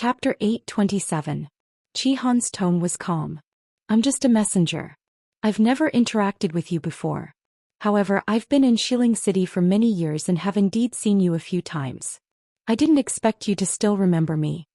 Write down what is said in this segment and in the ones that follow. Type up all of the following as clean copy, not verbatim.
Chapter 827. Qihan's tone was calm. I'm just a messenger. I've never interacted with you before. However, I've been in Xiling City for many years and have indeed seen you a few times. I didn't expect you to still remember me.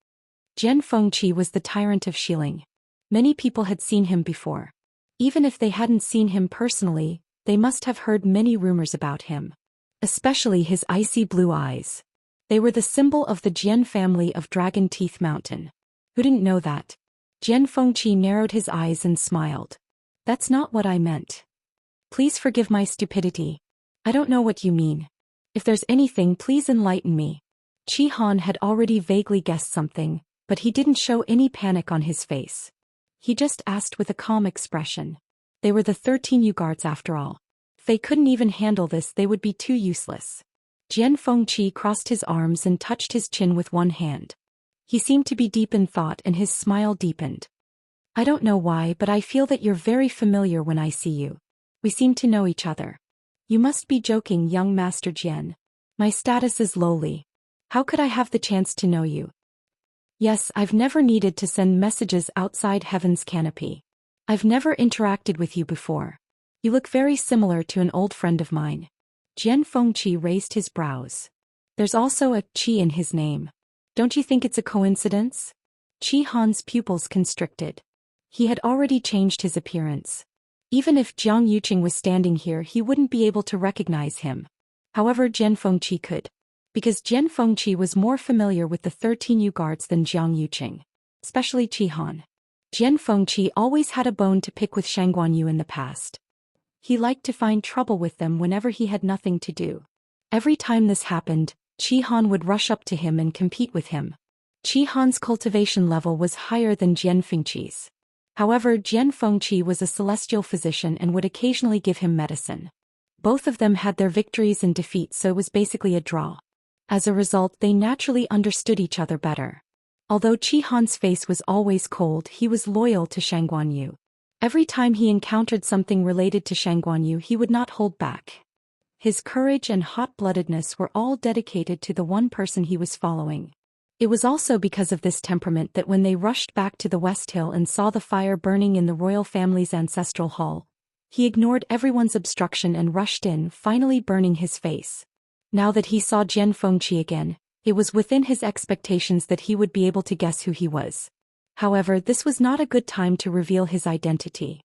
Jian Fengqi was the tyrant of Xiling. Many people had seen him before. Even if they hadn't seen him personally, they must have heard many rumors about him. Especially his icy blue eyes. They were the symbol of the Jian family of Dragon Teeth Mountain. Who didn't know that? Jian Fengqi narrowed his eyes and smiled. That's not what I meant. Please forgive my stupidity. I don't know what you mean. If there's anything, please enlighten me. Qihan had already vaguely guessed something, but he didn't show any panic on his face. He just asked with a calm expression. They were the 13 Yu guards after all. If they couldn't even handle this, they would be too useless. Jian Fengqi crossed his arms and touched his chin with one hand. He seemed to be deep in thought and his smile deepened. I don't know why, but I feel that you're very familiar when I see you. We seem to know each other. You must be joking, young Master Jian. My status is lowly. How could I have the chance to know you? Yes, I've never needed to send messages outside Heaven's canopy. I've never interacted with you before. You look very similar to an old friend of mine. Jian Fengqi raised his brows. There's also a Qi in his name. Don't you think it's a coincidence? Qihan's pupils constricted. He had already changed his appearance. Even if Jiang Yuqing was standing here, he wouldn't be able to recognize him. However, Jian Fengqi could. Because Jian Fengqi was more familiar with the 13 Yu guards than Jiang Yuqing. Especially Qihan. Jian Fengqi always had a bone to pick with Shangguan Yu in the past. He liked to find trouble with them whenever he had nothing to do. Every time this happened, Qihan would rush up to him and compete with him. Qihan's cultivation level was higher than Jian Fengqi's. However, Jian Fengqi was a celestial physician and would occasionally give him medicine. Both of them had their victories and defeats, so it was basically a draw. As a result, they naturally understood each other better. Although Qihan's face was always cold, he was loyal to Shangguan Yu. Every time he encountered something related to Shangguan Yu, he would not hold back. His courage and hot-bloodedness were all dedicated to the one person he was following. It was also because of this temperament that when they rushed back to the West Hill and saw the fire burning in the royal family's ancestral hall, he ignored everyone's obstruction and rushed in, finally burning his face. Now that he saw Jian Fengqi again, it was within his expectations that he would be able to guess who he was. However, this was not a good time to reveal his identity.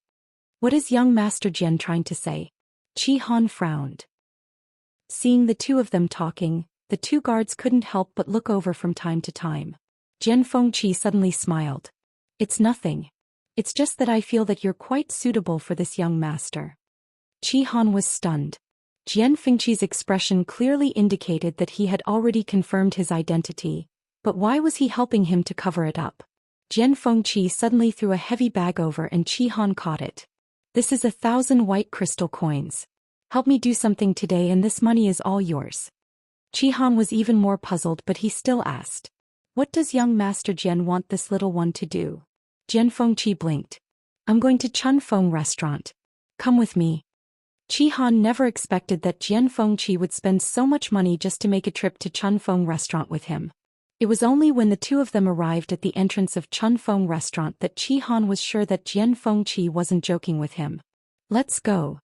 What is young Master Jian trying to say? Qihan frowned. Seeing the two of them talking, the two guards couldn't help but look over from time to time. Jian Fengqi suddenly smiled. It's nothing. It's just that I feel that you're quite suitable for this young master. Qihan was stunned. Jian Fengqi's expression clearly indicated that he had already confirmed his identity, but why was he helping him to cover it up? Jian Fengqi suddenly threw a heavy bag over and Qihan caught it. This is 1,000 white crystal coins. Help me do something today and this money is all yours. Qihan was even more puzzled, but he still asked. What does young Master Jian want this little one to do? Jian Fengqi blinked. I'm going to Chunfeng restaurant. Come with me. Qihan never expected that Jian Fengqi would spend so much money just to make a trip to Chunfeng restaurant with him. It was only when the two of them arrived at the entrance of Chunfeng restaurant that Qihan was sure that Jian Fengqi wasn't joking with him. Let's go.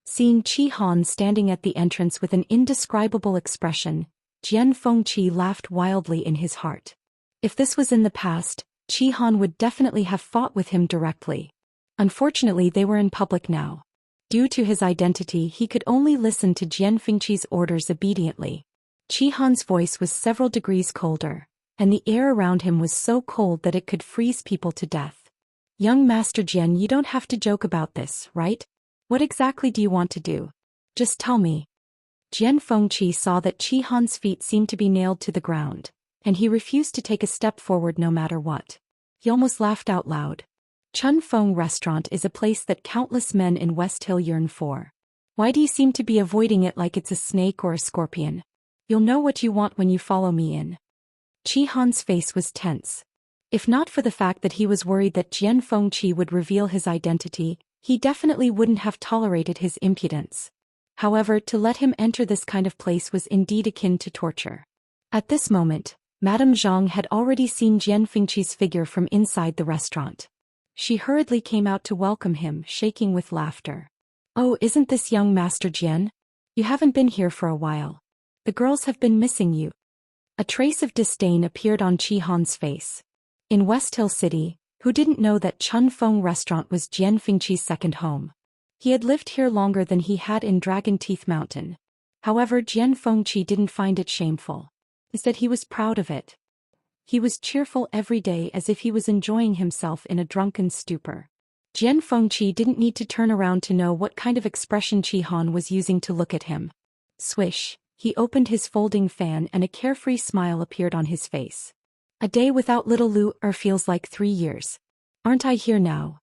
Seeing Qihan standing at the entrance with an indescribable expression, Jian Fengqi laughed wildly in his heart. If this was in the past, Qihan would definitely have fought with him directly. Unfortunately, they were in public now. Due to his identity, he could only listen to Jian Fengqi's orders obediently. Qihan's voice was several degrees colder, and the air around him was so cold that it could freeze people to death. Young Master Jian, you don't have to joke about this, right? What exactly do you want to do? Just tell me. Jian Fengqi saw that Qihan's feet seemed to be nailed to the ground, and he refused to take a step forward no matter what. He almost laughed out loud. Chunfeng restaurant is a place that countless men in West Hill yearn for. Why do you seem to be avoiding it like it's a snake or a scorpion? You'll know what you want when you follow me in. Qihan's face was tense. If not for the fact that he was worried that Jian Fengqi would reveal his identity, he definitely wouldn't have tolerated his impudence. However, to let him enter this kind of place was indeed akin to torture. At this moment, Madame Zhang had already seen Jian Fengqi's figure from inside the restaurant. She hurriedly came out to welcome him, shaking with laughter. "Oh, isn't this young Master Jian? You haven't been here for a while. The girls have been missing you." A trace of disdain appeared on Qi Han's face. In West Hill City, who didn't know that Chun Feng restaurant was Jian Fengqi's second home? He had lived here longer than he had in Dragon Teeth Mountain. However, Jian Fengqi didn't find it shameful. Instead, he was proud of it. He was cheerful every day as if he was enjoying himself in a drunken stupor. Jian Fengqi didn't need to turn around to know what kind of expression Qi Han was using to look at him. Swish, he opened his folding fan and a carefree smile appeared on his face. "A day without little Lu feels like 3 years. Aren't I here now?"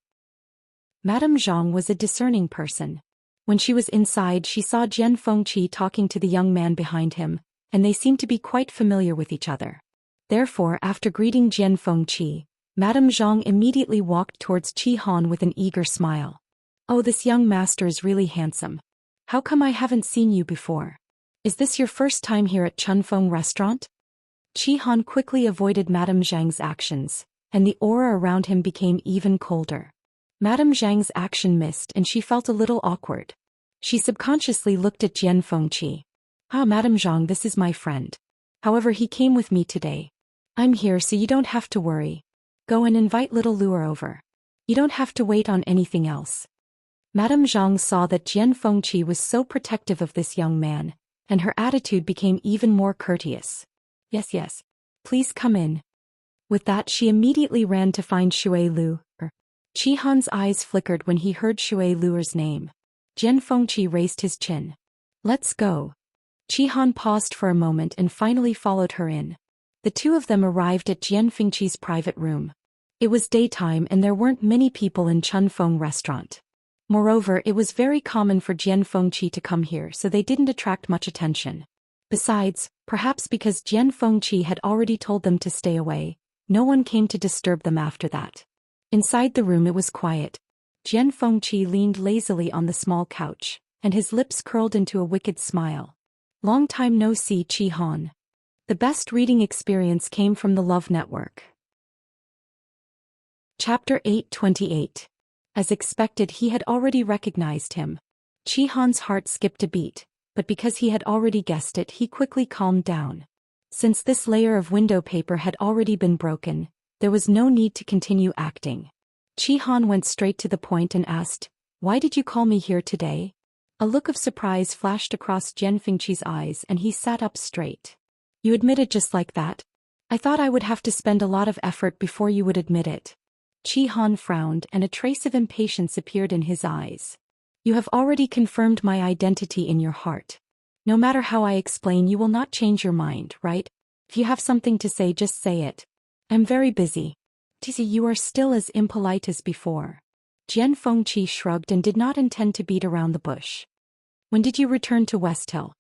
Madame Zhang was a discerning person. When she was inside, she saw Jian Fengqi talking to the young man behind him, and they seemed to be quite familiar with each other. Therefore, after greeting Jian Fengqi, Madame Zhang immediately walked towards Qi Han with an eager smile. "Oh, this young master is really handsome. How come I haven't seen you before? Is this your first time here at Chun Feng restaurant?" Qi Han quickly avoided Madame Zhang's actions, and the aura around him became even colder. Madame Zhang's action missed and she felt a little awkward. She subconsciously looked at Jian Fengqi. "Ah, Madame Zhang, this is my friend. However, he came with me today. I'm here so you don't have to worry. Go and invite little Luer over. You don't have to wait on anything else." Madame Zhang saw that Jian Fengqi was so protective of this young man, and her attitude became even more courteous. Yes, please come in." With that, she immediately ran to find Shui Lu. Qi Han's eyes flickered when he heard Shui Luer's name. Jian Fengqi raised his chin. "Let's go." Qi Han paused for a moment and finally followed her in. The two of them arrived at Jian Fengqi's private room. It was daytime and there weren't many people in Chun Feng restaurant. Moreover, it was very common for Jian Fengqi to come here, so they didn't attract much attention. Besides, perhaps because Jian Fengqi had already told them to stay away, no one came to disturb them after that. Inside the room it was quiet. Jian Fengqi leaned lazily on the small couch, and his lips curled into a wicked smile. "Long time no see, Qi Han." The best reading experience came from the Love Network. Chapter 828. As expected, he had already recognized him. Qi Han's heart skipped a beat, but because he had already guessed it, he quickly calmed down. Since this layer of window paper had already been broken, there was no need to continue acting. Qi Han went straight to the point and asked, "Why did you call me here today?" A look of surprise flashed across Jian Fengqi's eyes and he sat up straight. "You admitted just like that? I thought I would have to spend a lot of effort before you would admit it." Qi Han frowned and a trace of impatience appeared in his eyes. "You have already confirmed my identity in your heart. No matter how I explain, you will not change your mind, right? If you have something to say, just say it. I'm very busy." "Tizzy, you are still as impolite as before." Jian Fengqi shrugged and did not intend to beat around the bush. "When did you return to West Hill?"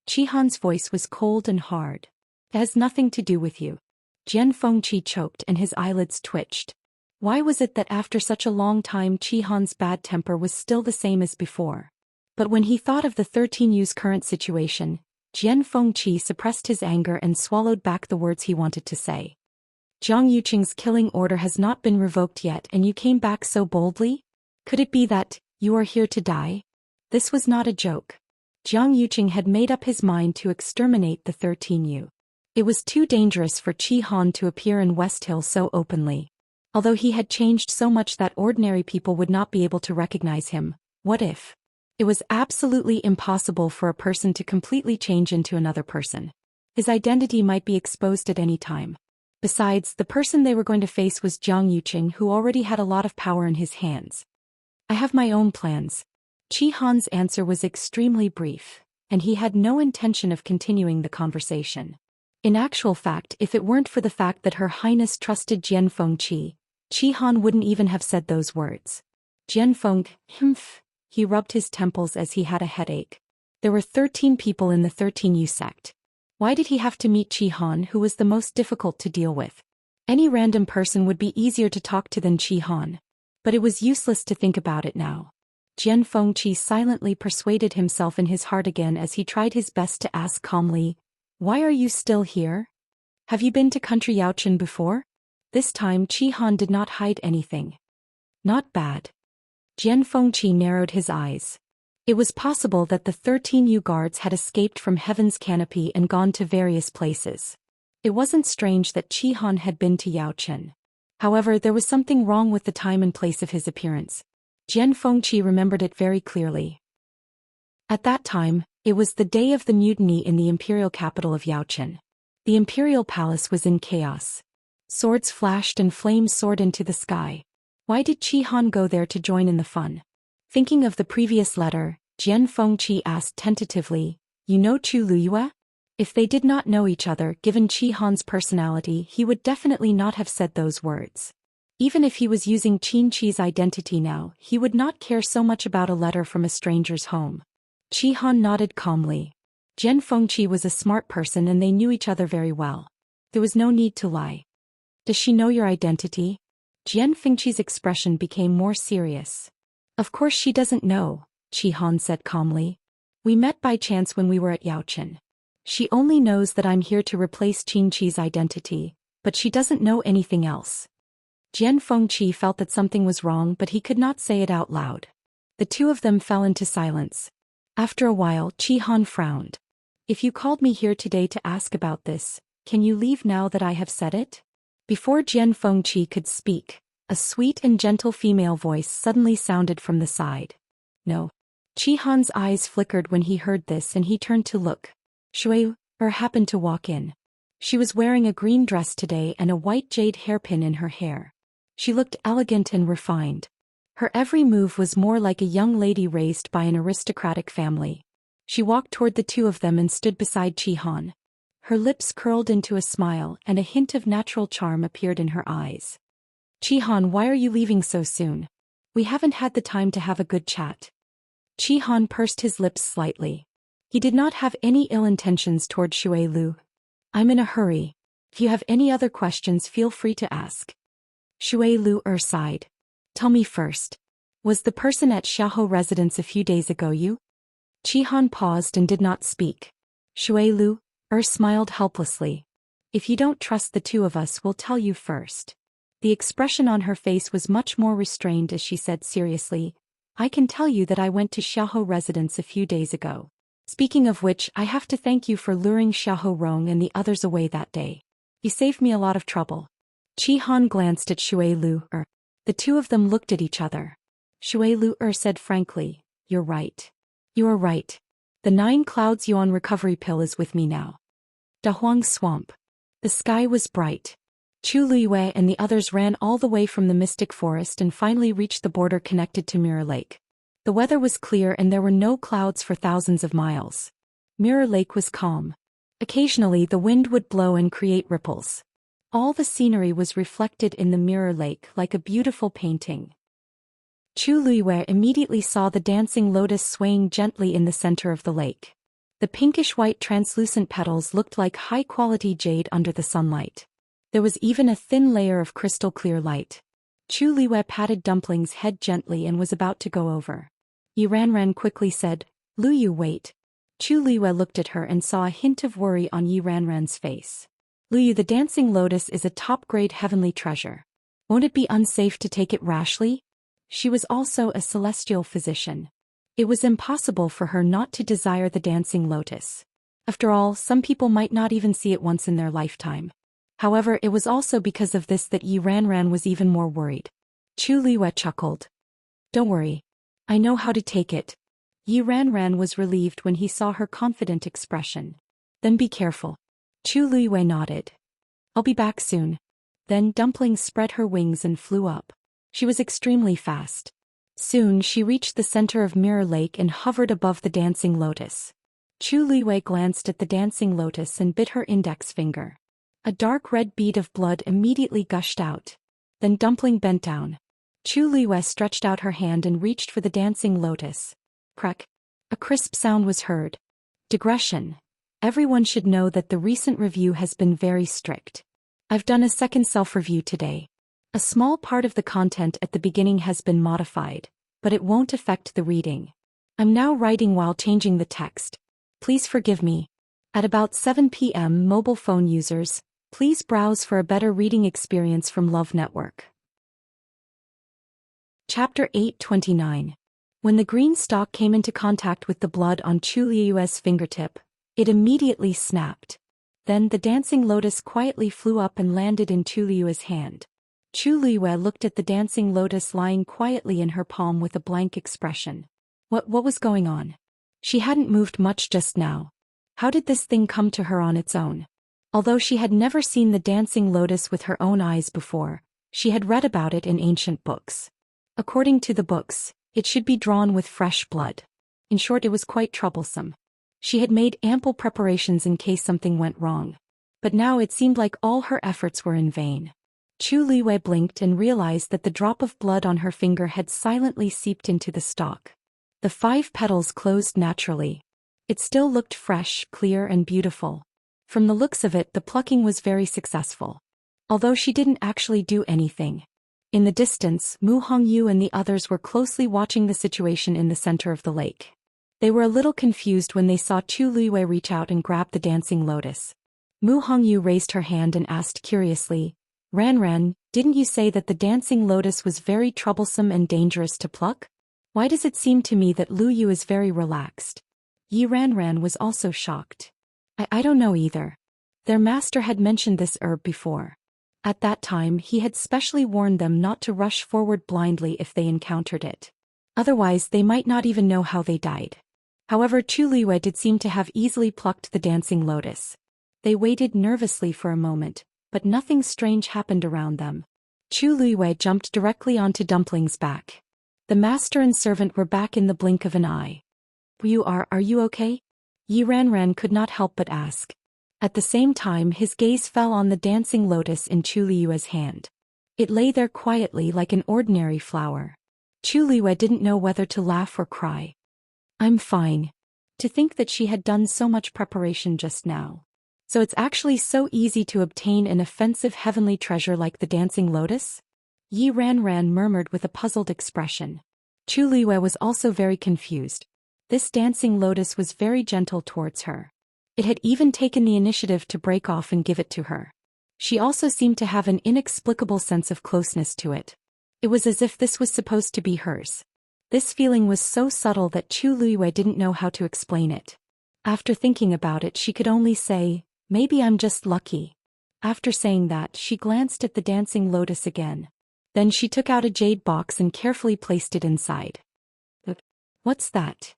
Qi Han's voice was cold and hard. "It has nothing to do with you." Jian Fengqi choked and his eyelids twitched. Why was it that after such a long time Qi Han's bad temper was still the same as before? But when he thought of the 13U's current situation, Jian Fengqi suppressed his anger and swallowed back the words he wanted to say. "Jiang Yuqing's killing order has not been revoked yet and you came back so boldly? Could it be that you are here to die?" This was not a joke. Jiang Yuqing had made up his mind to exterminate the 13U. It was too dangerous for Qi Han to appear in West Hill so openly. Although he had changed so much that ordinary people would not be able to recognize him, what if? It was absolutely impossible for a person to completely change into another person. His identity might be exposed at any time. Besides, the person they were going to face was Jiang Yuqing, who already had a lot of power in his hands. "I have my own plans." Qi Han's answer was extremely brief, and he had no intention of continuing the conversation. In actual fact, if it weren't for the fact that Her Highness trusted Jian Fengqi, Qi Han wouldn't even have said those words. Jian Feng, he rubbed his temples as he had a headache. There were 13 people in the 13U sect. Why did he have to meet Qi Han, who was the most difficult to deal with? Any random person would be easier to talk to than Qi Han. But it was useless to think about it now. Jian Fengqi silently persuaded himself in his heart again as he tried his best to ask calmly, "Why are you still here? Have you been to country Yaochen before? This time Chi-Han did not hide anything. Not bad. Jian Fengqi narrowed his eyes. It was possible that the 13 Yu guards had escaped from Heaven's Canopy and gone to various places. It wasn't strange that Chi-Han had been to Yaochen. However, there was something wrong with the time and place of his appearance. Jian Fengqi remembered it very clearly. At that time, it was the day of the mutiny in the imperial capital of Yaochen. The imperial palace was in chaos. Swords flashed and flames soared into the sky. Why did Chi-Han go there to join in the fun? Thinking of the previous letter, Jian Fengqi asked tentatively, "You know Chu Luyue?" If they did not know each other, given Chi-Han's personality, he would definitely not have said those words. Even if he was using Qin Chi's identity now, he would not care so much about a letter from a stranger's home. Chi-Han nodded calmly. Jian Fengqi was a smart person and they knew each other very well. There was no need to lie. Does she know your identity? Jian Fengqi's expression became more serious. Of course she doesn't know, Chi-Han said calmly. We met by chance when we were at Yaochen. She only knows that I'm here to replace Qin Chi's identity, but she doesn't know anything else. Jian Fengqi felt that something was wrong, but he could not say it out loud. The two of them fell into silence. After a while, Chi-Han frowned. If you called me here today to ask about this, can you leave now that I have said it? Before Jian Fengqi could speak, a sweet and gentle female voice suddenly sounded from the side. No. Chi-Han's eyes flickered when he heard this and he turned to look. Shui happened to walk in. She was wearing a green dress today and a white jade hairpin in her hair. She looked elegant and refined. Her every move was more like a young lady raised by an aristocratic family. She walked toward the two of them and stood beside Chi-Han. Her lips curled into a smile and a hint of natural charm appeared in her eyes. Chi-Han, why are you leaving so soon? We haven't had the time to have a good chat. Chi-Han pursed his lips slightly. He did not have any ill intentions toward Shui Lu. I'm in a hurry. If you have any other questions, feel free to ask. Shui Lu sighed. Tell me first. Was the person at Xiaohou residence a few days ago you? Chi-Han paused and did not speak. Shui Lu smiled helplessly. If you don't trust the two of us, we'll tell you first. The expression on her face was much more restrained as she said seriously, I can tell you that I went to Xiaohou residence a few days ago. Speaking of which, I have to thank you for luring Xiaohou Rong and the others away that day. You saved me a lot of trouble. Chi-Han glanced at Shui Lu. The two of them looked at each other. Shui Lu said frankly, You're right. You are right. The 9 Clouds Yuan recovery pill is with me now. Dahuang Swamp. The sky was bright. Chu Luyue and the others ran all the way from the Mystic Forest and finally reached the border connected to Mirror Lake. The weather was clear and there were no clouds for thousands of miles. Mirror Lake was calm. Occasionally the wind would blow and create ripples. All the scenery was reflected in the Mirror Lake like a beautiful painting. Chu Luyue immediately saw the dancing lotus swaying gently in the center of the lake. The pinkish-white translucent petals looked like high-quality jade under the sunlight. There was even a thin layer of crystal-clear light. Chu Luyue patted Dumpling's head gently and was about to go over. Yi Ranran quickly said, Luyu, wait. Chu Luyue looked at her and saw a hint of worry on Yi Ranran's face. Luyu, the dancing lotus is a top-grade heavenly treasure. Won't it be unsafe to take it rashly? She was also a celestial physician. It was impossible for her not to desire the dancing lotus. After all, some people might not even see it once in their lifetime. However, it was also because of this that Yi Ranran was even more worried. Chu Luyue chuckled. Don't worry. I know how to take it. Yi Ranran was relieved when he saw her confident expression. Then be careful. Chu Luyue nodded. I'll be back soon. Then Dumpling spread her wings and flew up. She was extremely fast. Soon she reached the center of Mirror Lake and hovered above the dancing lotus. Chu Luyue glanced at the dancing lotus and bit her index finger. A dark red bead of blood immediately gushed out. Then Dumpling bent down. Chu Luyue stretched out her hand and reached for the dancing lotus. Crack. A crisp sound was heard. Digression. Everyone should know that the recent review has been very strict. I've done a second self-review today. A small part of the content at the beginning has been modified, but it won't affect the reading. I'm now writing while changing the text. Please forgive me. At about 7 p.m. mobile phone users, Please browse for a better reading experience from Love Network. Chapter 829. When the green stalk came into contact with the blood on Chu Liyue's fingertip, it immediately snapped. Then the dancing lotus quietly flew up and landed in Chu Liyue's hand. Chu Liyue looked at the dancing lotus lying quietly in her palm with a blank expression. What was going on? She hadn't moved much just now. How did this thing come to her on its own? Although she had never seen the dancing lotus with her own eyes before, she had read about it in ancient books. According to the books, it should be drawn with fresh blood. In short, it was quite troublesome. She had made ample preparations in case something went wrong. But now it seemed like all her efforts were in vain. Chu Liyue blinked and realized that the drop of blood on her finger had silently seeped into the stalk. The 5 petals closed naturally. It still looked fresh, clear and beautiful. From the looks of it, the plucking was very successful. Although she didn't actually do anything. In the distance, Mu Hongyu and the others were closely watching the situation in the center of the lake. They were a little confused when they saw Chu Liyue reach out and grab the dancing lotus. Mu Hongyu raised her hand and asked curiously, Ran, didn't you say that the dancing lotus was very troublesome and dangerous to pluck? Why does it seem to me that Lu Yu is very relaxed? Yi Ran was also shocked. I don't know either. Their master had mentioned this herb before. At that time he had specially warned them not to rush forward blindly if they encountered it. Otherwise they might not even know how they died. However, Chu Liyue did seem to have easily plucked the dancing lotus. They waited nervously for a moment, but nothing strange happened around them. Chu Liyue jumped directly onto Dumpling's back. The master and servant were back in the blink of an eye. Are you okay? Yi Ran could not help but ask. At the same time his gaze fell on the dancing lotus in Chu Liyue's hand. It lay there quietly like an ordinary flower. Chu Liyue didn't know whether to laugh or cry. I'm fine. To think that she had done so much preparation just now. So it's actually so easy to obtain an offensive heavenly treasure like the dancing lotus? Yi Ran murmured with a puzzled expression. Chu Liyue was also very confused. This dancing lotus was very gentle towards her. It had even taken the initiative to break off and give it to her. She also seemed to have an inexplicable sense of closeness to it. It was as if this was supposed to be hers. This feeling was so subtle that Chu Liyue didn't know how to explain it. After thinking about it, she could only say, maybe I'm just lucky. After saying that, she glanced at the dancing lotus again. Then she took out a jade box and carefully placed it inside. What's that?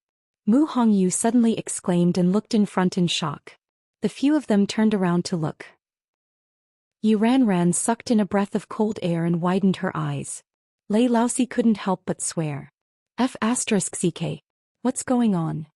Mu Hongyu suddenly exclaimed and looked in front in shock. The few of them turned around to look. Yi Ran sucked in a breath of cold air and widened her eyes. Lei Laosi couldn't help but swear. F***ck. What's going on?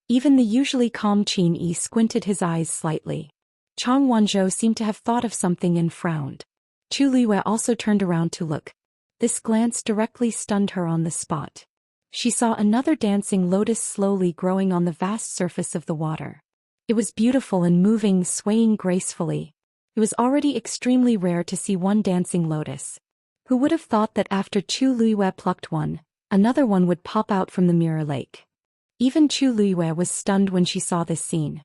Even the usually calm Qin Yi squinted his eyes slightly. Chang Wanzhou seemed to have thought of something and frowned. Chu Liyue also turned around to look. This glance directly stunned her on the spot. She saw another dancing lotus slowly growing on the vast surface of the water. It was beautiful and moving, swaying gracefully. It was already extremely rare to see one dancing lotus. Who would have thought that after Chu Liyue plucked one, another one would pop out from the mirror lake? Even Chu Liyue was stunned when she saw this scene.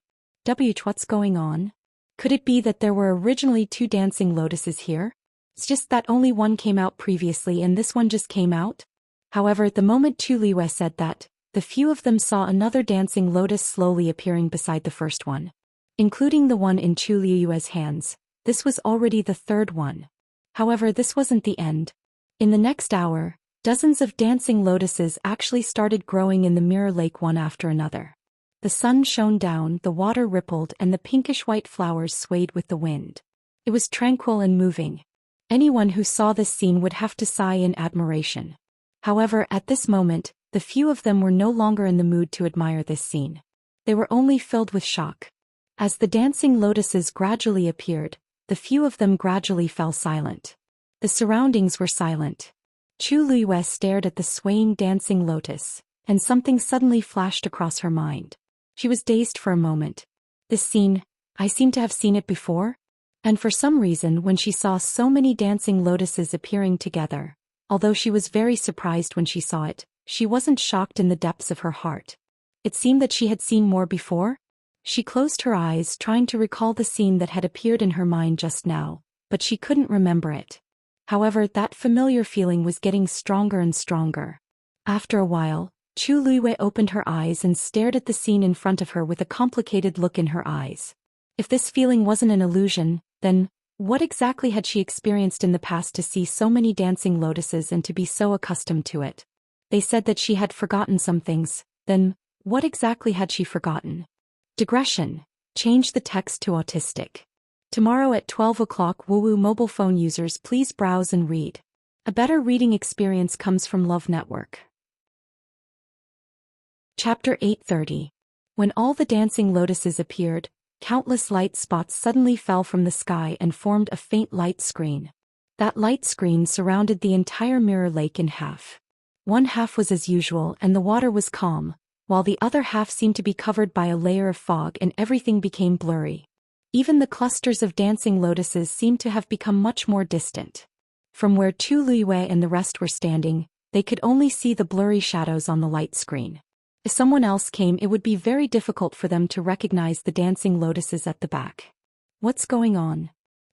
What's going on? Could it be that there were originally 2 dancing lotuses here? It's just that only one came out previously and this one just came out? However, the moment Chu Liyue said that, the few of them saw another dancing lotus slowly appearing beside the first one. Including the one in Chu Liyue's hands, this was already the 3rd one. However, this wasn't the end. In the next hour, dozens of dancing lotuses actually started growing in the mirror lake one after another. The sun shone down, the water rippled and the pinkish-white flowers swayed with the wind. It was tranquil and moving. Anyone who saw this scene would have to sigh in admiration. However, at this moment, the few of them were no longer in the mood to admire this scene. They were only filled with shock. As the dancing lotuses gradually appeared, the few of them gradually fell silent. The surroundings were silent. Chu Liyue stared at the swaying dancing lotus, and something suddenly flashed across her mind. She was dazed for a moment. This scene, I seem to have seen it before? And for some reason, when she saw so many dancing lotuses appearing together, although she was very surprised when she saw it, she wasn't shocked in the depths of her heart. It seemed that she had seen more before. She closed her eyes, trying to recall the scene that had appeared in her mind just now, but she couldn't remember it. However, that familiar feeling was getting stronger and stronger. After a while, Chu Luiwei opened her eyes and stared at the scene in front of her with a complicated look in her eyes. If this feeling wasn't an illusion, then what exactly had she experienced in the past to see so many dancing lotuses and to be so accustomed to it? They said that she had forgotten some things, then what exactly had she forgotten? Digression. Change the text to autistic. Tomorrow at 12 o'clock. Woo mobile phone users, please browse and read. A better reading experience comes from Love Network. Chapter 830. When all the dancing lotuses appeared, countless light spots suddenly fell from the sky and formed a faint light screen. That light screen surrounded the entire mirror lake in half. One half was as usual and the water was calm, while the other half seemed to be covered by a layer of fog and everything became blurry. Even the clusters of dancing lotuses seemed to have become much more distant. From where Chu Luiwei and the rest were standing, they could only see the blurry shadows on the light screen. If someone else came, it would be very difficult for them to recognize the dancing lotuses at the back. What's going on?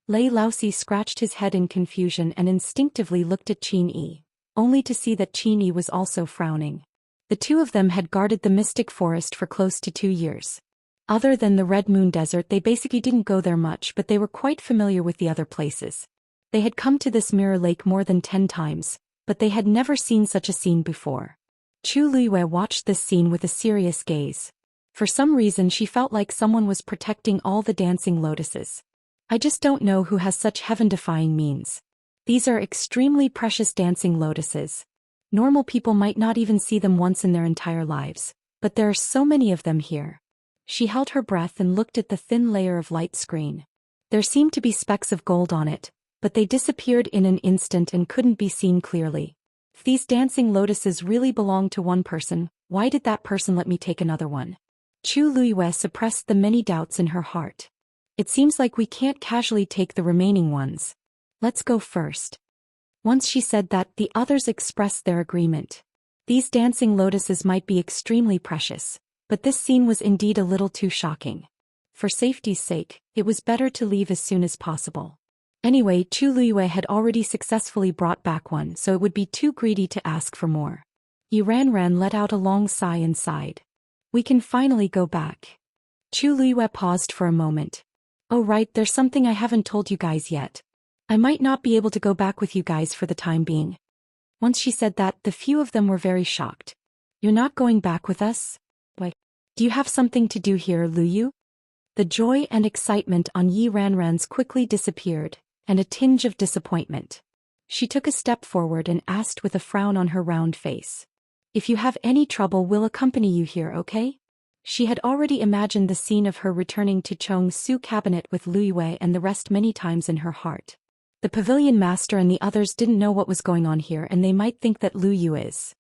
Lei Laosi scratched his head in confusion and instinctively looked at Qin Yi, only to see that Qin Yi was also frowning. The two of them had guarded the mystic forest for close to 2 years. Other than the Red Moon Desert, they basically didn't go there much, but they were quite familiar with the other places. They had come to this mirror lake more than 10 times, but they had never seen such a scene before. Chu Luiwei watched this scene with a serious gaze. For some reason she felt like someone was protecting all the dancing lotuses. I just don't know who has such heaven-defying means. These are extremely precious dancing lotuses. Normal people might not even see them once in their entire lives, but there are so many of them here. She held her breath and looked at the thin layer of light screen. There seemed to be specks of gold on it, but they disappeared in an instant and couldn't be seen clearly. If these dancing lotuses really belonged to one person, why did that person let me take another one? Chu Luiwei suppressed the many doubts in her heart. It seems like we can't casually take the remaining ones. Let's go first. Once she said that, the others expressed their agreement. These dancing lotuses might be extremely precious, but this scene was indeed a little too shocking. For safety's sake, it was better to leave as soon as possible. Anyway, Chu Luiwei had already successfully brought back one, so it would be too greedy to ask for more. Yi Ranran let out a long sigh and sighed. We can finally go back. Chu Luiwei paused for a moment. Oh right, there's something I haven't told you guys yet. I might not be able to go back with you guys for the time being. Once she said that, the few of them were very shocked. You're not going back with us? Why? Do you have something to do here, Luyu? The joy and excitement on Yi Ranran's quickly disappeared, and a tinge of disappointment. She took a step forward and asked with a frown on her round face. If you have any trouble, we'll accompany you here, okay? She had already imagined the scene of her returning to Chongsu cabinet with Luiwei and the rest many times in her heart. The pavilion master and the others didn't know what was going on here, and they might think that Lu Yu is.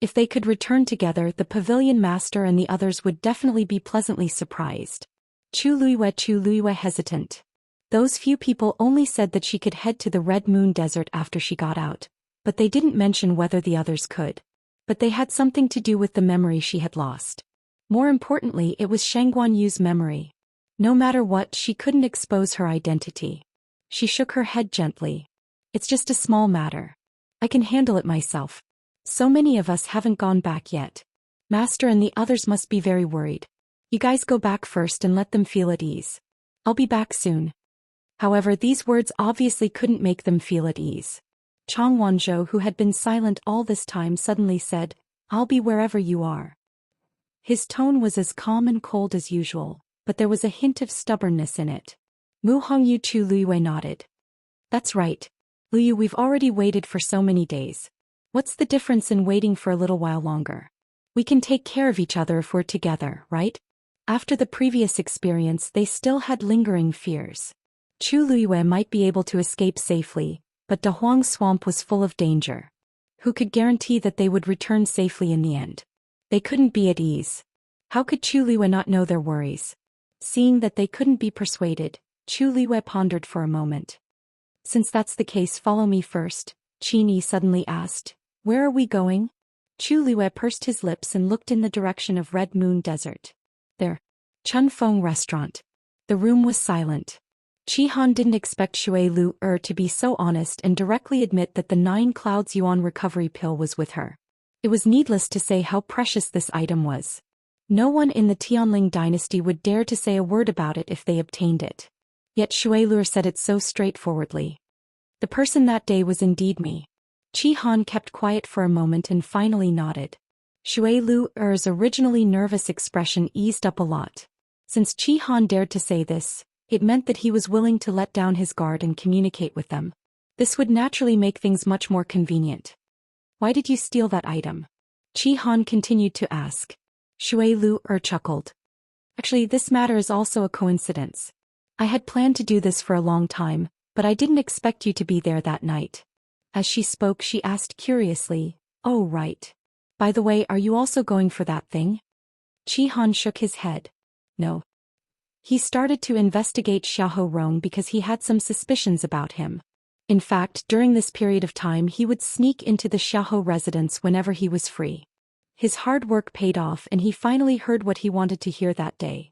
If they could return together, the pavilion master and the others would definitely be pleasantly surprised. Chu Luiwei hesitant. Those few people only said that she could head to the Red Moon Desert after she got out, but they didn't mention whether the others could. But they had something to do with the memory she had lost. More importantly, it was Shangguan Yu's memory. No matter what, she couldn't expose her identity. She shook her head gently. It's just a small matter. I can handle it myself. So many of us haven't gone back yet. Master and the others must be very worried. You guys go back first and let them feel at ease. I'll be back soon. However, these words obviously couldn't make them feel at ease. Chang Wanzhou, who had been silent all this time, suddenly said, I'll be wherever you are. His tone was as calm and cold as usual, but there was a hint of stubbornness in it. Mu Hongyu Chu Luiwei nodded. That's right. Luyu, we've already waited for so many days. What's the difference in waiting for a little while longer? We can take care of each other if we're together, right? After the previous experience, they still had lingering fears. Chu Luiwei might be able to escape safely, but Dahuang Swamp was full of danger. Who could guarantee that they would return safely in the end? They couldn't be at ease. How could Chu Luiwei not know their worries? Seeing that they couldn't be persuaded, Chu Luiwei pondered for a moment. Since that's the case, follow me first, Qin Yi suddenly asked. Where are we going? Chu Luiwei pursed his lips and looked in the direction of Red Moon Desert. There. Chunfeng Restaurant. The room was silent. Qihan didn't expect Shui Lu to be so honest and directly admit that the 9 clouds yuan recovery pill was with her. It was needless to say how precious this item was. No one in the Tianling dynasty would dare to say a word about it if they obtained it. Yet Shui Lu said it so straightforwardly. The person that day was indeed me. Qihan kept quiet for a moment and finally nodded. Shui Lu's originally nervous expression eased up a lot. Since Qihan dared to say this, it meant that he was willing to let down his guard and communicate with them. This would naturally make things much more convenient. Why did you steal that item? Qihan continued to ask. Shui Lu chuckled. Actually, this matter is also a coincidence. I had planned to do this for a long time, but I didn't expect you to be there that night. As she spoke, she asked curiously, Oh right. By the way, are you also going for that thing? Qihan shook his head. No. He started to investigate Xiahou Rong because he had some suspicions about him. In fact, during this period of time he would sneak into the Xiahou residence whenever he was free. His hard work paid off and he finally heard what he wanted to hear that day.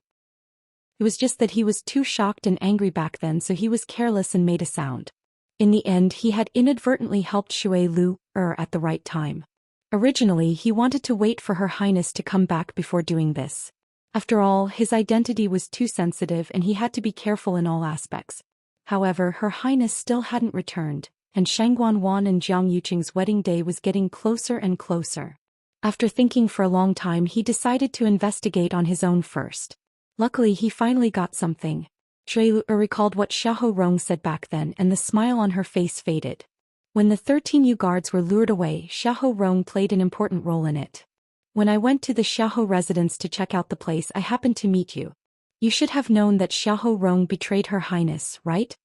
It was just that he was too shocked and angry back then, so he was careless and made a sound. In the end, he had inadvertently helped Shui Lu at the right time. Originally, he wanted to wait for Her Highness to come back before doing this. After all, his identity was too sensitive and he had to be careful in all aspects. However, Her Highness still hadn't returned, and Shangguan Wan and Jiang Yuqing's wedding day was getting closer and closer. After thinking for a long time, he decided to investigate on his own first. Luckily, he finally got something. Shui Lu recalled what Xiahou Rong said back then, and the smile on her face faded. When the 13 Yu guards were lured away, Xiahou Rong played an important role in it. When I went to the Xiahou residence to check out the place, I happened to meet you. You should have known that Xiahou Rong betrayed Her Highness, right?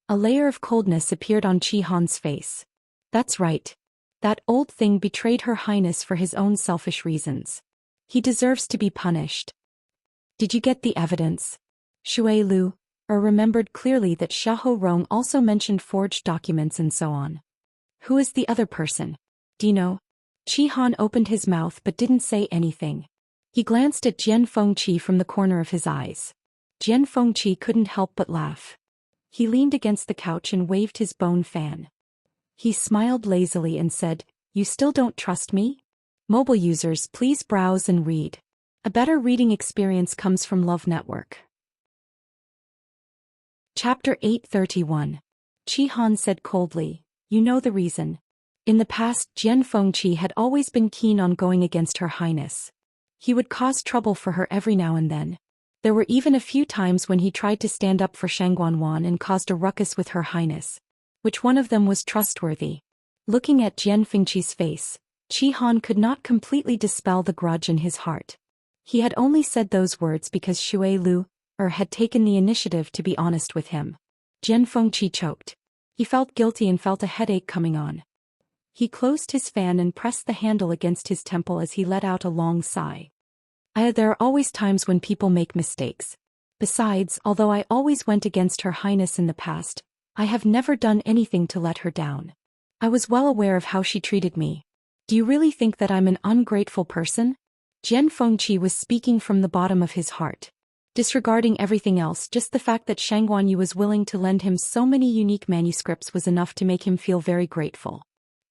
A layer of coldness appeared on Qihan's face. That's right. That old thing betrayed Her Highness for his own selfish reasons. He deserves to be punished. Did you get the evidence? Shui Lu remembered clearly that Xiahou Rong also mentioned forged documents and so on. Who is the other person? Do you know? Qihan opened his mouth but didn't say anything. He glanced at Jian Fengqi from the corner of his eyes. Jian Fengqi couldn't help but laugh. He leaned against the couch and waved his bone fan. He smiled lazily and said, You still don't trust me? Mobile users, please browse and read. A better reading experience comes from Love Network. Chapter 831. Qihan said coldly, You know the reason. In the past, Jian Fengqi had always been keen on going against Her Highness. He would cause trouble for her every now and then. There were even a few times when he tried to stand up for Shangguan Wan and caused a ruckus with Her Highness. Which one of them was trustworthy? Looking at Jian Fengqi's face, Qihan could not completely dispel the grudge in his heart. He had only said those words because Shui Lu had taken the initiative to be honest with him. Jian Fengqi choked. He felt guilty and felt a headache coming on. He closed his fan and pressed the handle against his temple as he let out a long sigh. There are always times when people make mistakes. Besides, although I always went against Her Highness in the past, I have never done anything to let her down. I was well aware of how she treated me. Do you really think that I'm an ungrateful person? Jian Fengqi was speaking from the bottom of his heart. Disregarding everything else, just the fact that Shangguan Yu was willing to lend him so many unique manuscripts was enough to make him feel very grateful.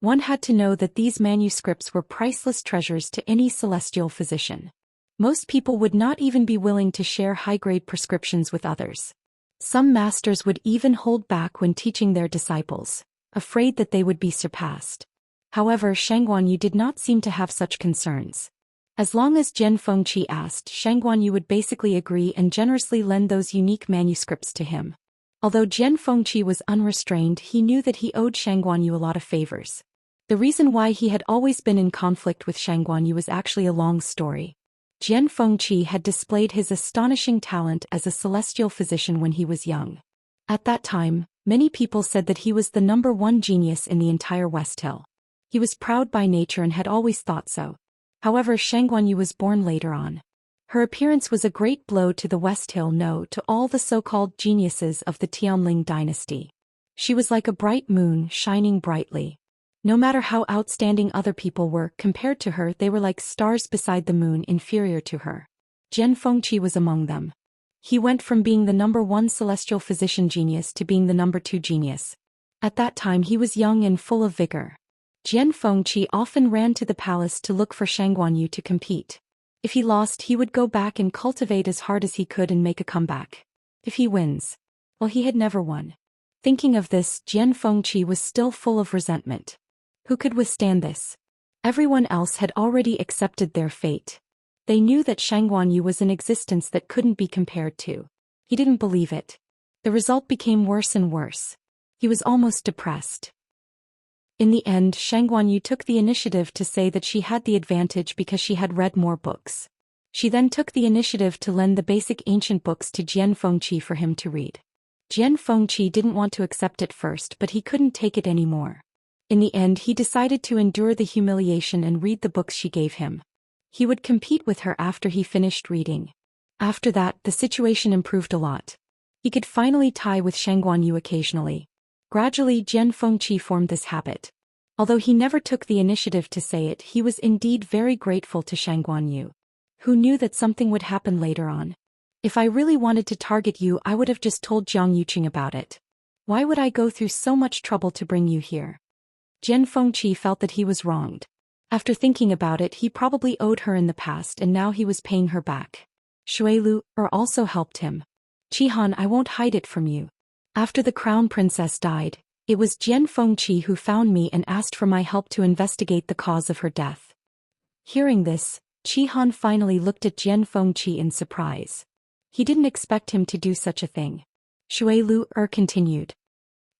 One had to know that these manuscripts were priceless treasures to any celestial physician. Most people would not even be willing to share high-grade prescriptions with others. Some masters would even hold back when teaching their disciples, afraid that they would be surpassed. However, Shangguan Yu did not seem to have such concerns. As long as Jian Fengqi asked, Shangguan Yu would basically agree and generously lend those unique manuscripts to him. Although Jian Fengqi was unrestrained, he knew that he owed Shangguan Yu a lot of favors. The reason why he had always been in conflict with Shangguan Yu was actually a long story. Jian Fengqi had displayed his astonishing talent as a celestial physician when he was young. At that time, many people said that he was the #1 genius in the entire West Hill. He was proud by nature and had always thought so. However, Shangguan Yu was born later on. Her appearance was a great blow to the West Hill, no, to all the so-called geniuses of the Tianling dynasty. She was like a bright moon, shining brightly. No matter how outstanding other people were, compared to her they were like stars beside the moon, inferior to her. Jian Fengqi was among them. He went from being the #1 celestial physician genius to being the #2 genius. At that time he was young and full of vigor. Jian Fengqi often ran to the palace to look for Shang Guanyu to compete. If he lost, he would go back and cultivate as hard as he could and make a comeback. If he wins, well, he had never won. Thinking of this, Jian Fengqi was still full of resentment. Who could withstand this? Everyone else had already accepted their fate. They knew that Shang Guanyu was an existence that couldn't be compared to. He didn't believe it. The result became worse and worse. He was almost depressed. In the end, Shang Guanyu took the initiative to say that she had the advantage because she had read more books. She then took the initiative to lend the basic ancient books to Jian Fengqi for him to read. Jian Fengqi didn't want to accept it first, but he couldn't take it anymore. In the end, he decided to endure the humiliation and read the books she gave him. He would compete with her after he finished reading. After that, the situation improved a lot. He could finally tie with Shang Guanyu occasionally. Gradually, Jian Fengqi formed this habit. Although he never took the initiative to say it, he was indeed very grateful to Shang Guanyu. Who knew that something would happen later on? If I really wanted to target you, I would have just told Jiang Yuqing about it. Why would I go through so much trouble to bring you here? Jian Fengqi felt that he was wronged. After thinking about it, he probably owed her in the past and now he was paying her back. Shui Lu also helped him. Qihan, I won't hide it from you. After the crown princess died, it was Jian Fengqi who found me and asked for my help to investigate the cause of her death. Hearing this, Qihan finally looked at Jian Fengqi in surprise. He didn't expect him to do such a thing. Shui Lu continued.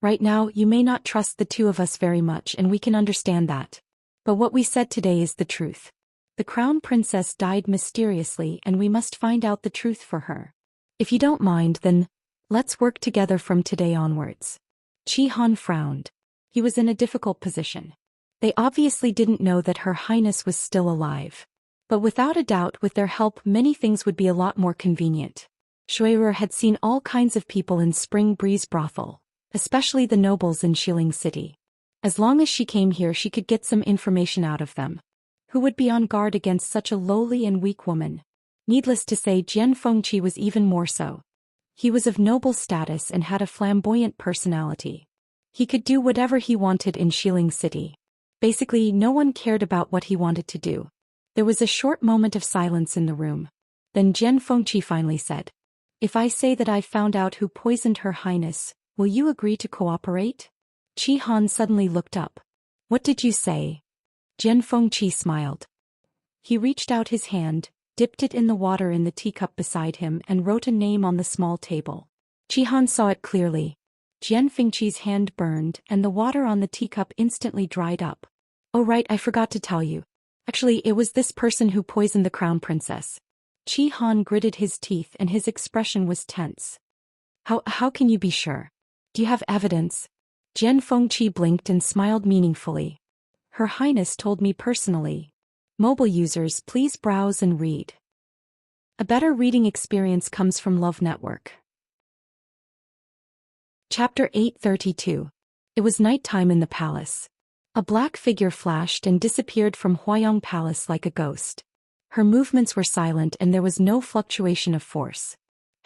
Right now, you may not trust the two of us very much and we can understand that. But what we said today is the truth. The crown princess died mysteriously and we must find out the truth for her. If you don't mind, then let's work together from today onwards. Qihan frowned. He was in a difficult position. They obviously didn't know that Her Highness was still alive. But without a doubt, with their help, many things would be a lot more convenient. Shuiru had seen all kinds of people in Spring Breeze Brothel, especially the nobles in Xiling City. As long as she came here, she could get some information out of them. Who would be on guard against such a lowly and weak woman? Needless to say, Jian Fengqi was even more so. He was of noble status and had a flamboyant personality. He could do whatever he wanted in Xiling City. Basically, no one cared about what he wanted to do. There was a short moment of silence in the room. Then Jian Fengqi finally said, "If I say that I've found out who poisoned Her Highness, will you agree to cooperate?" Qihan suddenly looked up. "What did you say?" Jian Fengqi smiled. He reached out his hand, dipped it in the water in the teacup beside him and wrote a name on the small table. Qihan saw it clearly. Jian Fengqi's hand burned and the water on the teacup instantly dried up. "Oh right, I forgot to tell you. Actually, it was this person who poisoned the crown princess." Qihan gritted his teeth and his expression was tense. How can you be sure? Do you have evidence?" Jian Fengqi blinked and smiled meaningfully. "Her Highness told me personally. Mobile users, please browse and read. A better reading experience comes from Love Network." Chapter 832. It was nighttime in the palace. A black figure flashed and disappeared from Huayang Palace like a ghost. Her movements were silent and there was no fluctuation of force.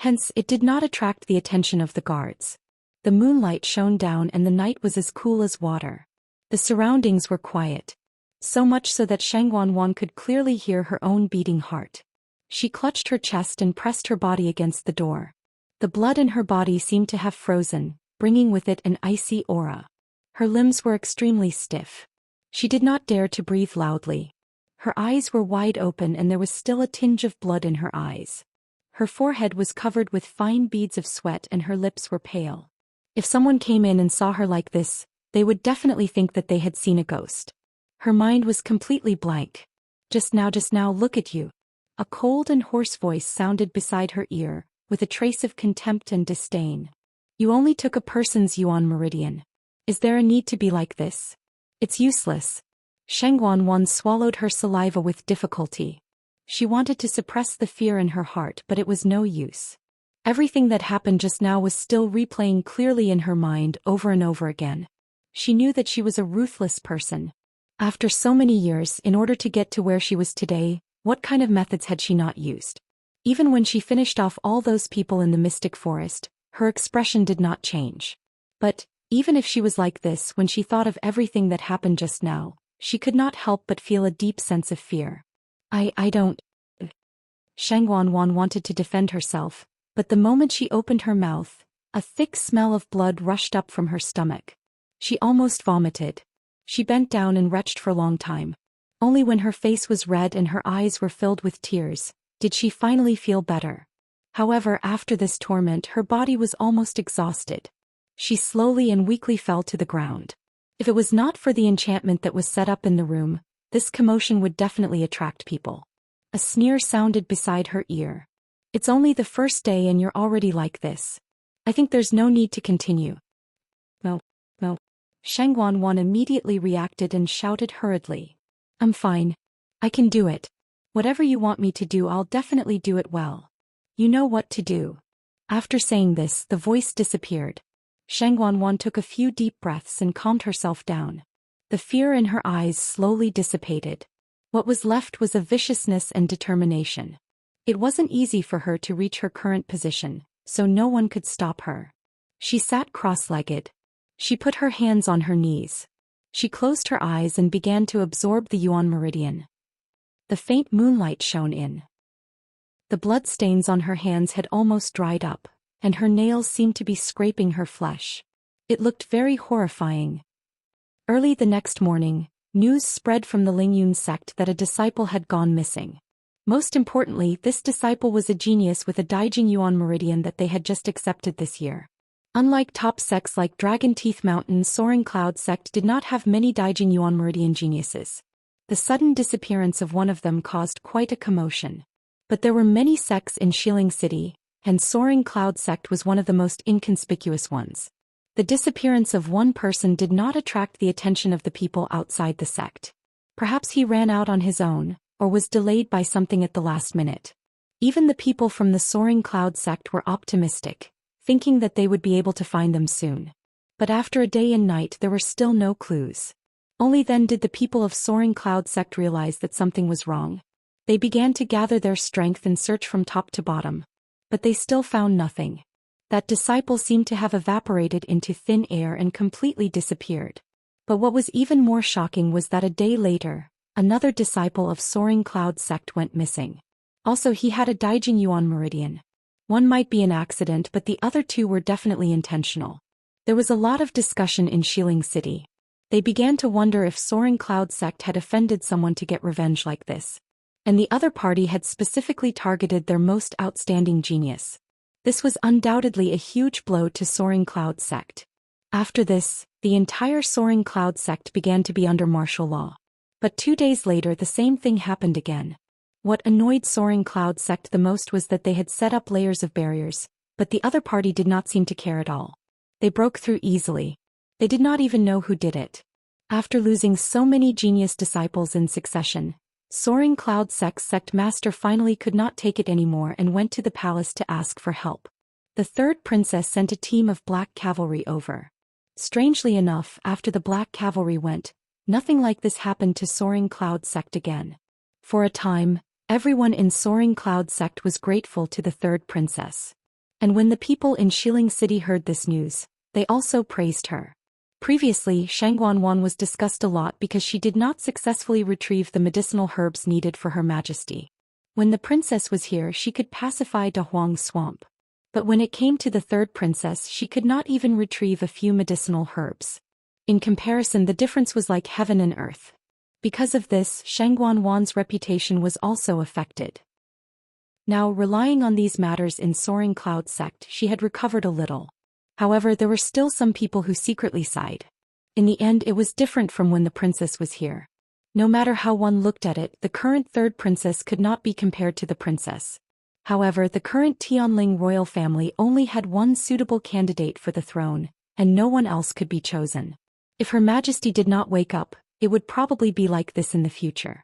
Hence, it did not attract the attention of the guards. The moonlight shone down and the night was as cool as water. The surroundings were quiet. So much so that Shang Guanwan could clearly hear her own beating heart. She clutched her chest and pressed her body against the door. The blood in her body seemed to have frozen, bringing with it an icy aura. Her limbs were extremely stiff. She did not dare to breathe loudly. Her eyes were wide open and there was still a tinge of blood in her eyes. Her forehead was covered with fine beads of sweat and her lips were pale. If someone came in and saw her like this, they would definitely think that they had seen a ghost. Her mind was completely blank. Just now, look at you." A cold and hoarse voice sounded beside her ear, with a trace of contempt and disdain. "You only took a person's yuan meridian. Is there a need to be like this? It's useless." Shang Guanwan swallowed her saliva with difficulty. She wanted to suppress the fear in her heart, but it was no use. Everything that happened just now was still replaying clearly in her mind over and over again. She knew that she was a ruthless person. After so many years, in order to get to where she was today, what kind of methods had she not used? Even when she finished off all those people in the mystic forest, her expression did not change. But, even if she was like this when she thought of everything that happened just now, she could not help but feel a deep sense of fear. I don't. Shangguan wanted to defend herself, but the moment she opened her mouth, a thick smell of blood rushed up from her stomach. She almost vomited. She bent down and retched for a long time. Only when her face was red and her eyes were filled with tears, did she finally feel better. However, after this torment, her body was almost exhausted. She slowly and weakly fell to the ground. If it was not for the enchantment that was set up in the room, this commotion would definitely attract people. A sneer sounded beside her ear. It's only the first day and you're already like this. I think there's no need to continue. No. Shangguan immediately reacted and shouted hurriedly. I'm fine. I can do it. Whatever you want me to do, I'll definitely do it well. You know what to do. After saying this, the voice disappeared. Shangguan took a few deep breaths and calmed herself down. The fear in her eyes slowly dissipated. What was left was a viciousness and determination. It wasn't easy for her to reach her current position, so no one could stop her. She sat cross-legged. She put her hands on her knees. She closed her eyes and began to absorb the Yuan meridian. The faint moonlight shone in. The blood stains on her hands had almost dried up, and her nails seemed to be scraping her flesh. It looked very horrifying. Early the next morning, news spread from the Lingyun sect that a disciple had gone missing. Most importantly, this disciple was a genius with a Daijing Yuan meridian that they had just accepted this year. Unlike top sects like Dragon Teeth Mountain, Soaring Cloud sect did not have many Daijing Yuan meridian geniuses. The sudden disappearance of one of them caused quite a commotion. But there were many sects in Xiling City, and Soaring Cloud sect was one of the most inconspicuous ones. The disappearance of one person did not attract the attention of the people outside the sect. Perhaps he ran out on his own, or was delayed by something at the last minute. Even the people from the Soaring Cloud sect were optimistic, thinking that they would be able to find them soon. But after a day and night there were still no clues. Only then did the people of Soaring Cloud sect realize that something was wrong. They began to gather their strength and search from top to bottom. But they still found nothing. That disciple seemed to have evaporated into thin air and completely disappeared. But what was even more shocking was that a day later, another disciple of Soaring Cloud sect went missing. Also, he had a Daijing Yuan meridian. One might be an accident, but the other two were definitely intentional. There was a lot of discussion in Xiling City. They began to wonder if Soaring Cloud sect had offended someone to get revenge like this. And the other party had specifically targeted their most outstanding genius. This was undoubtedly a huge blow to Soaring Cloud sect. After this, the entire Soaring Cloud sect began to be under martial law. But 2 days later the same thing happened again. What annoyed Soaring Cloud sect the most was that they had set up layers of barriers, but the other party did not seem to care at all. They broke through easily. They did not even know who did it. After losing so many genius disciples in succession, Soaring Cloud sect's sect master finally could not take it anymore and went to the palace to ask for help. The third princess sent a team of black cavalry over. Strangely enough, after the black cavalry went, nothing like this happened to Soaring Cloud sect again. For a time, everyone in Soaring Cloud sect was grateful to the third princess. And when the people in Xiling City heard this news, they also praised her. Previously, Shangguan was discussed a lot because she did not successfully retrieve the medicinal herbs needed for her majesty. When the princess was here, she could pacify Dahuang swamp. But when it came to the third princess, she could not even retrieve a few medicinal herbs. In comparison, the difference was like heaven and earth. Because of this, Shangguan's reputation was also affected. Now, relying on these matters in Soaring Cloud sect, she had recovered a little. However, there were still some people who secretly sighed. In the end, it was different from when the princess was here. No matter how one looked at it, the current third princess could not be compared to the princess. However, the current Tianling royal family only had one suitable candidate for the throne, and no one else could be chosen. If Her Majesty did not wake up, it would probably be like this in the future.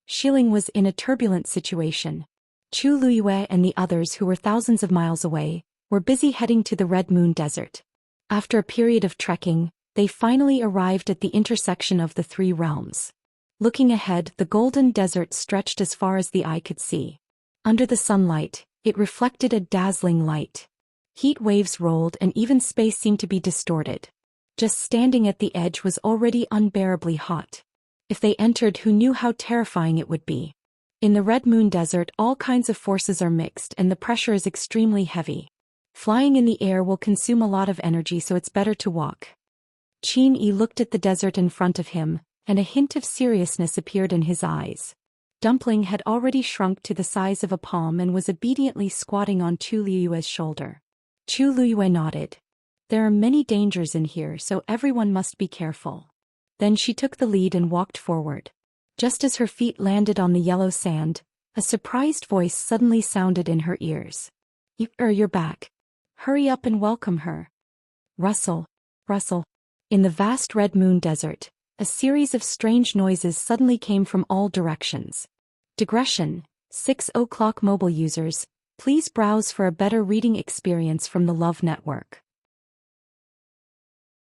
Xiling was in a turbulent situation. Chu Luyue and the others, who were thousands of miles away, were busy heading to the Red Moon Desert. After a period of trekking, they finally arrived at the intersection of the three realms. Looking ahead, the Golden Desert stretched as far as the eye could see. Under the sunlight, it reflected a dazzling light. Heat waves rolled and even space seemed to be distorted. Just standing at the edge was already unbearably hot. If they entered, who knew how terrifying it would be? In the Red Moon Desert, all kinds of forces are mixed and the pressure is extremely heavy. Flying in the air will consume a lot of energy, so it's better to walk. Qin Yi looked at the desert in front of him, and a hint of seriousness appeared in his eyes. Dumpling had already shrunk to the size of a palm and was obediently squatting on Chu Liyue's shoulder. Chu Liyue nodded. There are many dangers in here, so everyone must be careful. Then she took the lead and walked forward. Just as her feet landed on the yellow sand, a surprised voice suddenly sounded in her ears. You're back. Hurry up and welcome her. Rustle, rustle. In the vast Red Moon Desert, a series of strange noises suddenly came from all directions. Digression, 6 o'clock mobile users, please browse for a better reading experience from the Love Network.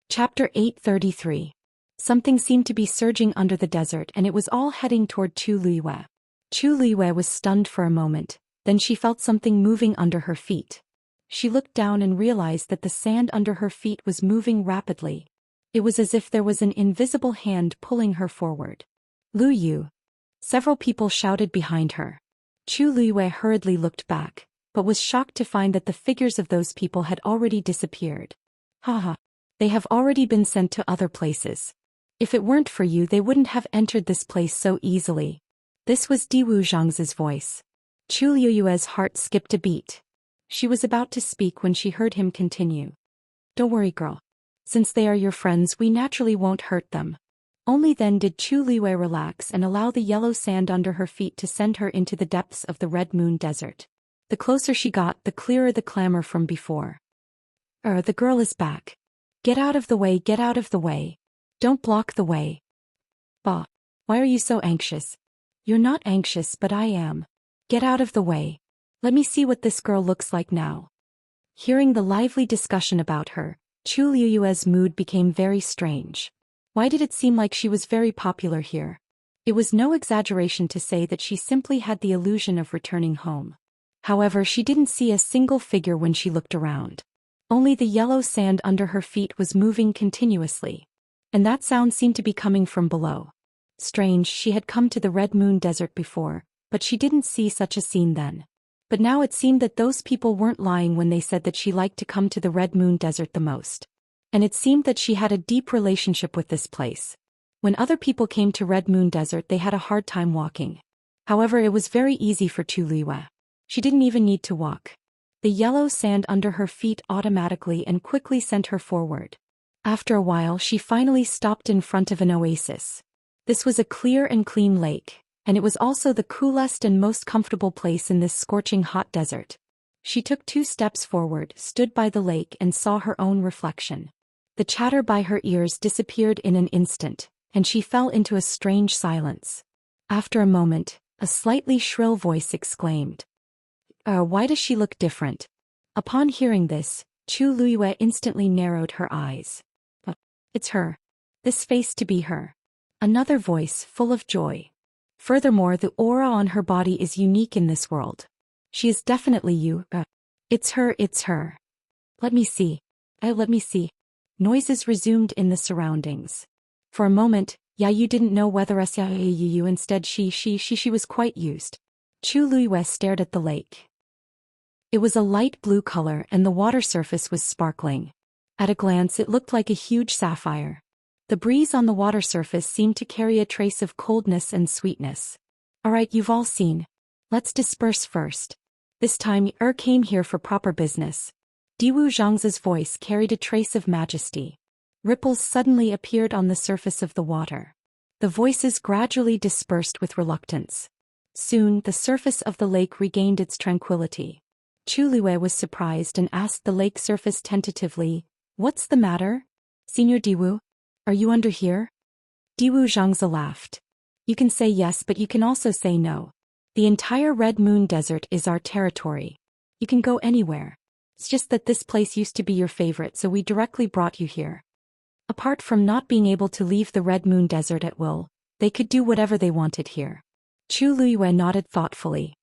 Chapter 833. Something seemed to be surging under the desert and it was all heading toward Chu Liyue. Chu Liyue was stunned for a moment, then she felt something moving under her feet. She looked down and realized that the sand under her feet was moving rapidly. It was as if there was an invisible hand pulling her forward. Lu Yu. Several people shouted behind her. Chu Liyue hurriedly looked back, but was shocked to find that the figures of those people had already disappeared. Haha. They have already been sent to other places. If it weren't for you, they wouldn't have entered this place so easily. This was Diwu Zhang's voice. Chu Liyue's heart skipped a beat. She was about to speak when she heard him continue. Don't worry, girl. Since they are your friends, we naturally won't hurt them. Only then did Chu Liyue relax and allow the yellow sand under her feet to send her into the depths of the Red Moon Desert. The closer she got, the clearer the clamor from before. The girl is back. Get out of the way, get out of the way. Don't block the way. Bah. Why are you so anxious? You're not anxious, but I am. Get out of the way. Let me see what this girl looks like now. Hearing the lively discussion about her, Chu Liyue's mood became very strange. Why did it seem like she was very popular here? It was no exaggeration to say that she simply had the illusion of returning home. However, she didn't see a single figure when she looked around. Only the yellow sand under her feet was moving continuously. And that sound seemed to be coming from below. Strange, she had come to the Red Moon Desert before, but she didn't see such a scene then. But now it seemed that those people weren't lying when they said that she liked to come to the Red Moon Desert the most. And it seemed that she had a deep relationship with this place. When other people came to Red Moon Desert, they had a hard time walking. However, it was very easy for Chu Liyue. She didn't even need to walk. The yellow sand under her feet automatically and quickly sent her forward. After a while, she finally stopped in front of an oasis. This was a clear and clean lake, and it was also the coolest and most comfortable place in this scorching hot desert. She took 2 steps forward, stood by the lake and saw her own reflection. The chatter by her ears disappeared in an instant, and she fell into a strange silence. After a moment, a slightly shrill voice exclaimed. Why does she look different? Upon hearing this, Chu Liyue instantly narrowed her eyes. It's her. This face to be her. Another voice, full of joy. Furthermore, the aura on her body is unique in this world. She is definitely you. It's her, it's her. Let me see. Let me see. Noises resumed in the surroundings. For a moment, Yayu didn't know whether you instead she was quite used. Chu Liyue stared at the lake. It was a light blue color and the water surface was sparkling. At a glance it looked like a huge sapphire. The breeze on the water surface seemed to carry a trace of coldness and sweetness. Alright, you've all seen. Let's disperse first. This time came here for proper business. Diwu Zhang's voice carried a trace of majesty. Ripples suddenly appeared on the surface of the water. The voices gradually dispersed with reluctance. Soon, the surface of the lake regained its tranquility. Chu Liyue was surprised and asked the lake surface tentatively, "What's the matter? Senior Diwu? Are you under here?" Diwu Zhangzi laughed. "You can say yes, but you can also say no. The entire Red Moon Desert is our territory. You can go anywhere. It's just that this place used to be your favorite, so we directly brought you here." Apart from not being able to leave the Red Moon Desert at will, they could do whatever they wanted here. Chu Liyue nodded thoughtfully.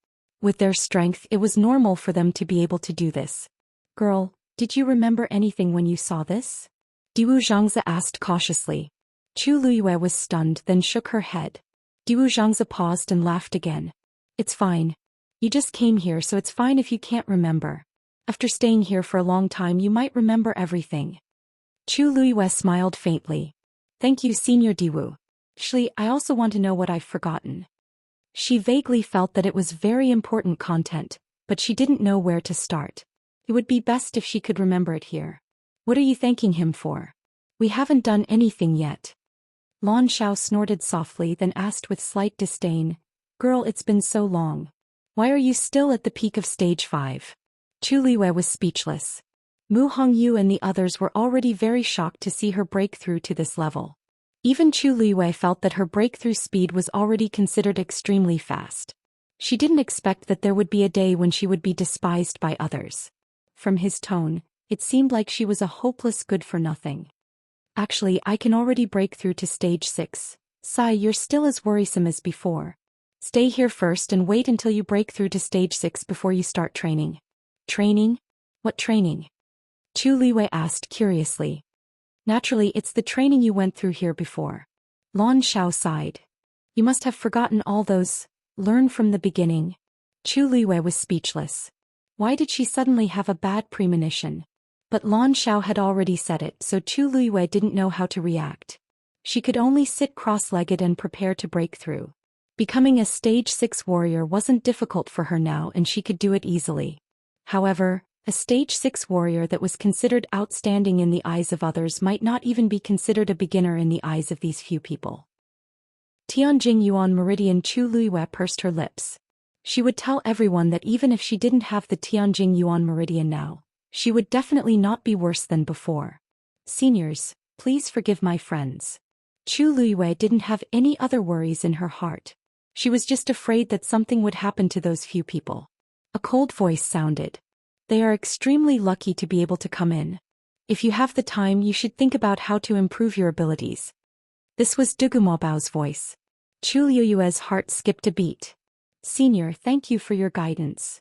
With their strength, it was normal for them to be able to do this. Girl, did you remember anything when you saw this? Diwu Zhangzi asked cautiously. Chu Luyue was stunned, then shook her head. Diwu Zhangzi paused and laughed again. It's fine. You just came here, so it's fine if you can't remember. After staying here for a long time, you might remember everything. Chu Luyue smiled faintly. Thank you, Senior Diwu. Actually, I also want to know what I've forgotten. She vaguely felt that it was very important content, but she didn't know where to start. It would be best if she could remember it here. What are you thanking him for? We haven't done anything yet. Lan Xiao snorted softly, then asked with slight disdain, Girl, it's been so long. Why are you still at the peak of stage 5? Chu Liyue was speechless. Mu Hongyu and the others were already very shocked to see her break through to this level. Even Chu Liyue felt that her breakthrough speed was already considered extremely fast. She didn't expect that there would be a day when she would be despised by others. From his tone, it seemed like she was a hopeless good-for-nothing. Actually, I can already break through to stage 6. Sai, you're still as worrisome as before. Stay here first and wait until you break through to stage 6 before you start training. Training? What training? Chu Liyue asked curiously. Naturally, it's the training you went through here before. Lan Xiao sighed. You must have forgotten all those. Learn from the beginning. Chu Liyue was speechless. Why did she suddenly have a bad premonition? But Lan Xiao had already said it, so Chu Liyue didn't know how to react. She could only sit cross-legged and prepare to break through. Becoming a stage 6 warrior wasn't difficult for her now, and she could do it easily. However, a stage 6 warrior that was considered outstanding in the eyes of others might not even be considered a beginner in the eyes of these few people. Tianjing Yuan Meridian. Chu Liyue pursed her lips. She would tell everyone that even if she didn't have the Tianjing Yuan Meridian now, she would definitely not be worse than before. Seniors, please forgive my friends. Chu Liyue didn't have any other worries in her heart. She was just afraid that something would happen to those few people. A cold voice sounded. They are extremely lucky to be able to come in. If you have the time, you should think about how to improve your abilities. This was Dugu Maobao's voice. Chu Liyue's heart skipped a beat. Senior, thank you for your guidance.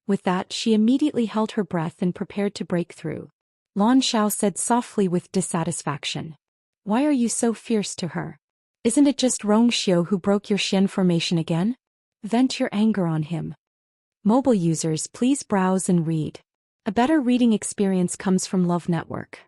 With that, she immediately held her breath and prepared to break through. Lan Xiao said softly with dissatisfaction. Why are you so fierce to her? Isn't it just Rong Xiu who broke your Xian formation again? Vent your anger on him. Mobile users, please browse and read. A better reading experience comes from Love Network.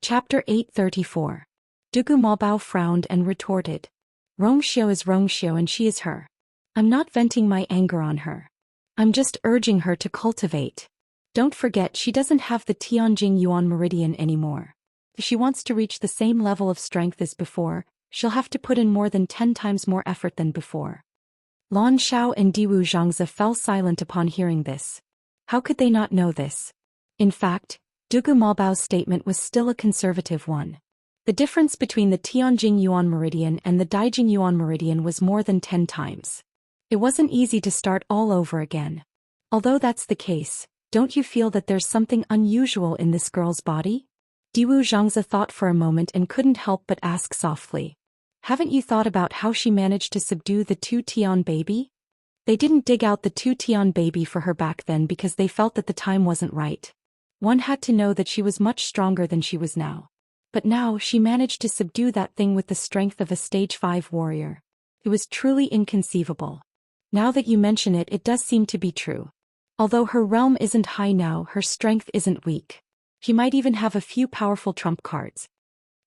Chapter 834. Dugu Maobao frowned and retorted. Rong Xiu is Rong Xiu and she is her. I'm not venting my anger on her. I'm just urging her to cultivate. Don't forget, she doesn't have the Tianjing Yuan Meridian anymore. If she wants to reach the same level of strength as before, she'll have to put in more than 10 times more effort than before. Lan Xiao and Diwu Zhangzi fell silent upon hearing this. How could they not know this? In fact, Dugu Maobao's statement was still a conservative one. The difference between the Tianjing Yuan Meridian and the Daijing Yuan Meridian was more than 10 times. It wasn't easy to start all over again. Although that's the case, don't you feel that there's something unusual in this girl's body? Diwu Zhangzi thought for a moment and couldn't help but ask softly. Haven't you thought about how she managed to subdue the 2 Tian baby? They didn't dig out the 2 Tian baby for her back then because they felt that the time wasn't right. One had to know that she was much stronger than she was now. But now she managed to subdue that thing with the strength of a stage 5 warrior. It was truly inconceivable. Now that you mention it, it does seem to be true. Although her realm isn't high now, her strength isn't weak. She might even have a few powerful trump cards.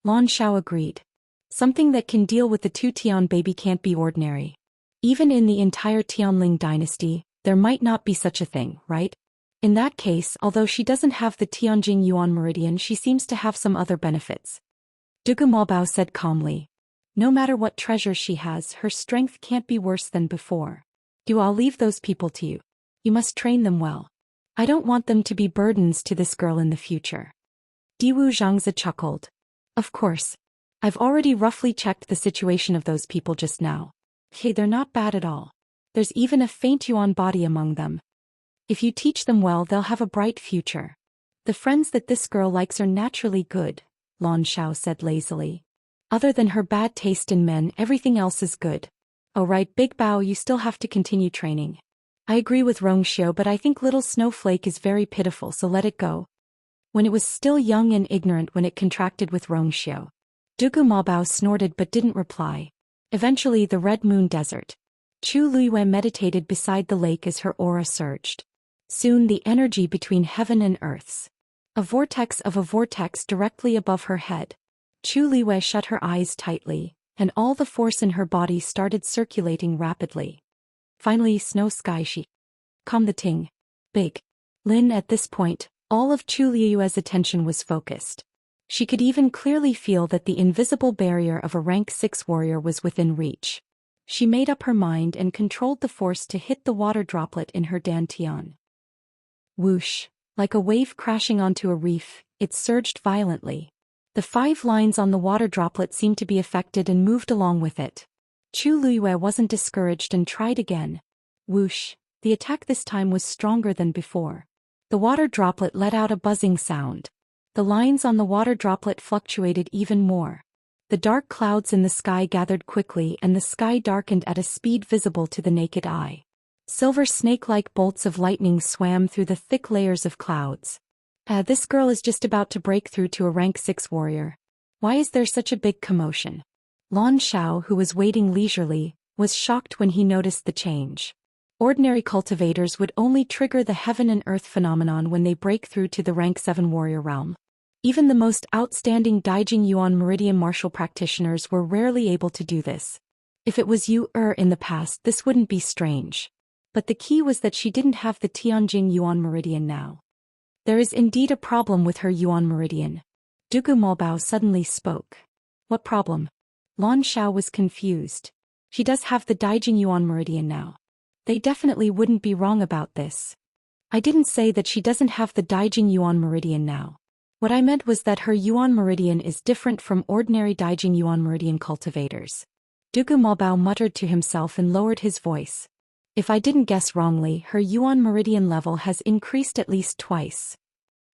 Lan Xiao agreed. Something that can deal with the 2 Tian baby can't be ordinary. Even in the entire Tianling dynasty, there might not be such a thing, right? In that case, although she doesn't have the Tianjing Yuan Meridian, she seems to have some other benefits. Dugu Maobao said calmly. No matter what treasure she has, her strength can't be worse than before. I'll leave those people to you. You must train them well. I don't want them to be burdens to this girl in the future. Diwu Zhangzi chuckled. Of course. I've already roughly checked the situation of those people just now. Hey, they're not bad at all. There's even a faint Yuan body among them. If you teach them well, they'll have a bright future. The friends that this girl likes are naturally good, Lan Xiao said lazily. Other than her bad taste in men, everything else is good. Oh right, Big Bao, you still have to continue training. I agree with Rongxiu, but I think little snowflake is very pitiful, so let it go. When it was still young and ignorant when it contracted with Rongxiu. Dugu Mabao snorted but didn't reply. Eventually the Red Moon Desert. Chu Luiyue meditated beside the lake as her aura surged. Soon the energy between heaven and earths. A vortex of a vortex directly above her head. Chu Luiyue shut her eyes tightly, and all the force in her body started circulating rapidly. Finally, snow sky she. Calm the ting. Big. Lin at this point, all of Chu Luiyue's attention was focused. She could even clearly feel that the invisible barrier of a rank 6 warrior was within reach. She made up her mind and controlled the force to hit the water droplet in her dantian. Whoosh! Like a wave crashing onto a reef, it surged violently. The 5 lines on the water droplet seemed to be affected and moved along with it. Chu Luiyue wasn't discouraged and tried again. Whoosh! The attack this time was stronger than before. The water droplet let out a buzzing sound. The lines on the water droplet fluctuated even more. The dark clouds in the sky gathered quickly and the sky darkened at a speed visible to the naked eye. Silver snake-like bolts of lightning swam through the thick layers of clouds. This girl is just about to break through to a rank 6 warrior. Why is there such a big commotion? Lan Xiao, who was waiting leisurely, was shocked when he noticed the change. Ordinary cultivators would only trigger the heaven and earth phenomenon when they break through to the rank 7 warrior realm. Even the most outstanding Daijing Yuan Meridian martial practitioners were rarely able to do this. If it was in the past, this wouldn't be strange. But the key was that she didn't have the Tianjing Yuan Meridian now. There is indeed a problem with her Yuan Meridian. Dugu Mobao suddenly spoke. What problem? Lan Xiao was confused. She does have the Daijing Yuan Meridian now. They definitely wouldn't be wrong about this. I didn't say that she doesn't have the Daijing Yuan Meridian now. What I meant was that her Yuan Meridian is different from ordinary Daijing Yuan Meridian cultivators. Dugu Mobao muttered to himself and lowered his voice. If I didn't guess wrongly, her Yuan Meridian level has increased at least twice.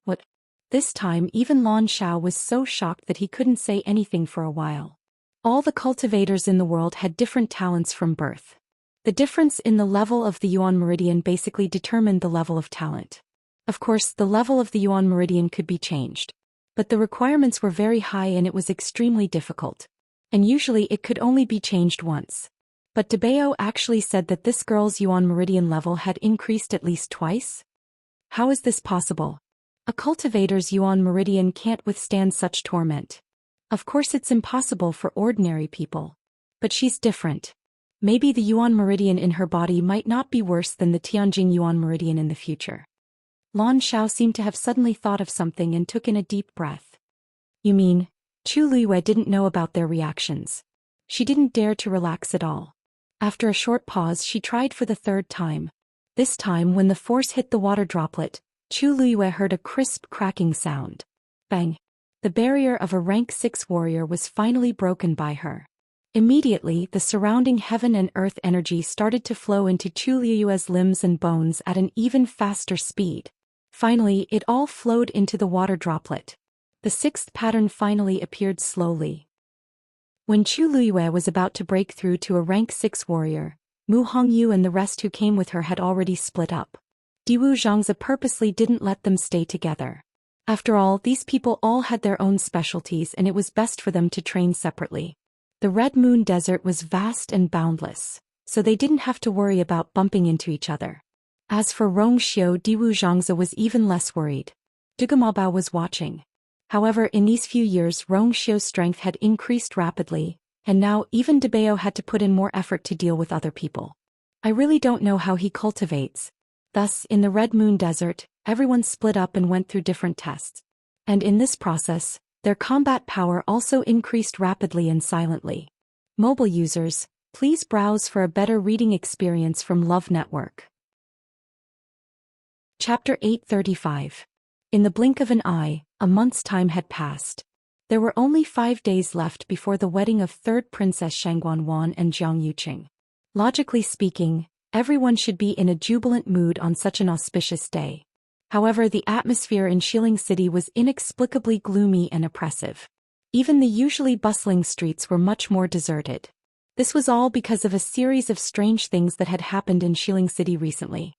What? This time even Lan Xiao was so shocked that he couldn't say anything for a while. All the cultivators in the world had different talents from birth. The difference in the level of the Yuan Meridian basically determined the level of talent. Of course, the level of the Yuan Meridian could be changed. But the requirements were very high and it was extremely difficult. And usually it could only be changed once. But Dabeo actually said that this girl's Yuan Meridian level had increased at least twice? How is this possible? A cultivator's Yuan Meridian can't withstand such torment. Of course it's impossible for ordinary people. But she's different. Maybe the Yuan Meridian in her body might not be worse than the Tianjing Yuan Meridian in the future. Lan Xiao seemed to have suddenly thought of something and took in a deep breath. You mean, Chu Luiyue didn't know about their reactions. She didn't dare to relax at all. After a short pause she tried for the 3rd time. This time when the force hit the water droplet, Chu Luiyue heard a crisp cracking sound. Bang! The barrier of a rank 6 warrior was finally broken by her. Immediately the surrounding heaven and earth energy started to flow into Chu Luiyue's limbs and bones at an even faster speed. Finally, it all flowed into the water droplet. The 6th pattern finally appeared slowly. When Chu Luiyue was about to break through to a rank 6 warrior, Mu Hongyu and the rest who came with her had already split up. Diwu Zhangzi purposely didn't let them stay together. After all, these people all had their own specialties and it was best for them to train separately. The Red Moon Desert was vast and boundless, so they didn't have to worry about bumping into each other. As for Rongxiu, Diwu Zhangzi was even less worried. Dugu Mabao was watching. However, in these few years Rongxiu's strength had increased rapidly, and now even Dabeo had to put in more effort to deal with other people. I really don't know how he cultivates. Thus, in the Red Moon Desert, everyone split up and went through different tests. And in this process, their combat power also increased rapidly and silently. Mobile users, please browse for a better reading experience from Love Network. Chapter 835. In the blink of an eye, a month's time had passed. There were only 5 days left before the wedding of 3rd Princess Shangguanwan and Jiang Yuqing. Logically speaking, everyone should be in a jubilant mood on such an auspicious day. However, the atmosphere in Xiling City was inexplicably gloomy and oppressive. Even the usually bustling streets were much more deserted. This was all because of a series of strange things that had happened in Xiling City recently.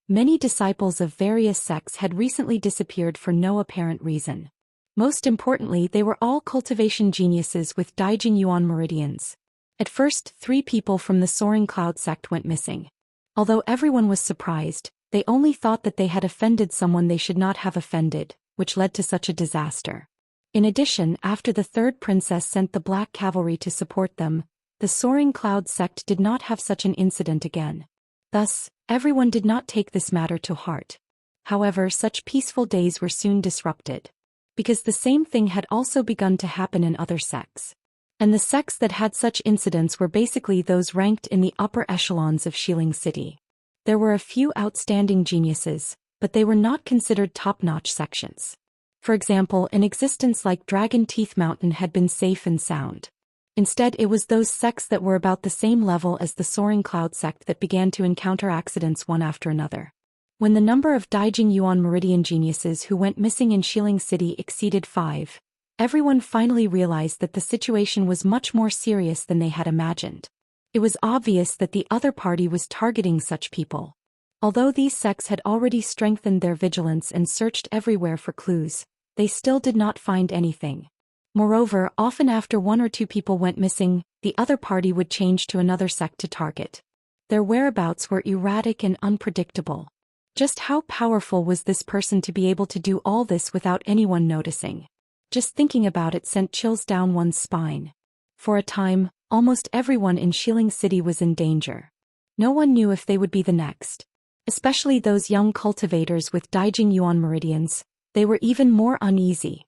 Many disciples of various sects had recently disappeared for no apparent reason. Most importantly, they were all cultivation geniuses with Daijing Yuan meridians. At first, 3 people from the Soaring Cloud sect went missing. Although everyone was surprised, they only thought that they had offended someone they should not have offended, which led to such a disaster. In addition, after the 3rd princess sent the Black Cavalry to support them, the Soaring Cloud sect did not have such an incident again. Thus, everyone did not take this matter to heart. However, such peaceful days were soon disrupted. Because the same thing had also begun to happen in other sects. And the sects that had such incidents were basically those ranked in the upper echelons of Xiling City. There were a few outstanding geniuses, but they were not considered top-notch sections. For example, an existence like Dragon Teeth Mountain had been safe and sound. Instead, it was those sects that were about the same level as the Soaring Cloud sect that began to encounter accidents one after another. When the number of Daijing Yuan Meridian geniuses who went missing in Xiling City exceeded 5, everyone finally realized that the situation was much more serious than they had imagined. It was obvious that the other party was targeting such people. Although these sects had already strengthened their vigilance and searched everywhere for clues, they still did not find anything. Moreover, often after 1 or 2 people went missing, the other party would change to another sect to target. Their whereabouts were erratic and unpredictable. Just how powerful was this person to be able to do all this without anyone noticing? Just thinking about it sent chills down one's spine. For a time, almost everyone in Xiling City was in danger. No one knew if they would be the next. Especially those young cultivators with Daijing Yuan meridians, they were even more uneasy.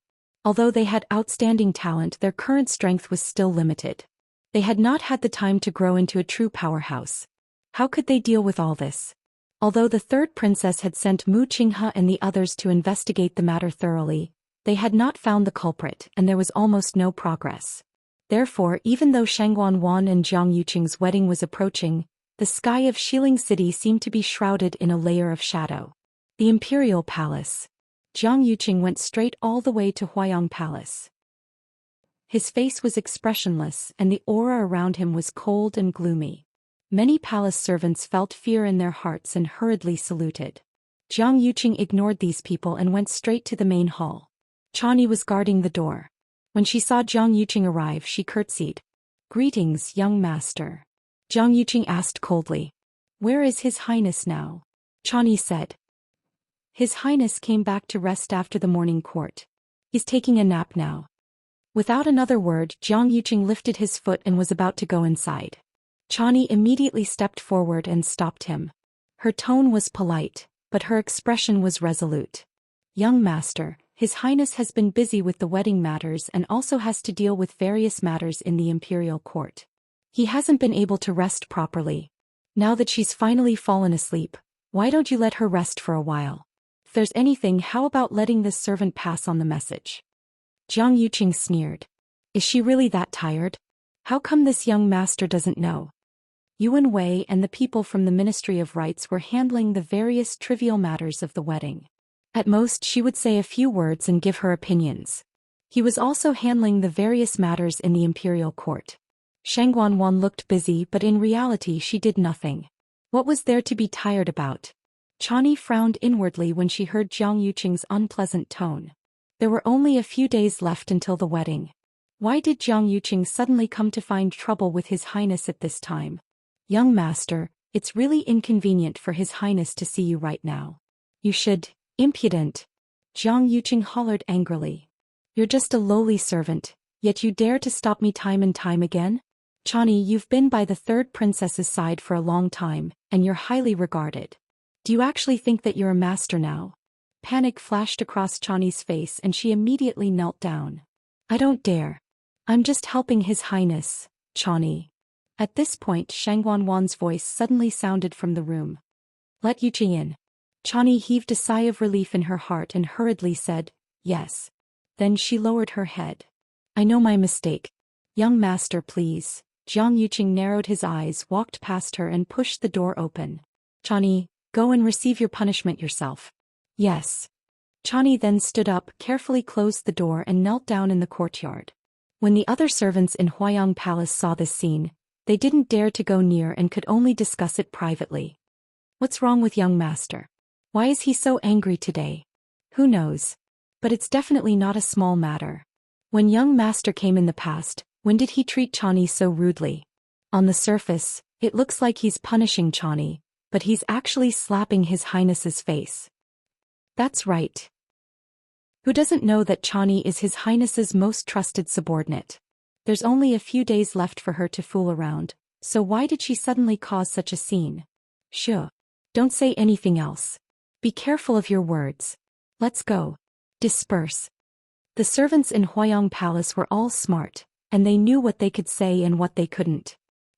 Although they had outstanding talent, their current strength was still limited. They had not had the time to grow into a true powerhouse. How could they deal with all this? Although the 3rd princess had sent Mu Qinghe and the others to investigate the matter thoroughly, they had not found the culprit and there was almost no progress. Therefore, even though Shangguan Wan and Jiang Yuqing's wedding was approaching, the sky of Xiling City seemed to be shrouded in a layer of shadow. The Imperial Palace. Jiang Yuqing went straight all the way to Huayang Palace. His face was expressionless and the aura around him was cold and gloomy. Many palace servants felt fear in their hearts and hurriedly saluted. Jiang Yuqing ignored these people and went straight to the main hall. Chani was guarding the door. When she saw Jiang Yuqing arrive, she curtsied. "Greetings, young master." Jiang Yuqing asked coldly. "Where is His Highness now?" Chani said. "His Highness came back to rest after the morning court. He's taking a nap now." Without another word, Jiang Yuqing lifted his foot and was about to go inside. Chani immediately stepped forward and stopped him. Her tone was polite, but her expression was resolute. "Young master, His Highness has been busy with the wedding matters and also has to deal with various matters in the imperial court. He hasn't been able to rest properly. Now that she's finally fallen asleep, why don't you let her rest for a while? If there's anything, how about letting this servant pass on the message?" Jiang Yuqing sneered. "Is she really that tired? How come this young master doesn't know?" Yuan Wei and the people from the Ministry of Rites were handling the various trivial matters of the wedding. At most, she would say a few words and give her opinions. He was also handling the various matters in the imperial court. Shangguan Wan looked busy, but in reality she did nothing. What was there to be tired about? Chani frowned inwardly when she heard Jiang Yuqing's unpleasant tone. There were only a few days left until the wedding. Why did Jiang Yuqing suddenly come to find trouble with His Highness at this time? "Young master, it's really inconvenient for His Highness to see you right now. You should..." "Impudent!" Jiang Yuqing hollered angrily. "You're just a lowly servant, yet you dare to stop me time and time again? Chani, you've been by the 3rd princess's side for a long time, and you're highly regarded. Do you actually think that you're a master now?" Panic flashed across Chani's face and she immediately knelt down. "I don't dare. I'm just helping His Highness, Chani." At this point, Shangguan Wan's voice suddenly sounded from the room. "Let Yuqing in." Chani heaved a sigh of relief in her heart and hurriedly said, "Yes." Then she lowered her head. "I know my mistake. Young master, please." Jiang Yuqing narrowed his eyes, walked past her and pushed the door open. "Chani, go and receive your punishment yourself." "Yes." Chani then stood up, carefully closed the door and knelt down in the courtyard. When the other servants in Huayang Palace saw this scene, They didn't dare to go near and could only discuss it privately. What's wrong with young master? Why is he so angry today? Who knows? But it's definitely not a small matter. When young master came in the past, when did he treat Chani so rudely? On the surface, it looks like he's punishing Chani, but he's actually slapping His Highness's face. That's right. Who doesn't know that Chani is His Highness's most trusted subordinate? There's only a few days left for her to fool around, so why did she suddenly cause such a scene? Shh. Don't say anything else. Be careful of your words. Let's go. Disperse. The servants in Huayang Palace were all smart, and they knew what they could say and what they couldn't.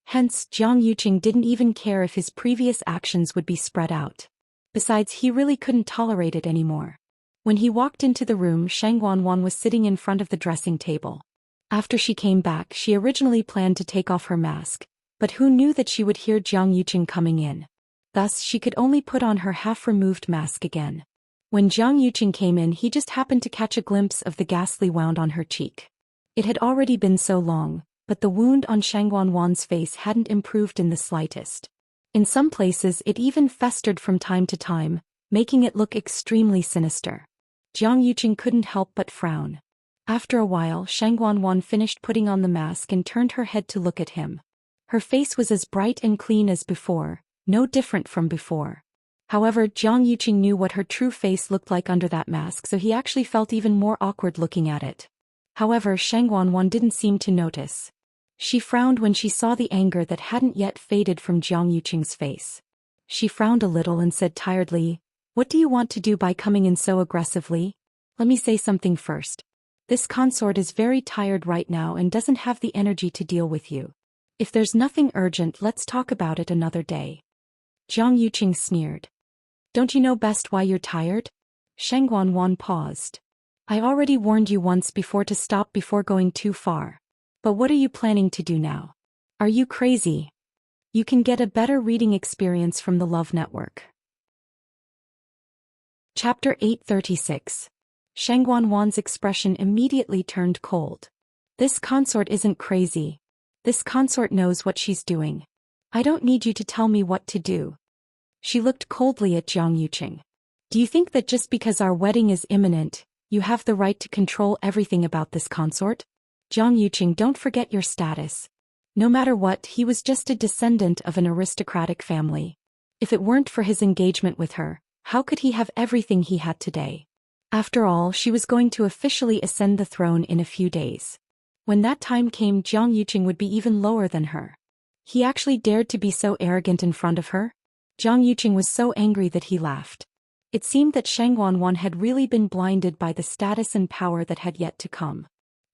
Hence, Jiang Yuqing didn't even care if his previous actions would be spread out. Besides, he really couldn't tolerate it anymore. When he walked into the room, Shang Wanwan was sitting in front of the dressing table. After she came back, she originally planned to take off her mask, but who knew that she would hear Jiang Yuqing coming in? Thus, she could only put on her half-removed mask again. When Jiang Yuqing came in, he just happened to catch a glimpse of the ghastly wound on her cheek. It had already been so long, but the wound on Shang Wanwan's face hadn't improved in the slightest. In some places, it even festered from time to time, making it look extremely sinister. Jiang Yuqing couldn't help but frown. After a while, Shang Wanwan finished putting on the mask and turned her head to look at him. Her face was as bright and clean as before, no different from before. However, Jiang Yuqing knew what her true face looked like under that mask, so he actually felt even more awkward looking at it. However, Shang Wanwan didn't seem to notice. She frowned when she saw the anger that hadn't yet faded from Jiang Yuqing's face. She frowned a little and said tiredly, "What do you want to do by coming in so aggressively? Let me say something first. This consort is very tired right now and doesn't have the energy to deal with you. If there's nothing urgent, let's talk about it another day." Jiang Yuqing sneered. "Don't you know best why you're tired?" Shang Wanwan paused. "I already warned you once before to stop before going too far. But what are you planning to do now? Are you crazy? You can get a better reading experience from the Love Network. Chapter 836. Shang Wanwan's expression immediately turned cold. This consort isn't crazy. This consort knows what she's doing. I don't need you to tell me what to do. She looked coldly at Jiang Yuqing. Do you think that just because our wedding is imminent, you have the right to control everything about this consort? Jiang Yuqing, don't forget your status. No matter what, he was just a descendant of an aristocratic family. If it weren't for his engagement with her, how could he have everything he had today? After all, she was going to officially ascend the throne in a few days. When that time came, Jiang Yuqing would be even lower than her. He actually dared to be so arrogant in front of her? Jiang Yuqing was so angry that he laughed. It seemed that Shang Wanwan had really been blinded by the status and power that had yet to come.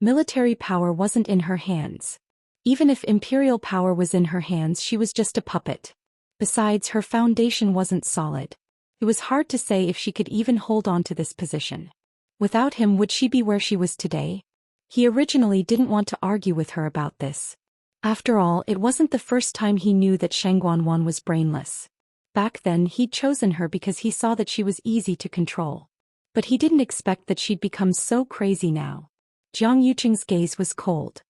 Military power wasn't in her hands. Even if imperial power was in her hands, she was just a puppet. Besides, her foundation wasn't solid. It was hard to say if she could even hold on to this position. Without him, would she be where she was today? He originally didn't want to argue with her about this. After all, it wasn't the first time he knew that Shang Wanwan was brainless. Back then, he'd chosen her because he saw that she was easy to control. But he didn't expect that she'd become so crazy now. Jiang Yuqing's gaze was cold.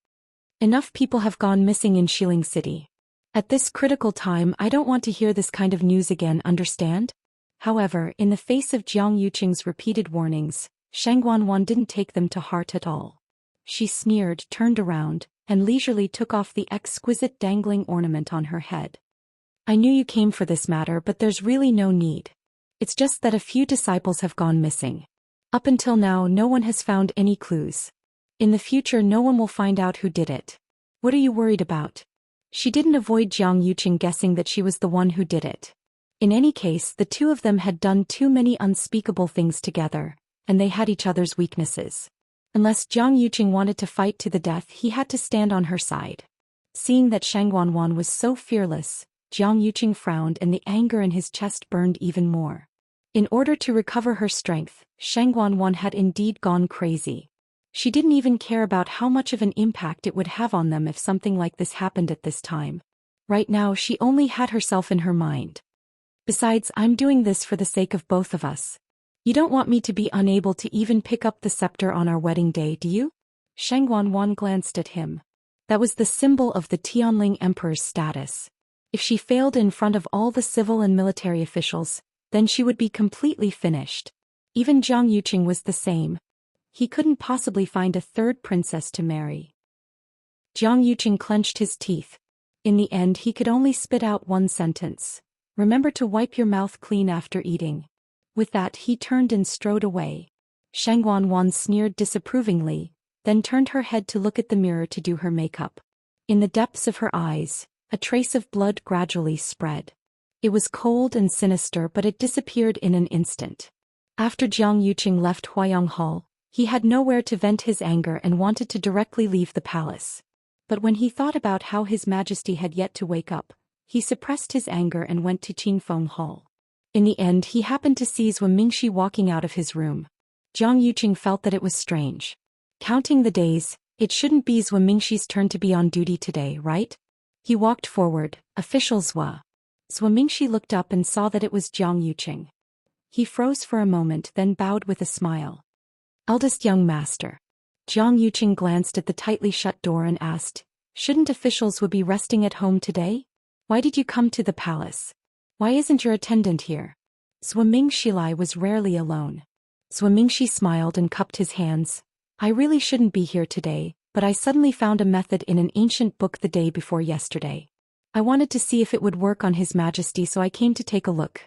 Enough people have gone missing in Xiling City. At this critical time, I don't want to hear this kind of news again, understand? However, in the face of Jiang Yuqing's repeated warnings, Shang Wanwan didn't take them to heart at all. She sneered, turned around, and leisurely took off the exquisite dangling ornament on her head. I knew you came for this matter, but there's really no need. It's just that a few disciples have gone missing. Up until now, no one has found any clues. In the future, no one will find out who did it. What are you worried about? She didn't avoid Jiang Yuqing guessing that she was the one who did it. In any case, the two of them had done too many unspeakable things together, and they had each other's weaknesses. Unless Jiang Yuqing wanted to fight to the death, he had to stand on her side. Seeing that Shang Wanwan was so fearless, Jiang Yuqing frowned and the anger in his chest burned even more. In order to recover her strength, Shang Wanwan had indeed gone crazy. She didn't even care about how much of an impact it would have on them if something like this happened at this time. Right now, she only had herself in her mind. Besides, I'm doing this for the sake of both of us. You don't want me to be unable to even pick up the scepter on our wedding day, do you? Shang Wanwan glanced at him. That was the symbol of the Tianling Emperor's status. If she failed in front of all the civil and military officials, then she would be completely finished. Even Zhang Yuqing was the same. He couldn't possibly find a third princess to marry. Zhang Yuqing clenched his teeth. In the end he could only spit out one sentence. Remember to wipe your mouth clean after eating. With that he turned and strode away. Shangguan sneered disapprovingly, then turned her head to look at the mirror to do her makeup. In the depths of her eyes, a trace of blood gradually spread. It was cold and sinister, but it disappeared in an instant. After Zhang Yuqing left Huayang Hall, he had nowhere to vent his anger and wanted to directly leave the palace. But when he thought about how His Majesty had yet to wake up, he suppressed his anger and went to Qingfeng Hall. In the end he happened to see Zhou Mingxi walking out of his room. Zhang Yuqing felt that it was strange. Counting the days, it shouldn't be Zhou Mingxi's turn to be on duty today, right? He walked forward. Official Zhou. Zhou Mingxi looked up and saw that it was Zhang Yuqing. He froze for a moment, then bowed with a smile. Eldest young master. Zhang Yuqing glanced at the tightly shut door and asked, shouldn't officials would be resting at home today? Why did you come to the palace? Why isn't your attendant here? Zhou Mingxi was rarely alone. Zhou Mingxi smiled and cupped his hands. I really shouldn't be here today, but I suddenly found a method in an ancient book the day before yesterday. I wanted to see if it would work on His Majesty, so I came to take a look.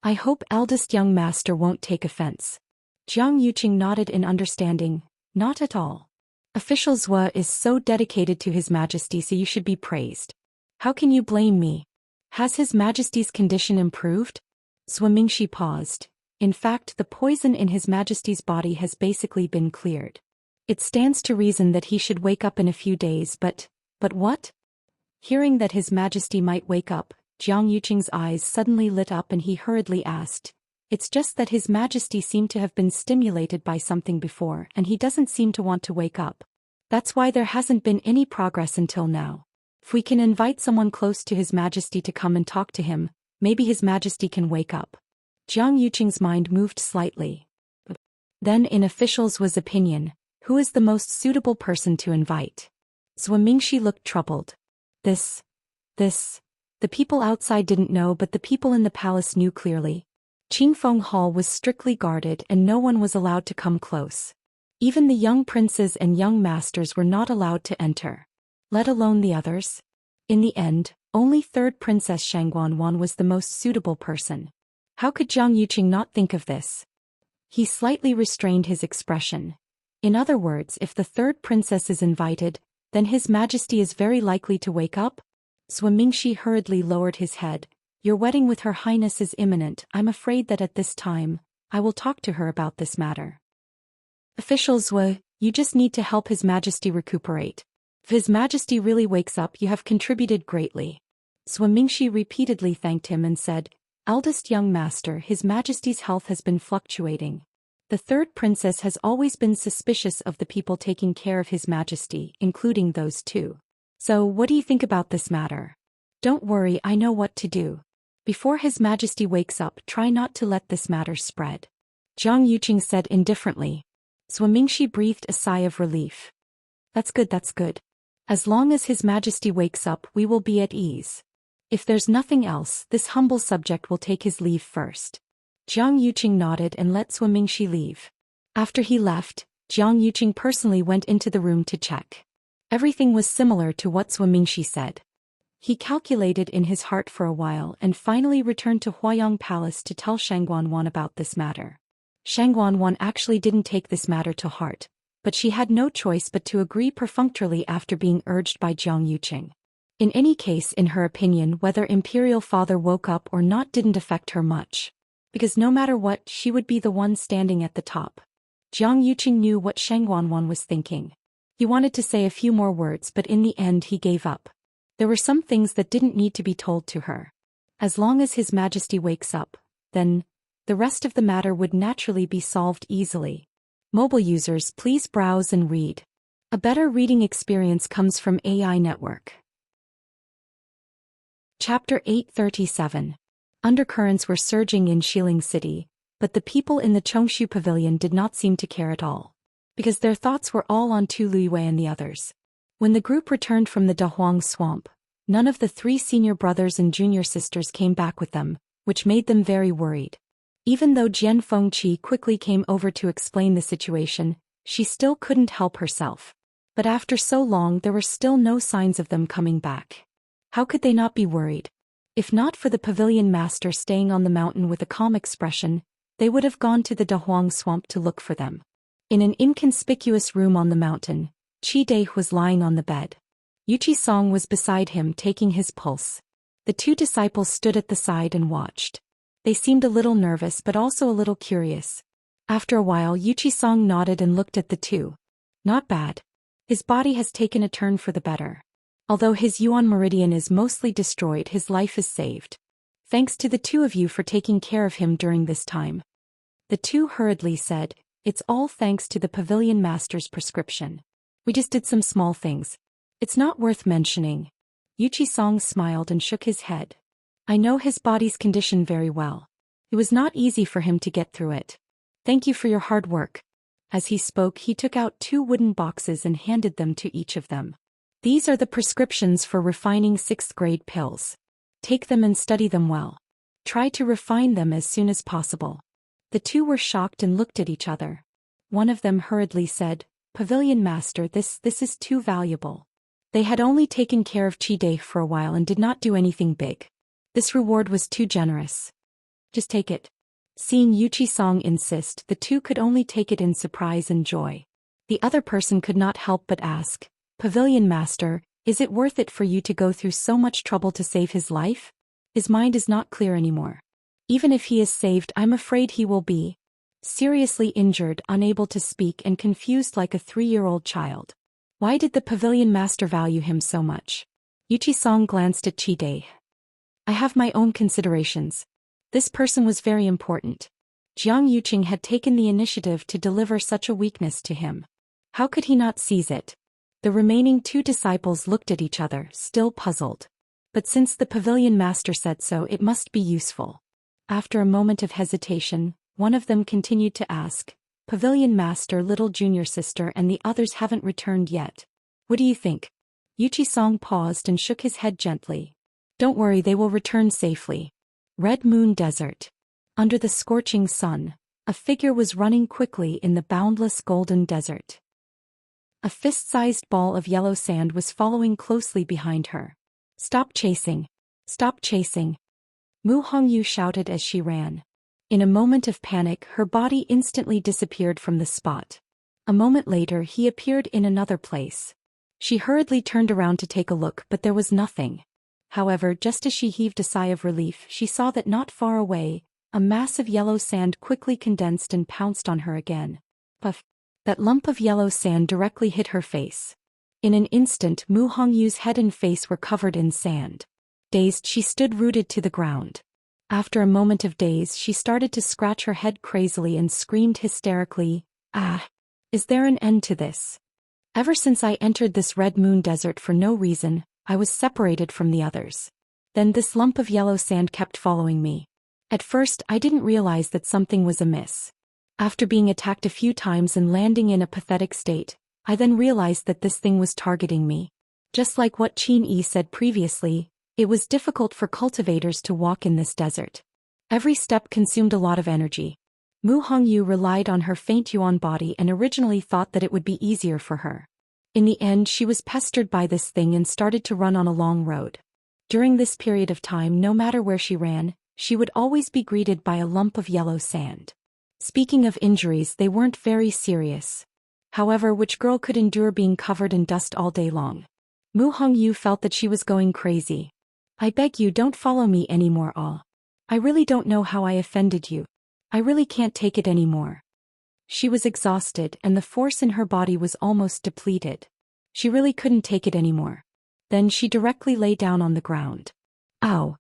I hope eldest young master won't take offense. Zhang Yuqing nodded in understanding. Not at all. Official Zhou is so dedicated to His Majesty, so you should be praised. How can you blame me? Has His Majesty's condition improved? Zhou Mingxi paused. In fact, the poison in His Majesty's body has basically been cleared. It stands to reason that he should wake up in a few days, but what? Hearing that His Majesty might wake up, Zhang Yuqing's eyes suddenly lit up and he hurriedly asked. It's just that His Majesty seemed to have been stimulated by something before and he doesn't seem to want to wake up. That's why there hasn't been any progress until now. If we can invite someone close to His Majesty to come and talk to him, maybe His Majesty can wake up. Zhang Yuqing's mind moved slightly. Then in official Zhu's opinion, who is the most suitable person to invite? Zhou Mingxi looked troubled. The people outside didn't know, but the people in the palace knew clearly. Qingfeng Hall was strictly guarded and no one was allowed to come close. Even the young princes and young masters were not allowed to enter. Let alone the others. In the end, only third Princess Shangguan was the most suitable person. How could Zhang Yuqing not think of this? He slightly restrained his expression. In other words, if the third princess is invited, then His Majesty is very likely to wake up? Zhou Mingxi hurriedly lowered his head. Your wedding with Her Highness is imminent. I'm afraid that at this time, I will talk to her about this matter. Official Zhou, you just need to help His Majesty recuperate. If His Majesty really wakes up, you have contributed greatly. Zhou Mingxi repeatedly thanked him and said, Eldest young master, His Majesty's health has been fluctuating. The third princess has always been suspicious of the people taking care of His Majesty, including those two. So what do you think about this matter? Don't worry, I know what to do. Before His Majesty wakes up, try not to let this matter spread. Zhang Yuqing said indifferently. Zhou Mingxi breathed a sigh of relief. That's good. As long as His Majesty wakes up, we will be at ease. If there's nothing else, this humble subject will take his leave first. Zhang Yuqing nodded and let Zhou Mingxi leave. After he left, Zhang Yuqing personally went into the room to check. Everything was similar to what Zhou Mingxi said. He calculated in his heart for a while and finally returned to Huayang Palace to tell Shangguan about this matter. Shangguan actually didn't take this matter to heart, but she had no choice but to agree perfunctorily after being urged by Zhang Yuqing. In any case, in her opinion, whether Imperial Father woke up or not didn't affect her much. Because no matter what, she would be the one standing at the top. Zhang Yuqing knew what Shangguan was thinking. He wanted to say a few more words, but in the end he gave up. There were some things that didn't need to be told to her. As long as His Majesty wakes up, then the rest of the matter would naturally be solved easily. Mobile users, please browse and read. A better reading experience comes from AI Network. Chapter 837. Undercurrents were surging in Xiling City, but the people in the Chongshu Pavilion did not seem to care at all. Because their thoughts were all on Tu Luiyue and the others. When the group returned from the Dahuang swamp, none of the 3 senior brothers and junior sisters came back with them, which made them very worried. Even though Jian Fengqi quickly came over to explain the situation, she still couldn't help herself. But after so long there were still no signs of them coming back. How could they not be worried? If not for the pavilion master staying on the mountain with a calm expression, they would have gone to the Dahuang swamp to look for them. In an inconspicuous room on the mountain, Qi Dai was lying on the bed. Yuqi Song was beside him taking his pulse. The 2 disciples stood at the side and watched. They seemed a little nervous but also a little curious. After a while Yuqi Song nodded and looked at the 2. Not bad. His body has taken a turn for the better. Although his Yuan meridian is mostly destroyed, his life is saved. Thanks to the 2 of you for taking care of him during this time. The 2 hurriedly said, it's all thanks to the pavilion master's prescription. We just did some small things. It's not worth mentioning. Yuqi Song smiled and shook his head. I know his body's condition very well. It was not easy for him to get through it. Thank you for your hard work. As he spoke, he took out 2 wooden boxes and handed them to each of them. These are the prescriptions for refining 6th grade pills. Take them and study them well. Try to refine them as soon as possible. The 2 were shocked and looked at each other. One of them hurriedly said, Pavilion Master, this is too valuable. They had only taken care of Qi Dai for a while and did not do anything big. This reward was too generous. Just take it. Seeing Yuqi Song insist, the 2 could only take it in surprise and joy. The other person could not help but ask, Pavilion Master, is it worth it for you to go through so much trouble to save his life? His mind is not clear anymore. Even if he is saved, I'm afraid he will be seriously injured, unable to speak and confused like a 3-year-old child. Why did the Pavilion Master value him so much? Yuqi Song glanced at Qi Dai. I have my own considerations. This person was very important. Jiang Yuqing had taken the initiative to deliver such a weakness to him. How could he not seize it? The remaining 2 disciples looked at each other, still puzzled. But since the Pavilion Master said so, it must be useful. After a moment of hesitation, one of them continued to ask, Pavilion Master, little junior sister and the others haven't returned yet. What do you think? Yuqi Song paused and shook his head gently. Don't worry, they will return safely. Red Moon Desert. Under the scorching sun, a figure was running quickly in the boundless golden desert. A fist-sized ball of yellow sand was following closely behind her. Stop chasing. Stop chasing. Mu Hongyu shouted as she ran. In a moment of panic, her body instantly disappeared from the spot. A moment later, he appeared in another place. She hurriedly turned around to take a look, but there was nothing. However, just as she heaved a sigh of relief, she saw that not far away, a mass of yellow sand quickly condensed and pounced on her again. Puff! That lump of yellow sand directly hit her face. In an instant, Mu Hongyu's head and face were covered in sand. Dazed, she stood rooted to the ground. After a moment of daze, she started to scratch her head crazily and screamed hysterically, Ah! Is there an end to this? Ever since I entered this Red Moon Desert for no reason, I was separated from the others. Then this lump of yellow sand kept following me. At first, I didn't realize that something was amiss. After being attacked a few times and landing in a pathetic state, I then realized that this thing was targeting me. Just like what Qin Yi said previously, it was difficult for cultivators to walk in this desert. Every step consumed a lot of energy. Mu Hongyu relied on her faint yuan body and originally thought that it would be easier for her. In the end, she was pestered by this thing and started to run on a long road. During this period of time, no matter where she ran, she would always be greeted by a lump of yellow sand. Speaking of injuries, they weren't very serious. However, which girl could endure being covered in dust all day long? Mu Hongyu felt that she was going crazy. I beg you, don't follow me anymore, all. I really don't know how I offended you. I really can't take it anymore. She was exhausted and the force in her body was almost depleted. She really couldn't take it anymore. Then she directly lay down on the ground. Ow!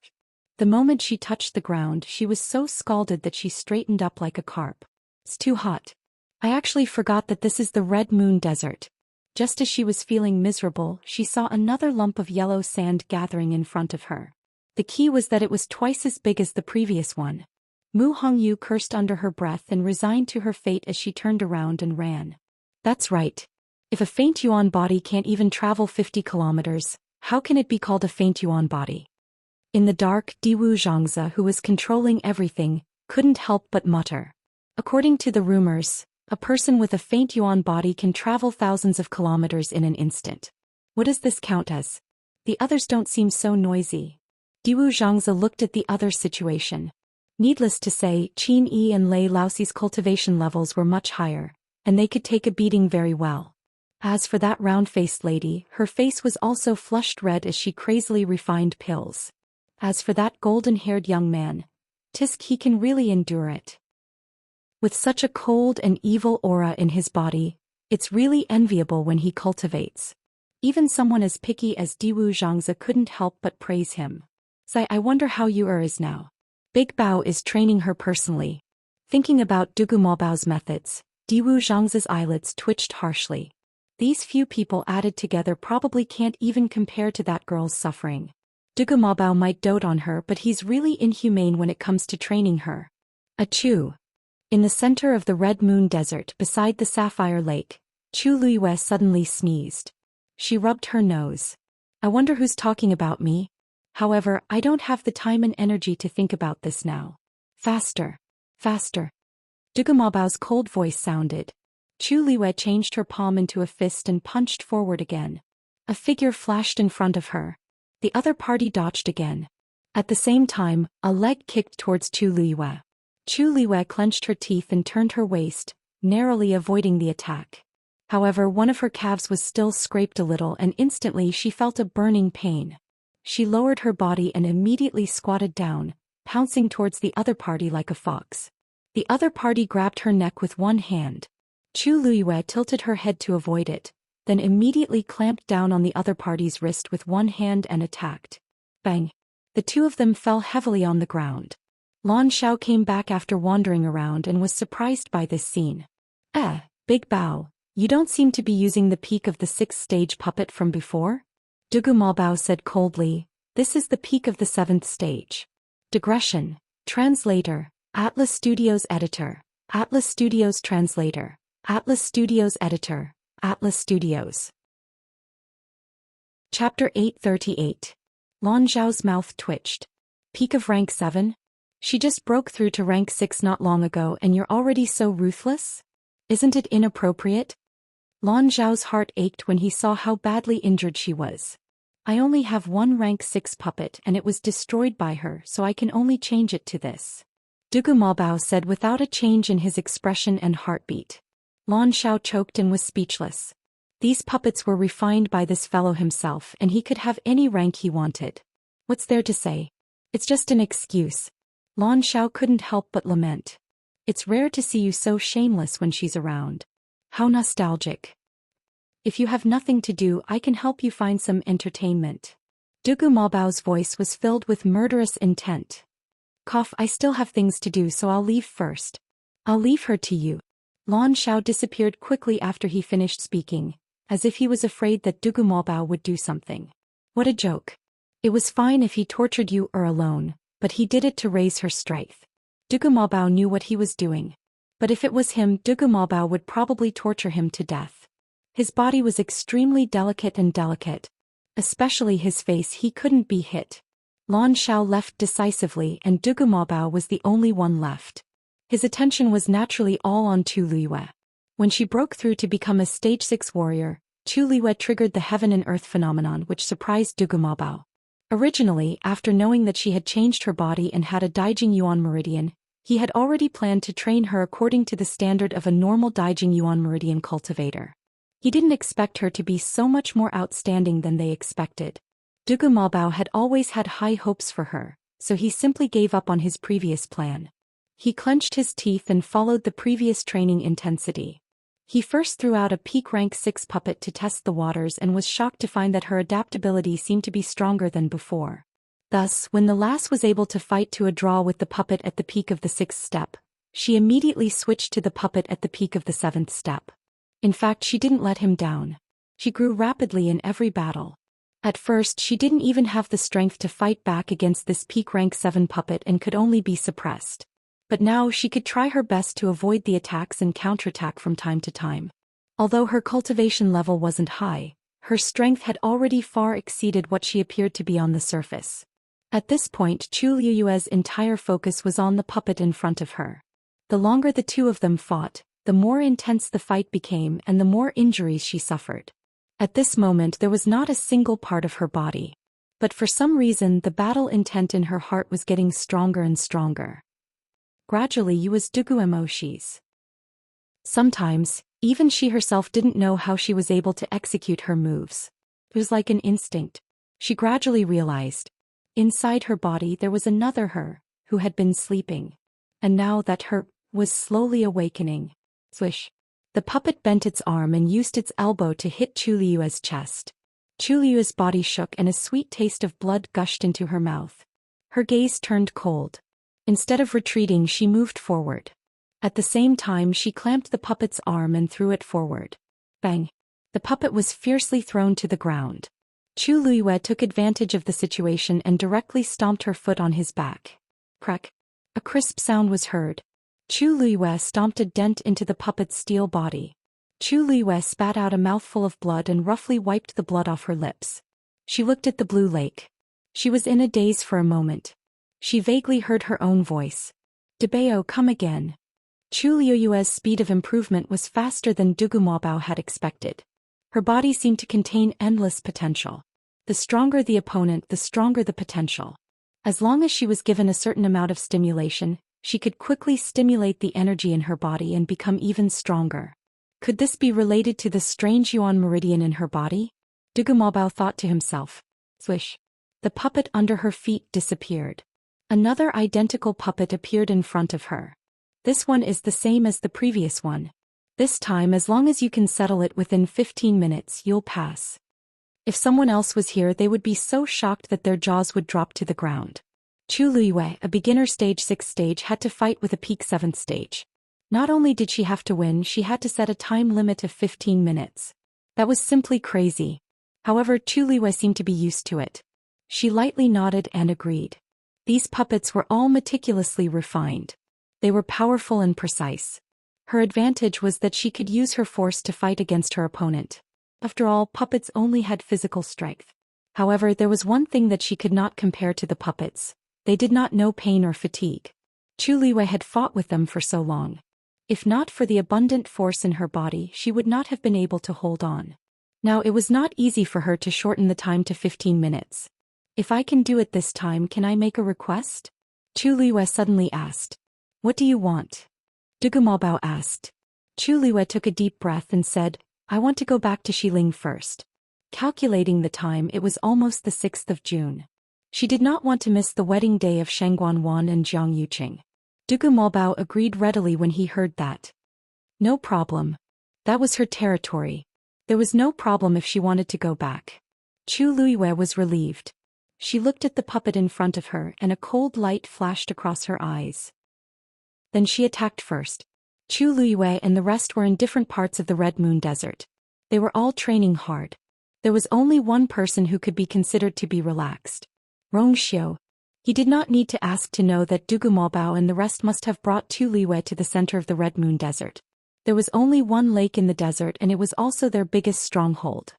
The moment she touched the ground, she was so scalded that she straightened up like a carp. It's too hot. I actually forgot that this is the Red Moon Desert. Just as she was feeling miserable, she saw another lump of yellow sand gathering in front of her. The key was that it was twice as big as the previous one. Mu Hongyu cursed under her breath and resigned to her fate as she turned around and ran. That's right. If a faint yuan body can't even travel 50 kilometers, how can it be called a faint yuan body? In the dark, Diwu Zhangzi, who was controlling everything, couldn't help but mutter. According to the rumors, a person with a faint yuan body can travel thousands of kilometers in an instant. What does this count as? The others don't seem so noisy. Diwu Zhangzi looked at the other situation. Needless to say, Qin Yi and Lei Laoxi's cultivation levels were much higher, and they could take a beating very well. As for that round-faced lady, her face was also flushed red as she crazily refined pills. As for that golden-haired young man, tisk, he can really endure it. With such a cold and evil aura in his body, it's really enviable when he cultivates. Even someone as picky as Diwu Zhangzi couldn't help but praise him. I wonder how Yu'er is now. Big Bao is training her personally. Thinking about Dugu Maobao's methods, Diwu Zhangzi's eyelids twitched harshly. These few people added together probably can't even compare to that girl's suffering. Dugu Maobao might dote on her, but he's really inhumane when it comes to training her. Achoo. In the center of the Red Moon Desert beside the Sapphire Lake, Chu Luiyue suddenly sneezed. She rubbed her nose. I wonder who's talking about me? However, I don't have the time and energy to think about this now. Faster. Faster. Dugu Maobao's cold voice sounded. Chu Luiyue changed her palm into a fist and punched forward again. A figure flashed in front of her. The other party dodged again. At the same time, a leg kicked towards Chu Luiyue. Chu Luiyue clenched her teeth and turned her waist, narrowly avoiding the attack. However, one of her calves was still scraped a little and instantly she felt a burning pain. She lowered her body and immediately squatted down, pouncing towards the other party like a fox. The other party grabbed her neck with one hand. Chu Luiyue tilted her head to avoid it, then immediately clamped down on the other party's wrist with one hand and attacked. Bang! The two of them fell heavily on the ground. Lan Xiao came back after wandering around and was surprised by this scene. Big Bao, you don't seem to be using the peak of the 6th stage puppet from before? Dugu Maobao said coldly, this is the peak of the 7th stage. Digression. Translator. Atlas Studios Editor. Atlas Studios Translator. Atlas Studios Editor. Atlas Studios. Chapter 838. Lan Zhao's mouth twitched. Peak of rank 7? She just broke through to rank 6 not long ago and you're already so ruthless? Isn't it inappropriate? Lan Zhao's heart ached when he saw how badly injured she was. I only have one rank 6 puppet and it was destroyed by her, so I can only change it to this. Dugu Maobao said without a change in his expression and heartbeat. Lan Xiao choked and was speechless. These puppets were refined by this fellow himself and he could have any rank he wanted. What's there to say? It's just an excuse. Lan Xiao couldn't help but lament. It's rare to see you so shameless when she's around. How nostalgic. If you have nothing to do, I can help you find some entertainment. Dugu Maobao's voice was filled with murderous intent. Cough, I still have things to do, so I'll leave first. I'll leave her to you. Lan Xiao disappeared quickly after he finished speaking, as if he was afraid that Dugu Maobao would do something. What a joke. It was fine if he tortured you or alone, but he did it to raise her strength. Dugu Maobao knew what he was doing. But if it was him, Dugu Maobao would probably torture him to death. His body was extremely delicate, especially his face. He couldn't be hit. Lan Xiao left decisively and Dugu Maobao was the only one left. His attention was naturally all on Chu Luiyue. When she broke through to become a stage 6 warrior, Chu Luiyue triggered the heaven and earth phenomenon which surprised Dugu Maobao. Originally, after knowing that she had changed her body and had a Daijing Yuan meridian, he had already planned to train her according to the standard of a normal Daijing Yuan meridian cultivator. He didn't expect her to be so much more outstanding than they expected. Dugu Maobao had always had high hopes for her, so he simply gave up on his previous plan. He clenched his teeth and followed the previous training intensity. He first threw out a peak rank 6 puppet to test the waters and was shocked to find that her adaptability seemed to be stronger than before. Thus, when the lass was able to fight to a draw with the puppet at the peak of the 6th step, she immediately switched to the puppet at the peak of the 7th step. In fact, she didn't let him down. She grew rapidly in every battle. At first, she didn't even have the strength to fight back against this peak rank 7 puppet and could only be suppressed. But now she could try her best to avoid the attacks and counterattack from time to time. Although her cultivation level wasn't high, her strength had already far exceeded what she appeared to be on the surface. At this point, Chu Liyue's entire focus was on the puppet in front of her. The longer the two of them fought, the more intense the fight became and the more injuries she suffered. At this moment there was not a single part of her body. But for some reason the battle intent in her heart was getting stronger and stronger. Gradually Yue's dugu emotions. Sometimes, even she herself didn't know how she was able to execute her moves. It was like an instinct. She gradually realized. Inside her body there was another her, who had been sleeping. And now that her was slowly awakening. Swish. The puppet bent its arm and used its elbow to hit Chu Liyue's chest. Chu Liyue's body shook and a sweet taste of blood gushed into her mouth. Her gaze turned cold. Instead of retreating, she moved forward. At the same time, she clamped the puppet's arm and threw it forward. Bang! The puppet was fiercely thrown to the ground. Chu Liyue took advantage of the situation and directly stomped her foot on his back. Crack! A crisp sound was heard. Chu Liyue stomped a dent into the puppet's steel body. Chu Liyue spat out a mouthful of blood and roughly wiped the blood off her lips. She looked at the blue lake. She was in a daze for a moment. She vaguely heard her own voice. Debao, come again. Chu Liyue's speed of improvement was faster than Dugu Maobao had expected. Her body seemed to contain endless potential. The stronger the opponent, the stronger the potential. As long as she was given a certain amount of stimulation, she could quickly stimulate the energy in her body and become even stronger. Could this be related to the strange Yuan meridian in her body? Dugu Maobao thought to himself. Swish. The puppet under her feet disappeared. Another identical puppet appeared in front of her. This one is the same as the previous one. This time, as long as you can settle it within 15 minutes, you'll pass. If someone else was here, they would be so shocked that their jaws would drop to the ground. Chu Liyue, a beginner stage 6 stage, had to fight with a peak 7th stage. Not only did she have to win, she had to set a time limit of 15 minutes. That was simply crazy. However, Chu Liyue seemed to be used to it. She lightly nodded and agreed. These puppets were all meticulously refined. They were powerful and precise. Her advantage was that she could use her force to fight against her opponent. After all, puppets only had physical strength. However, there was one thing that she could not compare to the puppets. They did not know pain or fatigue. Chu Liyue had fought with them for so long. If not for the abundant force in her body, she would not have been able to hold on. Now it was not easy for her to shorten the time to 15 minutes. If I can do it this time, can I make a request? Chu Liyue suddenly asked. What do you want? Dugu Maobao asked. Chu Liyue took a deep breath and said, I want to go back to Xiling first. Calculating the time, it was almost the 6th of June. She did not want to miss the wedding day of Shangguan Wan and Jiang Yuqing. Dugu Maobao agreed readily when he heard that. No problem. That was her territory. There was no problem if she wanted to go back. Chu Liyue was relieved. She looked at the puppet in front of her and a cold light flashed across her eyes. Then she attacked first. Chu Liyue and the rest were in different parts of the Red Moon Desert. They were all training hard. There was only one person who could be considered to be relaxed. Rongxiu. He did not need to ask to know that Dugu Maobao and the rest must have brought Chu Liyue to the center of the Red Moon Desert. There was only one lake in the desert and it was also their biggest stronghold.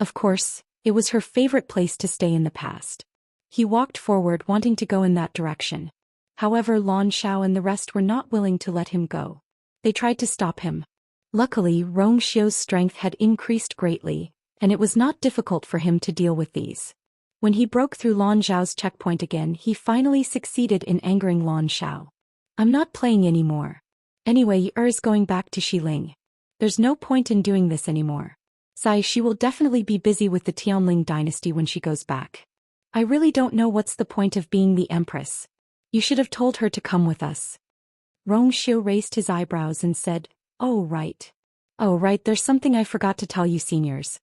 Of course, it was her favorite place to stay in the past. He walked forward wanting to go in that direction. However, Lan Xiao and the rest were not willing to let him go. They tried to stop him. Luckily, Rongxiu's strength had increased greatly, and it was not difficult for him to deal with these. When he broke through Lan Xiao's checkpoint again, he finally succeeded in angering Lan Xiao. I'm not playing anymore. Anyway, is going back to Xiling. There's no point in doing this anymore. She will definitely be busy with the Tianling dynasty when she goes back. I really don't know what's the point of being the empress. You should have told her to come with us. Rongxiu raised his eyebrows and said, Oh right, there's something I forgot to tell you seniors.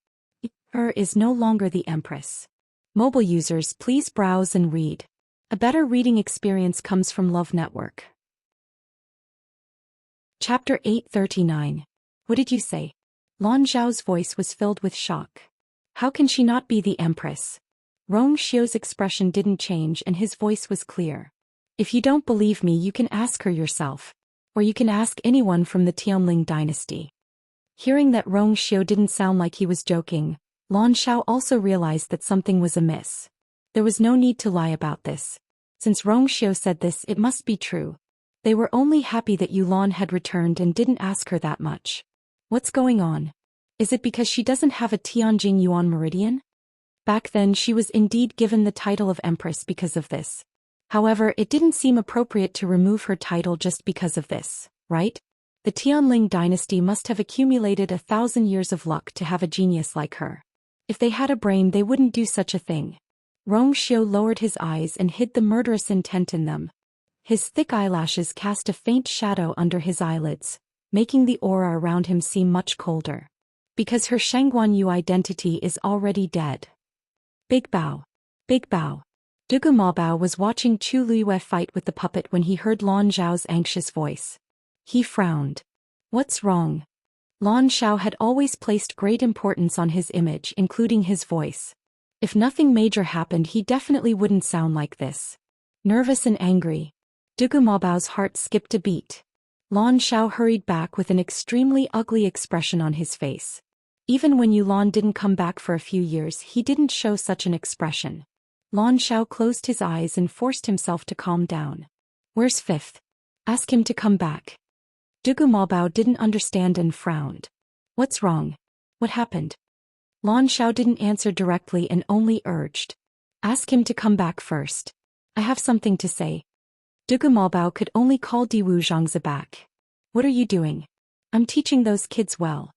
Is no longer the empress. Mobile users, please browse and read. A better reading experience comes from Love Network. Chapter 839. What did you say? Lan Zhao's voice was filled with shock. How can she not be the empress? Rongxiu's expression didn't change and his voice was clear. If you don't believe me, you can ask her yourself. Or you can ask anyone from the Tianling dynasty. Hearing that Rong Xiu didn't sound like he was joking, Lan Xiao also realized that something was amiss. There was no need to lie about this. Since Rong Xiu said this, it must be true. They were only happy that Yulan had returned and didn't ask her that much. What's going on? Is it because she doesn't have a Tianjing Yuan meridian? Back then she was indeed given the title of Empress because of this. However, it didn't seem appropriate to remove her title just because of this, right? The Tianling dynasty must have accumulated 1,000 years of luck to have a genius like her. If they had a brain, they wouldn't do such a thing. Rong Xiu lowered his eyes and hid the murderous intent in them. His thick eyelashes cast a faint shadow under his eyelids, making the aura around him seem much colder. Because her Shangguan Yu identity is already dead. Big Bao. Big Bao. Dugu Maobao was watching Chu Luiyue fight with the puppet when he heard Lan Zhao's anxious voice. He frowned. What's wrong? Lan Xiao had always placed great importance on his image, including his voice. If nothing major happened, he definitely wouldn't sound like this. Nervous and angry. Dugu Maobao's heart skipped a beat. Lan Xiao hurried back with an extremely ugly expression on his face. Even when Yulan didn't come back for a few years, he didn't show such an expression. Lan Xiao closed his eyes and forced himself to calm down. Where's Fifth? Ask him to come back. Dugu Maobao didn't understand and frowned. What's wrong? What happened? Lan Xiao didn't answer directly and only urged. Ask him to come back first. I have something to say. Dugu Maobao could only call Diwu Zhangzi back. What are you doing? I'm teaching those kids well.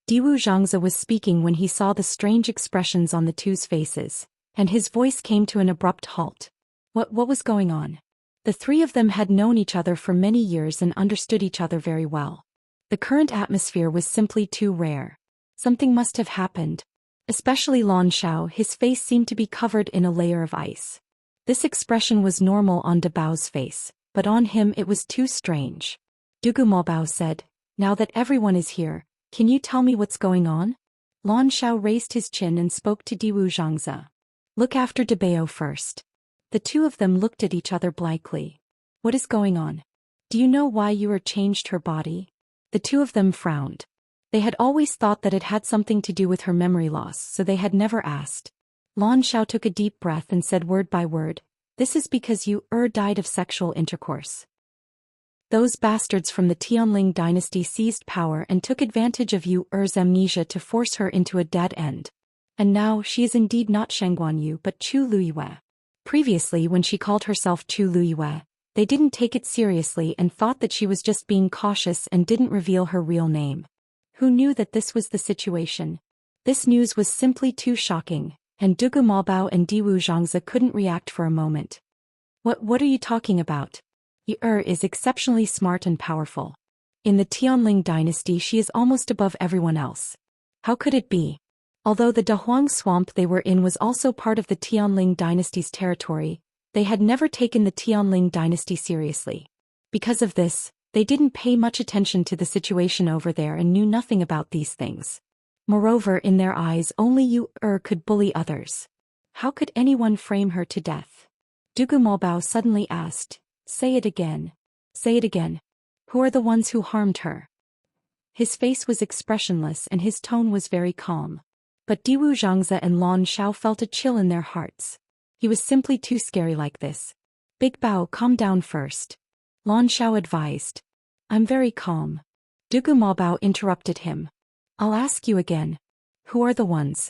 Diwu Zhangzi was speaking when he saw the strange expressions on the two's faces, and his voice came to an abrupt halt. What was going on? The three of them had known each other for many years and understood each other very well. The current atmosphere was simply too rare. Something must have happened. Especially Lan Xiao, his face seemed to be covered in a layer of ice. This expression was normal on De Bao's face, but on him it was too strange. Dugu Maobao said, now that everyone is here, can you tell me what's going on? Lan Xiao raised his chin and spoke to Diwu Zhangzi. Look after De Bao first. The two of them looked at each other blankly. What is going on? Do you know why Yu'er changed her body? The two of them frowned. They had always thought that it had something to do with her memory loss, so they had never asked. Lan Xiao took a deep breath and said word by word, this is because Yu'er died of sexual intercourse. Those bastards from the Tianling dynasty seized power and took advantage of Yu'er's amnesia to force her into a dead end. And now she is indeed not Shangguan Yu but Chu Luiyue. Previously, when she called herself Chu Luiyue, they didn't take it seriously and thought that she was just being cautious and didn't reveal her real name. Who knew that this was the situation? This news was simply too shocking, and Dugu Maobao and Diwu Zhangzi couldn't react for a moment. What are you talking about? Yu'er is exceptionally smart and powerful. In the Tianling dynasty she is almost above everyone else. How could it be? Although the Dahuang swamp they were in was also part of the Tianling dynasty's territory, they had never taken the Tianling dynasty seriously. Because of this, they didn't pay much attention to the situation over there and knew nothing about these things. Moreover, in their eyes only Yu'er could bully others. How could anyone frame her to death? Dugu Maobao suddenly asked, say it again. Say it again. Who are the ones who harmed her? His face was expressionless and his tone was very calm. But Diwu Zhangzi and Lan Xiao felt a chill in their hearts. He was simply too scary like this. Big Bao, calm down first. Lan Xiao advised. I'm very calm. Dugu Maobao interrupted him. I'll ask you again. Who are the ones?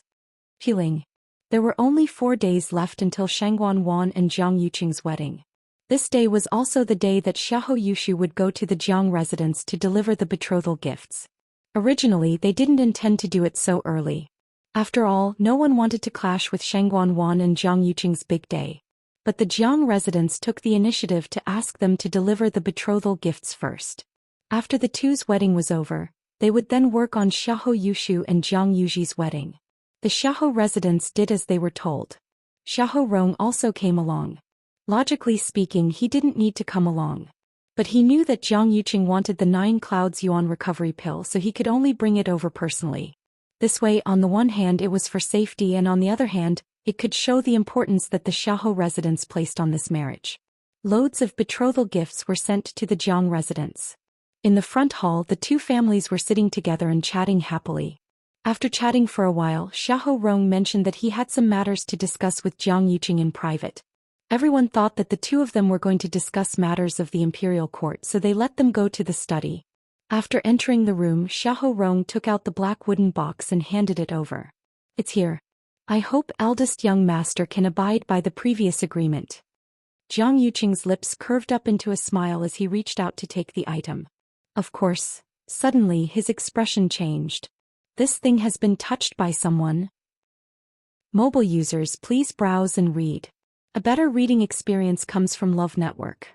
Feeling. There were only 4 days left until Shangguan Wan and Jiang Yuqing's wedding. This day was also the day that Xiahou Yushu would go to the Jiang residence to deliver the betrothal gifts. Originally, they didn't intend to do it so early. After all, no one wanted to clash with Shangguan Wan and Jiang Yuqing's big day. But the Jiang residents took the initiative to ask them to deliver the betrothal gifts first. After the two's wedding was over, they would then work on Xiahou Yushu and Jiang Yuji's wedding. The Xiahou residents did as they were told. Xiahou Rong also came along. Logically speaking, he didn't need to come along. But he knew that Jiang Yuqing wanted the 9 Clouds Yuan recovery pill, so he could only bring it over personally. This way, on the one hand it was for safety and on the other hand, it could show the importance that the Xiahou residents placed on this marriage. Loads of betrothal gifts were sent to the Jiang residents. In the front hall, the two families were sitting together and chatting happily. After chatting for a while, Xiahou Rong mentioned that he had some matters to discuss with Jiang Yuqing in private. Everyone thought that the two of them were going to discuss matters of the imperial court, so they let them go to the study. After entering the room, Xiahou Rong took out the black wooden box and handed it over. It's here. I hope eldest young master can abide by the previous agreement. Jiang Yuqing's lips curved up into a smile as he reached out to take the item. Of course. Suddenly his expression changed. This thing has been touched by someone. Mobile users, please browse and read. A better reading experience comes from Love Network.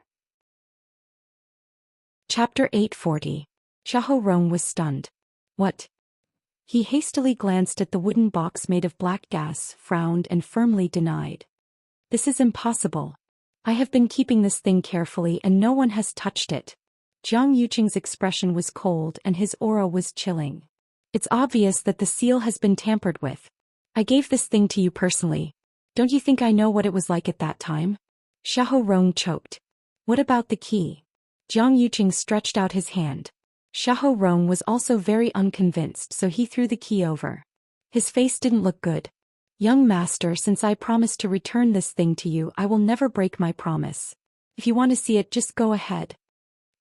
Chapter 840. Xiahou Rong was stunned. What? He hastily glanced at the wooden box made of black gas, frowned and firmly denied. This is impossible. I have been keeping this thing carefully and no one has touched it. Jiang Yuqing's expression was cold and his aura was chilling. It's obvious that the seal has been tampered with. I gave this thing to you personally. Don't you think I know what it was like at that time? Xiahou Rong choked. What about the key? Jiang Yuqing stretched out his hand. Xiahou Rong was also very unconvinced, so he threw the key over. His face didn't look good. Young master, since I promised to return this thing to you, I will never break my promise. If you want to see it, just go ahead.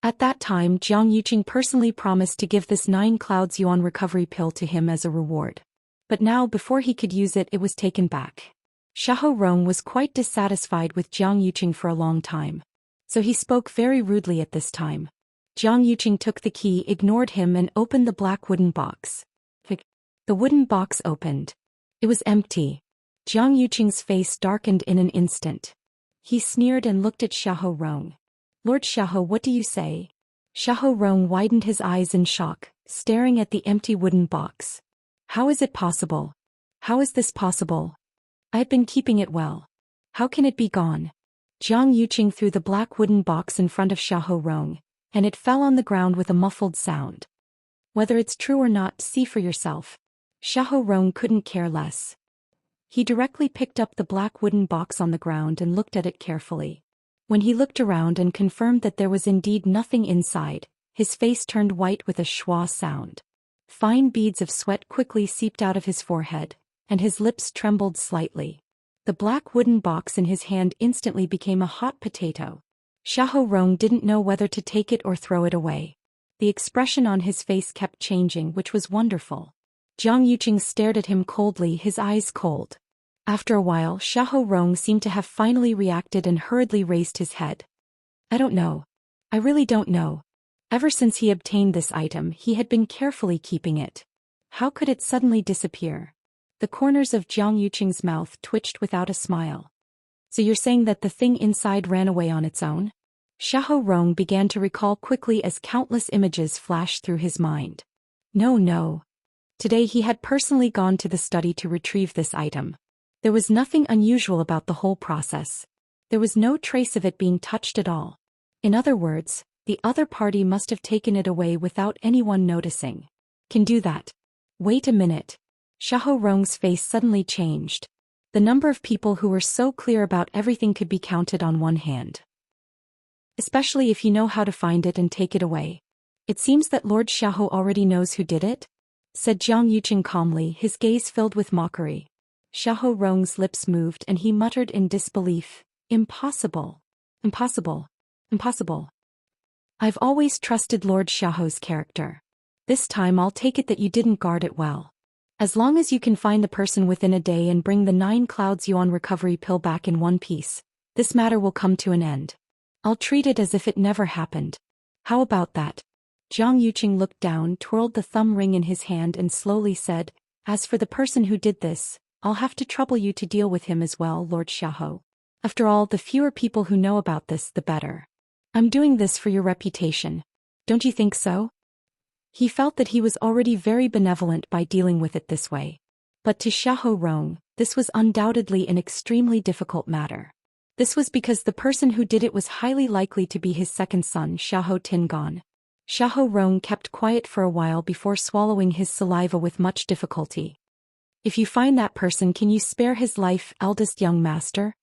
At that time, Jiang Yuqing personally promised to give this 9 clouds yuan recovery pill to him as a reward. But now, before he could use it, it was taken back. Xiahou Rong was quite dissatisfied with Jiang Yuqing for a long time. So he spoke very rudely at this time. Jiang Yuqing took the key, ignored him and opened the black wooden box. The wooden box opened. It was empty. Jiang Yuqing's face darkened in an instant. He sneered and looked at Xiahou Rong. Lord Xiahou, what do you say? Xiahou Rong widened his eyes in shock, staring at the empty wooden box. How is it possible? How is this possible? I've been keeping it well. How can it be gone? Jiang Yuqing threw the black wooden box in front of Xiahou Rong, and it fell on the ground with a muffled sound. Whether it's true or not, see for yourself. Xiahou Rong couldn't care less. He directly picked up the black wooden box on the ground and looked at it carefully. When he looked around and confirmed that there was indeed nothing inside, his face turned white with a schwa sound. Fine beads of sweat quickly seeped out of his forehead, and his lips trembled slightly. The black wooden box in his hand instantly became a hot potato. Xiahou Rong didn't know whether to take it or throw it away. The expression on his face kept changing, which was wonderful. Jiang Yuqing stared at him coldly, his eyes cold. After a while, Xiahou Rong seemed to have finally reacted and hurriedly raised his head. I don't know. I really don't know. Ever since he obtained this item, he had been carefully keeping it. How could it suddenly disappear? The corners of Jiang Yuqing's mouth twitched without a smile. So you're saying that the thing inside ran away on its own? Xiahou Rong began to recall quickly as countless images flashed through his mind. No. Today he had personally gone to the study to retrieve this item. There was nothing unusual about the whole process. There was no trace of it being touched at all. In other words, the other party must have taken it away without anyone noticing. Can do that. Wait a minute. Xiahou Rong's face suddenly changed. The number of people who were so clear about everything could be counted on one hand. Especially if you know how to find it and take it away. It seems that Lord Xiahou already knows who did it, said Jiang Yuqing calmly, his gaze filled with mockery. Xiahou Rong's lips moved and he muttered in disbelief, Impossible. Impossible. Impossible. I've always trusted Lord Xiahou's character. This time I'll take it that you didn't guard it well. As long as you can find the person within a day and bring the 9 clouds yuan recovery pill back in one piece, this matter will come to an end. I'll treat it as if it never happened. How about that? Jiang Yuqing looked down, twirled the thumb ring in his hand and slowly said, As for the person who did this, I'll have to trouble you to deal with him as well, Lord Xiahou. After all, the fewer people who know about this, the better. I'm doing this for your reputation. Don't you think so? He felt that he was already very benevolent by dealing with it this way. But to Xiahou Rong, this was undoubtedly an extremely difficult matter. This was because the person who did it was highly likely to be his second son, Xiahou Tingon. Xiahou Rong kept quiet for a while before swallowing his saliva with much difficulty. If you find that person, can you spare his life, eldest young master?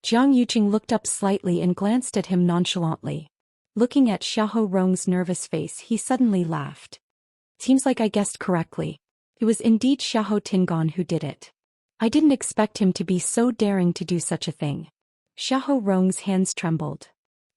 Jiang Yuqing looked up slightly and glanced at him nonchalantly. Looking at Xiahou Rong's nervous face, he suddenly laughed. Seems like I guessed correctly. It was indeed Xiahou Tingon who did it. I didn't expect him to be so daring to do such a thing. Xiahou Rong's hands trembled.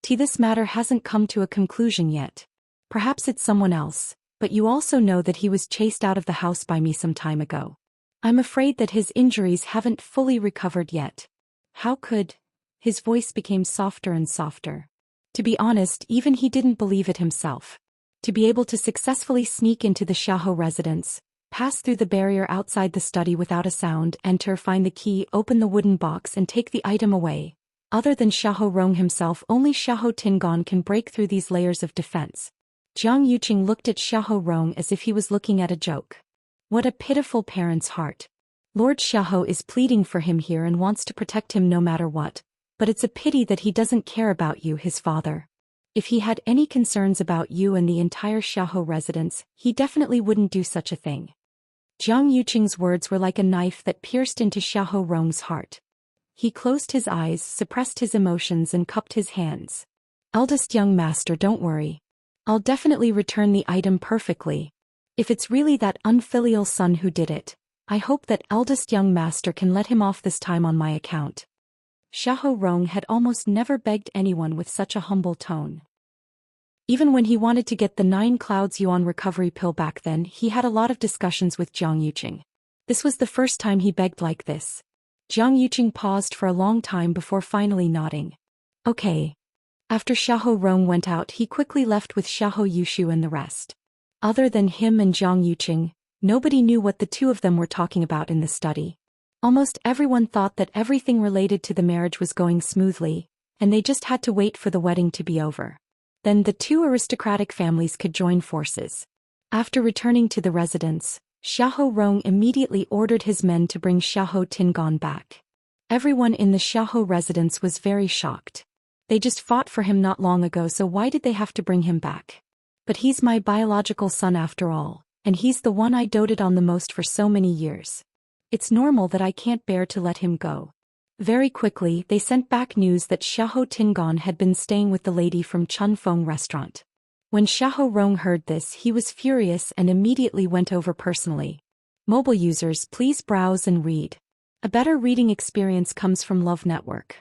This matter hasn't come to a conclusion yet. Perhaps it's someone else, but you also know that he was chased out of the house by me some time ago. I'm afraid that his injuries haven't fully recovered yet. How could? His voice became softer and softer. To be honest, even he didn't believe it himself. To be able to successfully sneak into the Xiahou residence, pass through the barrier outside the study without a sound, enter, find the key, open the wooden box and take the item away. Other than Xiahou Rong himself, only Xiahou Tingon can break through these layers of defense. Jiang Yuqing looked at Xiahou Rong as if he was looking at a joke. What a pitiful parent's heart. Lord Xiahou is pleading for him here and wants to protect him no matter what. But it's a pity that he doesn't care about you, his father. If he had any concerns about you and the entire Xiahou residence, he definitely wouldn't do such a thing. Jiang Yuqing's words were like a knife that pierced into Xiahou Rong's heart. He closed his eyes, suppressed his emotions and cupped his hands. Eldest young master, don't worry. I'll definitely return the item perfectly. If it's really that unfilial son who did it, I hope that eldest young master can let him off this time on my account. Xiahou Rong had almost never begged anyone with such a humble tone. Even when he wanted to get the 9 Clouds Yuan recovery pill back then, he had a lot of discussions with Jiang Yuqing. This was the first time he begged like this. Jiang Yuqing paused for a long time before finally nodding. Okay. After Xiahou Rong went out, he quickly left with Xiahou Yushu and the rest. Other than him and Jiang Yuqing, nobody knew what the two of them were talking about in the study. Almost everyone thought that everything related to the marriage was going smoothly, and they just had to wait for the wedding to be over. Then the two aristocratic families could join forces. After returning to the residence, Xiahou Rong immediately ordered his men to bring Xiahou Tingon back. Everyone in the Xiahou residence was very shocked. They just fought for him not long ago, so why did they have to bring him back? But he's my biological son after all, and he's the one I doted on the most for so many years. It's normal that I can't bear to let him go. Very quickly, they sent back news that Xiahou Tingon had been staying with the lady from Chunfeng restaurant. When Xiahou Rong heard this, he was furious and immediately went over personally. Mobile users, please browse and read. A better reading experience comes from Love Network.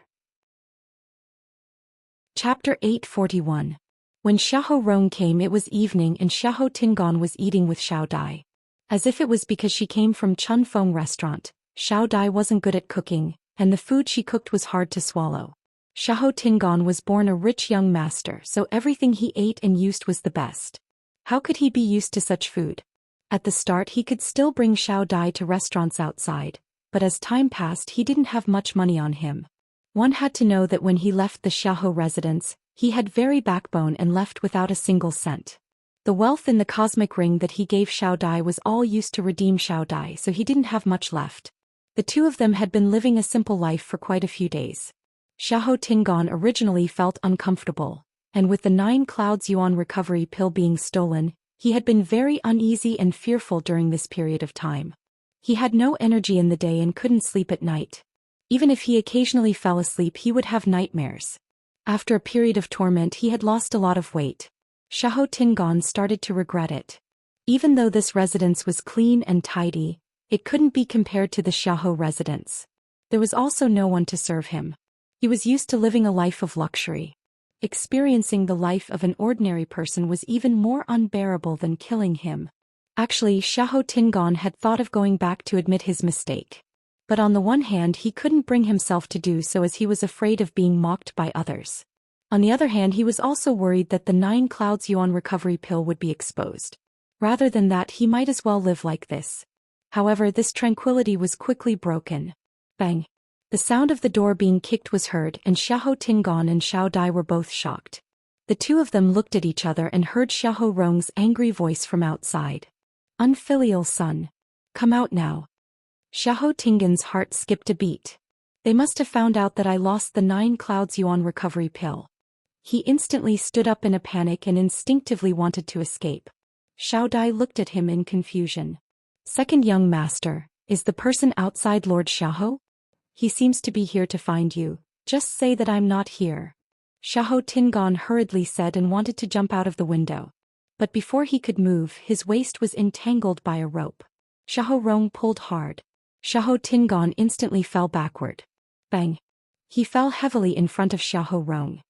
Chapter 841. When Xiahou Rong came, it was evening and Xiahou Tingon was eating with Xiao Dai. As if it was because she came from Chunfeng restaurant, Xiao Dai wasn't good at cooking, and the food she cooked was hard to swallow. Xiahou Tingon was born a rich young master, so everything he ate and used was the best. How could he be used to such food? At the start he could still bring Xiao Dai to restaurants outside, but as time passed he didn't have much money on him. One had to know that when he left the Xiahou residence, he had very backbone and left without a single cent. The wealth in the cosmic ring that he gave Xiao Dai was all used to redeem Xiao Dai, so he didn't have much left. The two of them had been living a simple life for quite a few days. Xiahou Tingon originally felt uncomfortable, and with the 9 Clouds Yuan recovery pill being stolen, he had been very uneasy and fearful during this period of time. He had no energy in the day and couldn't sleep at night. Even if he occasionally fell asleep, he would have nightmares. After a period of torment, he had lost a lot of weight. Xiahou Tingon started to regret it. Even though this residence was clean and tidy, it couldn't be compared to the Xiahou residence. There was also no one to serve him. He was used to living a life of luxury. Experiencing the life of an ordinary person was even more unbearable than killing him. Actually, Xiahou Tingon had thought of going back to admit his mistake. But on the one hand, he couldn't bring himself to do so as he was afraid of being mocked by others. On the other hand, he was also worried that the 9 Clouds Yuan recovery pill would be exposed. Rather than that, he might as well live like this. However, this tranquility was quickly broken. Bang! The sound of the door being kicked was heard, and Xiahou Tingon and Xiao Dai were both shocked. The two of them looked at each other and heard Xiahou Rong's angry voice from outside. Unfilial son. Come out now. Xiahou Tingon's heart skipped a beat. They must have found out that I lost the 9 Clouds Yuan recovery pill. He instantly stood up in a panic and instinctively wanted to escape. Xiao Dai looked at him in confusion. Second young master, is the person outside Lord Xiahou? He seems to be here to find you. Just say that I'm not here. Xiahou Tingon hurriedly said and wanted to jump out of the window. But before he could move, his waist was entangled by a rope. Xiahou Rong pulled hard. Xiahou Tingon instantly fell backward. Bang! He fell heavily in front of Xiahou Rong.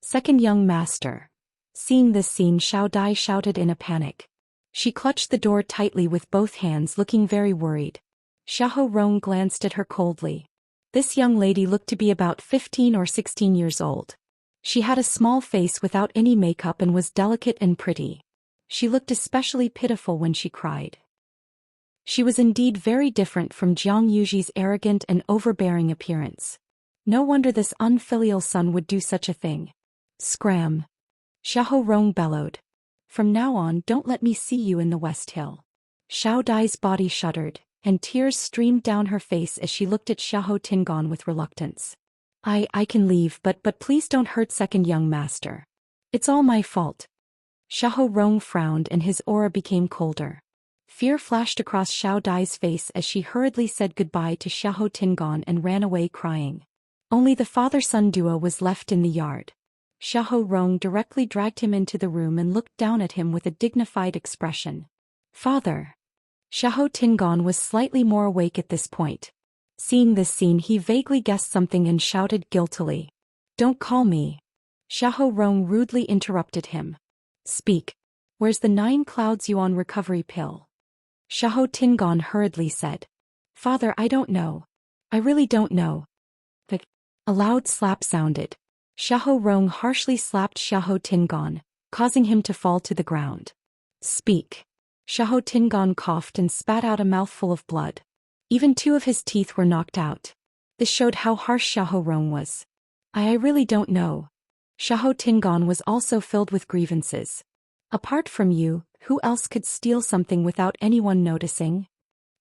Second young master. Seeing this scene, Xiao Dai shouted in a panic. She clutched the door tightly with both hands, looking very worried. Xiahou Rong glanced at her coldly. This young lady looked to be about 15 or 16 years old. She had a small face without any makeup and was delicate and pretty. She looked especially pitiful when she cried. She was indeed very different from Jiang Yuji's arrogant and overbearing appearance. No wonder this unfilial son would do such a thing. Scram! Xiahou Rong bellowed. From now on, don't let me see you in the West Hill. Xiao Dai's body shuddered, and tears streamed down her face as she looked at Xiahou Tingon with reluctance. I can leave, but please don't hurt second young master. It's all my fault. Xiahou Rong frowned and his aura became colder. Fear flashed across Xiao Dai's face as she hurriedly said goodbye to Xiahou Tingon and ran away crying. Only the father-son duo was left in the yard. Xiahou Rong directly dragged him into the room and looked down at him with a dignified expression. Father. Xiahou Tingon was slightly more awake at this point. Seeing this scene, he vaguely guessed something and shouted guiltily. Don't call me. Xiahou Rong rudely interrupted him. Speak. Where's the 9 clouds yuan recovery pill? Xiahou Tingon hurriedly said. Father, I don't know. I really don't know. A loud slap sounded. Xiahou Rong harshly slapped Xiahou Tingon, causing him to fall to the ground. Speak. Xiahou Tingon coughed and spat out a mouthful of blood. Even 2 of his teeth were knocked out. This showed how harsh Xiahou Rong was. I really don't know. Xiahou Tingon was also filled with grievances. Apart from you, who else could steal something without anyone noticing?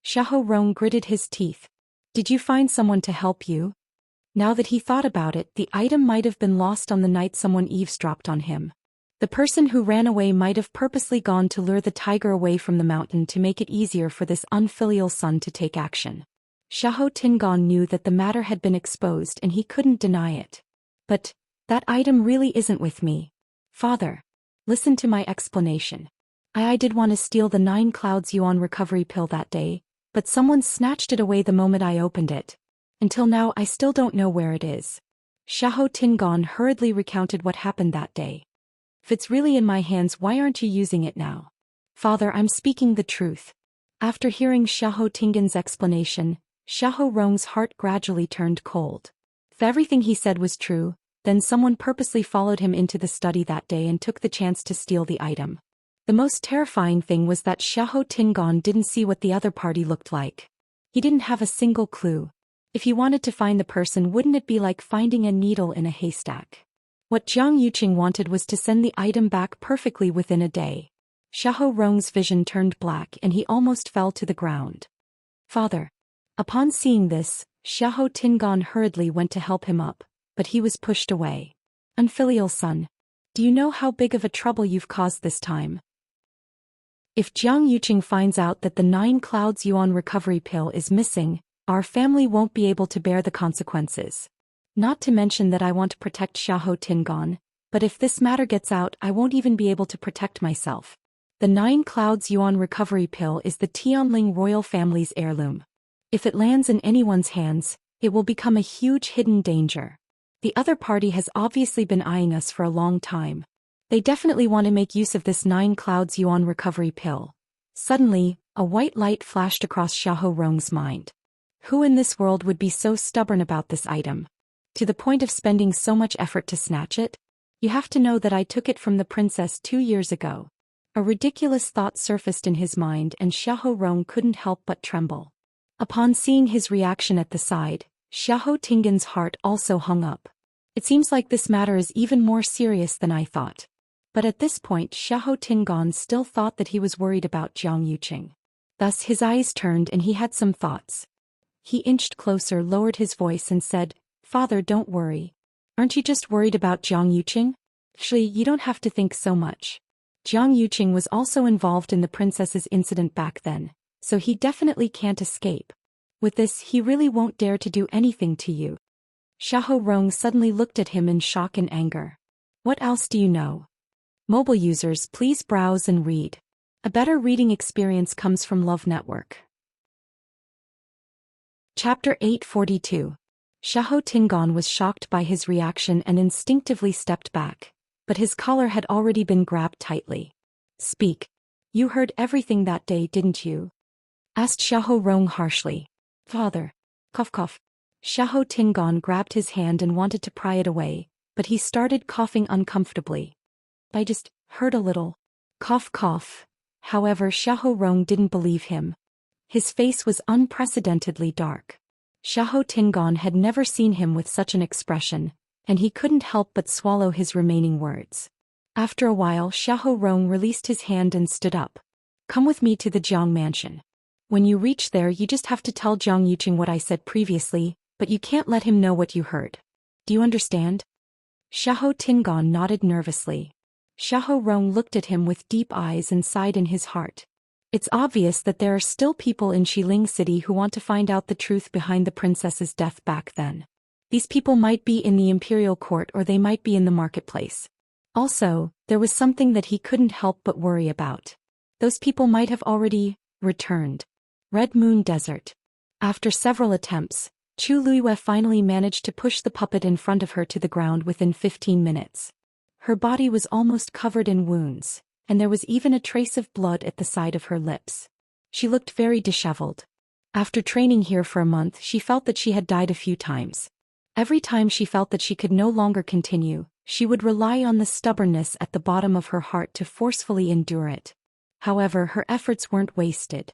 Xiahou Rong gritted his teeth. Did you find someone to help you? Now that he thought about it, the item might have been lost on the night someone eavesdropped on him. The person who ran away might have purposely gone to lure the tiger away from the mountain to make it easier for this unfilial son to take action. Xiahou Tingon knew that the matter had been exposed and he couldn't deny it. But that item really isn't with me. Father, listen to my explanation. I did want to steal the 9 clouds yuan recovery pill that day, but someone snatched it away the moment I opened it. Until now, I still don't know where it is. Xiahou Tingon hurriedly recounted what happened that day. If it's really in my hands, why aren't you using it now? Father, I'm speaking the truth. After hearing Xiahou Tingon's explanation, Xiahou Rong's heart gradually turned cold. If everything he said was true, then someone purposely followed him into the study that day and took the chance to steal the item. The most terrifying thing was that Xiahou Tingon didn't see what the other party looked like. He didn't have a single clue. If he wanted to find the person, wouldn't it be like finding a needle in a haystack? What Jiang Yuqing wanted was to send the item back perfectly within a day. Xiahou Rong's vision turned black and he almost fell to the ground. Father. Upon seeing this, Xiahou Tingon hurriedly went to help him up, but he was pushed away. Unfilial son. Do you know how big of a trouble you've caused this time? If Jiang Yuqing finds out that the 9 clouds yuan recovery pill is missing, our family won't be able to bear the consequences. Not to mention that I want to protect Xiahou Tingon, but if this matter gets out, I won't even be able to protect myself. The 9 clouds yuan recovery pill is the Tianling royal family's heirloom. If it lands in anyone's hands, it will become a huge hidden danger. The other party has obviously been eyeing us for a long time. They definitely want to make use of this 9 clouds yuan recovery pill. Suddenly, a white light flashed across Xiahou Rong's mind. Who in this world would be so stubborn about this item? To the point of spending so much effort to snatch it? You have to know that I took it from the princess 2 years ago. A ridiculous thought surfaced in his mind and Xiahou Rong couldn't help but tremble. Upon seeing his reaction at the side, Xiahou Tingon's heart also hung up. It seems like this matter is even more serious than I thought. But at this point Xiahou Tingon still thought that he was worried about Jiang Yuqing. Thus his eyes turned and he had some thoughts. He inched closer, lowered his voice and said, Father, don't worry. Aren't you just worried about Jiang Yuqing? Actually, you don't have to think so much. Jiang Yuqing was also involved in the princess's incident back then, so he definitely can't escape. With this, he really won't dare to do anything to you. Xiahou Rong suddenly looked at him in shock and anger. What else do you know? Mobile users, please browse and read. A better reading experience comes from Love Network. Chapter 842. Xiahou Tingon was shocked by his reaction and instinctively stepped back, but his collar had already been grabbed tightly. Speak. You heard everything that day, didn't you? Asked Xiahou Rong harshly. Father. Cough cough. Xiahou Tingon grabbed his hand and wanted to pry it away, but he started coughing uncomfortably. I just heard a little. Cough cough. However, Xiahou Rong didn't believe him. His face was unprecedentedly dark. Xiahou Tingon had never seen him with such an expression, and he couldn't help but swallow his remaining words. After a while, Xiahou Rong released his hand and stood up. Come with me to the Jiang mansion. When you reach there, you just have to tell Jiang Yuqing what I said previously, but you can't let him know what you heard. Do you understand? Xiahou Tingon nodded nervously. Xiahou Rong looked at him with deep eyes and sighed in his heart. It's obvious that there are still people in Xiling City who want to find out the truth behind the princess's death back then. These people might be in the imperial court or they might be in the marketplace. Also, there was something that he couldn't help but worry about. Those people might have already returned. Red Moon Desert. After several attempts, Chu Luiyue finally managed to push the puppet in front of her to the ground within 15 minutes. Her body was almost covered in wounds, and there was even a trace of blood at the side of her lips. She looked very disheveled. After training here for a month, she felt that she had died a few times. Every time she felt that she could no longer continue, she would rely on the stubbornness at the bottom of her heart to forcefully endure it. However, her efforts weren't wasted.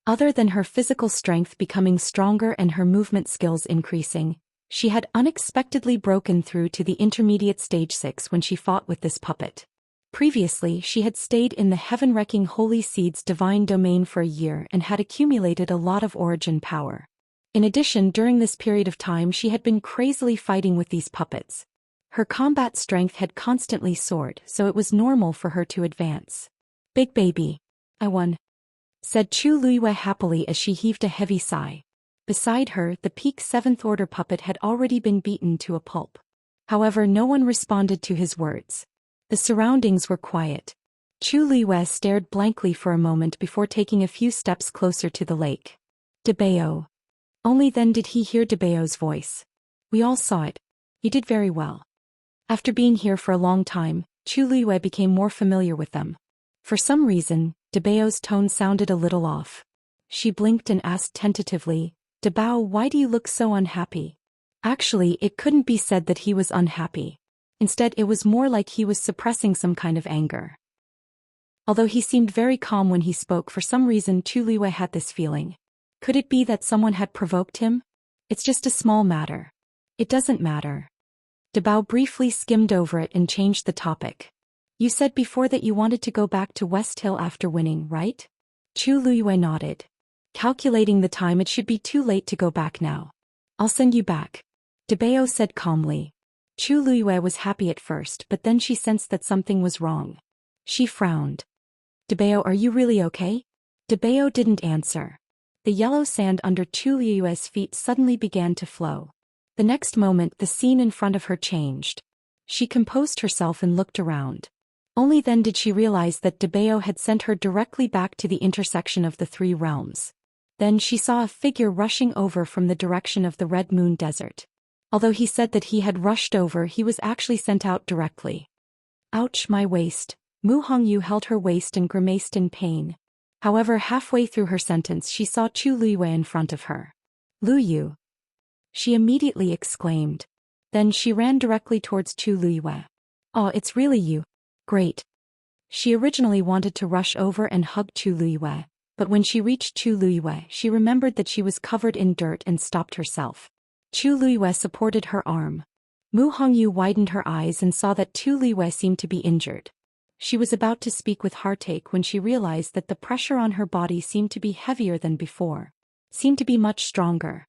Other than her physical strength becoming stronger and her movement skills increasing, she had unexpectedly broken through to the intermediate stage 6 when she fought with this puppet. Previously, she had stayed in the heaven-wrecking Holy Seed's divine domain for a year and had accumulated a lot of origin power. In addition, during this period of time she had been crazily fighting with these puppets. Her combat strength had constantly soared, so it was normal for her to advance. Big baby. I won, said Chu Luiyue happily as she heaved a heavy sigh. Beside her, the peak 7th order puppet had already been beaten to a pulp. However, no one responded to his words. The surroundings were quiet. Chu Luiyue stared blankly for a moment before taking a few steps closer to the lake. Debao. Only then did he hear Debao's voice. We all saw it. You did very well. After being here for a long time, Chu Luiyue became more familiar with them. For some reason, Debao's tone sounded a little off. She blinked and asked tentatively, Debao, why do you look so unhappy? Actually, it couldn't be said that he was unhappy. Instead, it was more like he was suppressing some kind of anger. Although he seemed very calm when he spoke, for some reason Chu Luiyue had this feeling. Could it be that someone had provoked him? It's just a small matter. It doesn't matter. Debao briefly skimmed over it and changed the topic. You said before that you wanted to go back to West Hill after winning, right? Chu Luiyue nodded. Calculating the time, it should be too late to go back now. I'll send you back, Debao said calmly. Chu Luiyue was happy at first, but then she sensed that something was wrong. She frowned. Debao, are you really okay? Debao didn't answer. The yellow sand under Chu Luiyue's feet suddenly began to flow. The next moment, the scene in front of her changed. She composed herself and looked around. Only then did she realize that Debao had sent her directly back to the intersection of the 3 realms. Then she saw a figure rushing over from the direction of the Red Moon Desert. Although he said that he had rushed over, he was actually sent out directly. Ouch, my waist. Mu Hongyu held her waist and grimaced in pain. However, halfway through her sentence she saw Chu Luiyue in front of her. Luyu, she immediately exclaimed. Then she ran directly towards Chu Luiyue. Oh, it's really you. Great. She originally wanted to rush over and hug Chu Luiyue, but when she reached Chu Luiyue, she remembered that she was covered in dirt and stopped herself. Chu Luiyue supported her arm. Mu Hongyu widened her eyes and saw that Chu Luiyue seemed to be injured. She was about to speak with heartache when she realized that the pressure on her body seemed to be heavier than before. Seemed to be much stronger.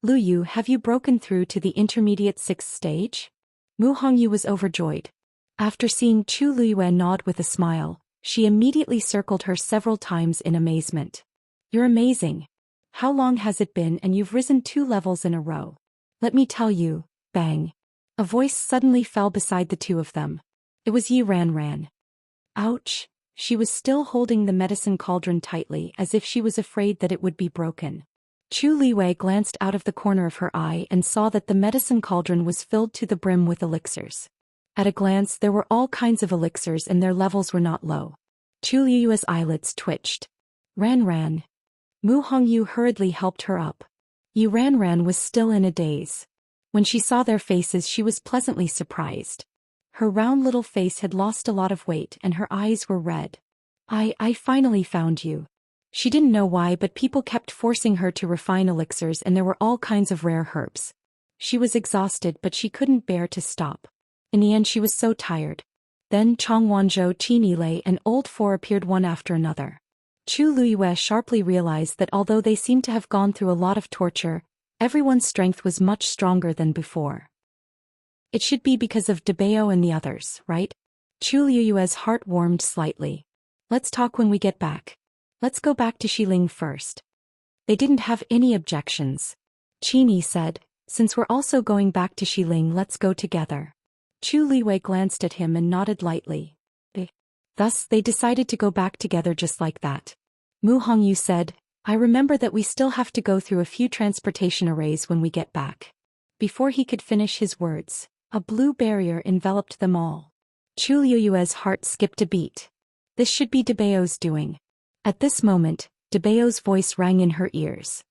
Luyu, have you broken through to the intermediate 6th stage? Mu Hongyu was overjoyed. After seeing Chu Luiyue nod with a smile, she immediately circled her several times in amazement. You're amazing. How long has it been and you've risen 2 levels in a row? Let me tell you, Bang. A voice suddenly fell beside the two of them. It was Yi Ran. Ouch. She was still holding the medicine cauldron tightly as if she was afraid that it would be broken. Chu Liwei glanced out of the corner of her eye and saw that the medicine cauldron was filled to the brim with elixirs. At a glance there were all kinds of elixirs and their levels were not low. Chu Liyue's eyelids twitched. Ran. Mu Hongyu hurriedly helped her up. Yi Ran was still in a daze. When she saw their faces she was pleasantly surprised. Her round little face had lost a lot of weight and her eyes were red. I finally found you. She didn't know why, but people kept forcing her to refine elixirs and there were all kinds of rare herbs. She was exhausted but she couldn't bear to stop. In the end she was so tired. Then Chong Wanzhou, Qi Nilei and Old Four appeared one after another. Chu Liyue sharply realized that although they seemed to have gone through a lot of torture, everyone's strength was much stronger than before. It should be because of Dabeo and the others, right? Chu Liyue's heart warmed slightly. Let's talk when we get back. Let's go back to Xiling first. They didn't have any objections. Qini said, since we're also going back to Xiling, let's go together. Chu Liwei glanced at him and nodded lightly. Thus, they decided to go back together just like that. Mu Hongyu said, I remember that we still have to go through a few transportation arrays when we get back. Before he could finish his words, a blue barrier enveloped them all. Chu Liyue's heart skipped a beat. This should be Dabeo's doing. At this moment, Dabeo's voice rang in her ears.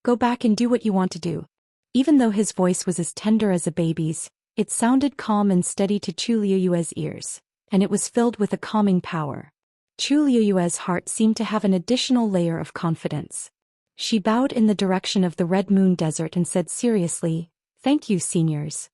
Go back and do what you want to do. Even though his voice was as tender as a baby's, it sounded calm and steady to Chu Liyue's ears, and it was filled with a calming power. Chu Liyue's heart seemed to have an additional layer of confidence. She bowed in the direction of the Red Moon Desert and said seriously, Thank you, seniors.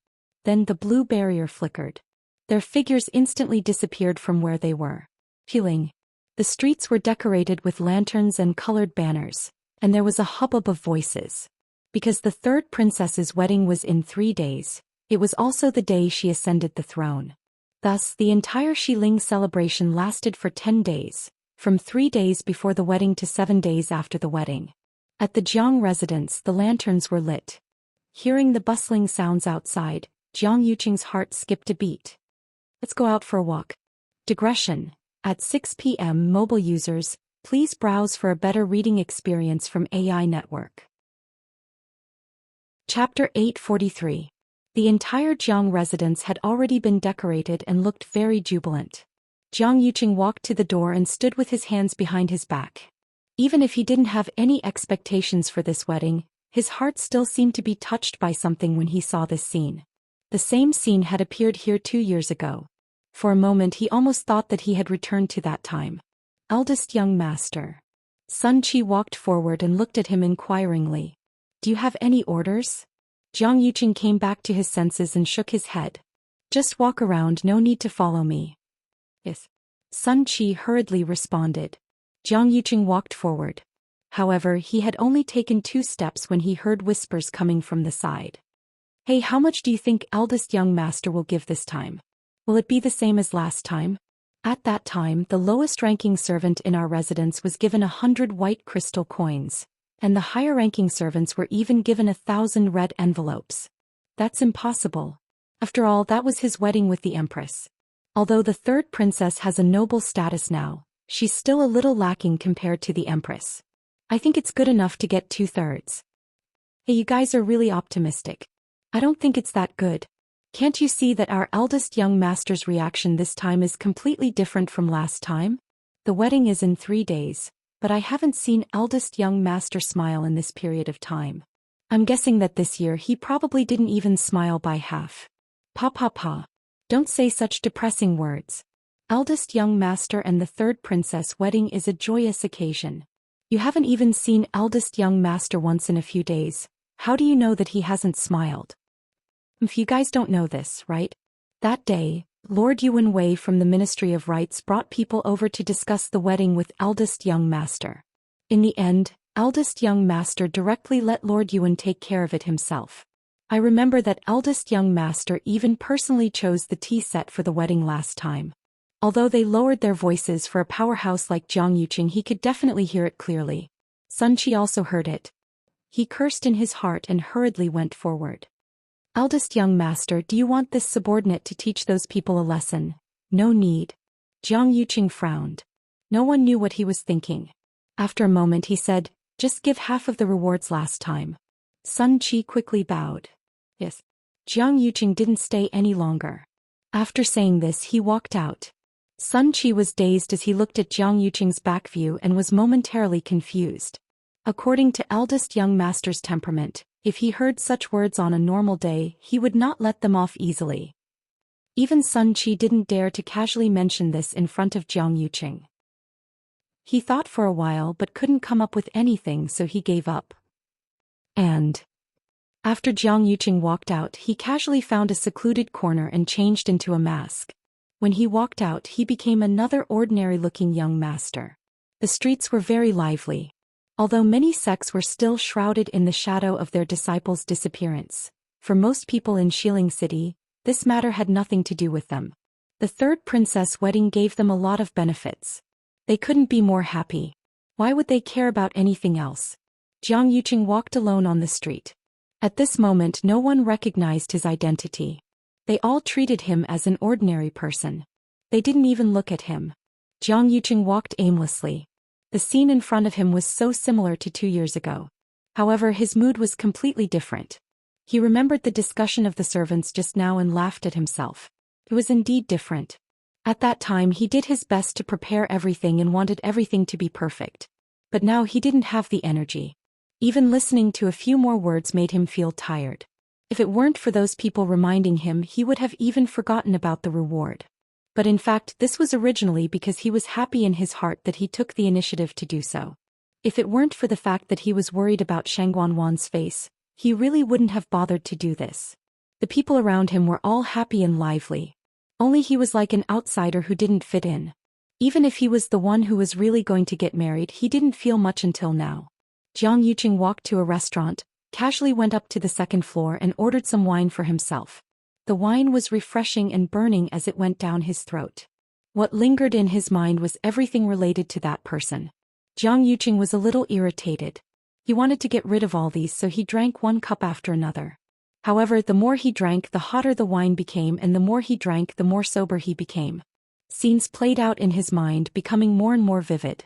Then the blue barrier flickered. Their figures instantly disappeared from where they were. Feeling. The streets were decorated with lanterns and colored banners, and there was a hubbub of voices. Because the third princess's wedding was in 3 days, it was also the day she ascended the throne. Thus, the entire Xiling celebration lasted for 10 days, from 3 days before the wedding to 7 days after the wedding. At the Jiang residence, the lanterns were lit. Hearing the bustling sounds outside, Jiang Yuqing's heart skipped a beat. Let's go out for a walk. Digression. At 6 p.m. mobile users, please browse for a better reading experience from AI Network. Chapter 843. The entire Jiang residence had already been decorated and looked very jubilant. Jiang Yuqing walked to the door and stood with his hands behind his back. Even if he didn't have any expectations for this wedding, his heart still seemed to be touched by something when he saw this scene. The same scene had appeared here 2 years ago. For a moment he almost thought that he had returned to that time. Eldest young master. Sun Qi walked forward and looked at him inquiringly. Do you have any orders? Jiang Yuqing came back to his senses and shook his head. Just walk around, no need to follow me. Yes. Sun Qi hurriedly responded. Jiang Yuqing walked forward. However, he had only taken 2 steps when he heard whispers coming from the side. Hey, how much do you think eldest young master will give this time? Will it be the same as last time? At that time, the lowest-ranking servant in our residence was given 100 white crystal coins, and the higher-ranking servants were even given 1,000 red envelopes. That's impossible. After all, that was his wedding with the Empress. Although the third princess has a noble status now, she's still a little lacking compared to the Empress. I think it's good enough to get 2/3. Hey, you guys are really optimistic. I don't think it's that good. Can't you see that our eldest young master's reaction this time is completely different from last time? The wedding is in 3 days, but I haven't seen eldest young master smile in this period of time. I'm guessing that this year he probably didn't even smile by half. Pa. Don't say such depressing words. Eldest young master and the third princess wedding is a joyous occasion. You haven't even seen eldest young master once in a few days. How do you know that he hasn't smiled? If you guys don't know this, right? That day, Lord Yuan Wei from the Ministry of Rites brought people over to discuss the wedding with eldest young master. In the end, eldest young master directly let Lord Yuan take care of it himself. I remember that eldest young master even personally chose the tea set for the wedding last time. Although they lowered their voices for a powerhouse like Jiang Yuqing, he could definitely hear it clearly. Sun Qi also heard it. He cursed in his heart and hurriedly went forward. Eldest young master, do you want this subordinate to teach those people a lesson? No need. Jiang Yuqing frowned. No one knew what he was thinking. After a moment he said, just give half of the rewards last time. Sun Qi quickly bowed. Yes. Jiang Yuqing didn't stay any longer. After saying this he walked out. Sun Qi was dazed as he looked at Jiang Yuqing's back view and was momentarily confused. According to eldest young master's temperament, if he heard such words on a normal day, he would not let them off easily. Even Sun Qi didn't dare to casually mention this in front of Jiang Yuqing. He thought for a while but couldn't come up with anything, so he gave up. And after Jiang Yuqing walked out, he casually found a secluded corner and changed into a mask. When he walked out, he became another ordinary-looking young master. The streets were very lively. Although many sects were still shrouded in the shadow of their disciples' disappearance, for most people in Xiling City, this matter had nothing to do with them. The third princess wedding gave them a lot of benefits. They couldn't be more happy. Why would they care about anything else? Jiang Yuqing walked alone on the street. At this moment no one recognized his identity. They all treated him as an ordinary person. They didn't even look at him. Jiang Yuqing walked aimlessly. The scene in front of him was so similar to 2 years ago. However, his mood was completely different. He remembered the discussion of the servants just now and laughed at himself. It was indeed different. At that time he did his best to prepare everything and wanted everything to be perfect. But now he didn't have the energy. Even listening to a few more words made him feel tired. If it weren't for those people reminding him, he would have even forgotten about the reward. But in fact this was originally because he was happy in his heart that he took the initiative to do so. If it weren't for the fact that he was worried about Shangguanwan's face, he really wouldn't have bothered to do this. The people around him were all happy and lively. Only he was like an outsider who didn't fit in. Even if he was the one who was really going to get married, he didn't feel much until now. Jiang Yuqing walked to a restaurant, casually went up to the second floor and ordered some wine for himself. The wine was refreshing and burning as it went down his throat. What lingered in his mind was everything related to that person. Jiang Yuqing was a little irritated. He wanted to get rid of all these, so he drank one cup after another. However, the more he drank, the hotter the wine became, and the more he drank, the more sober he became. Scenes played out in his mind, becoming more and more vivid.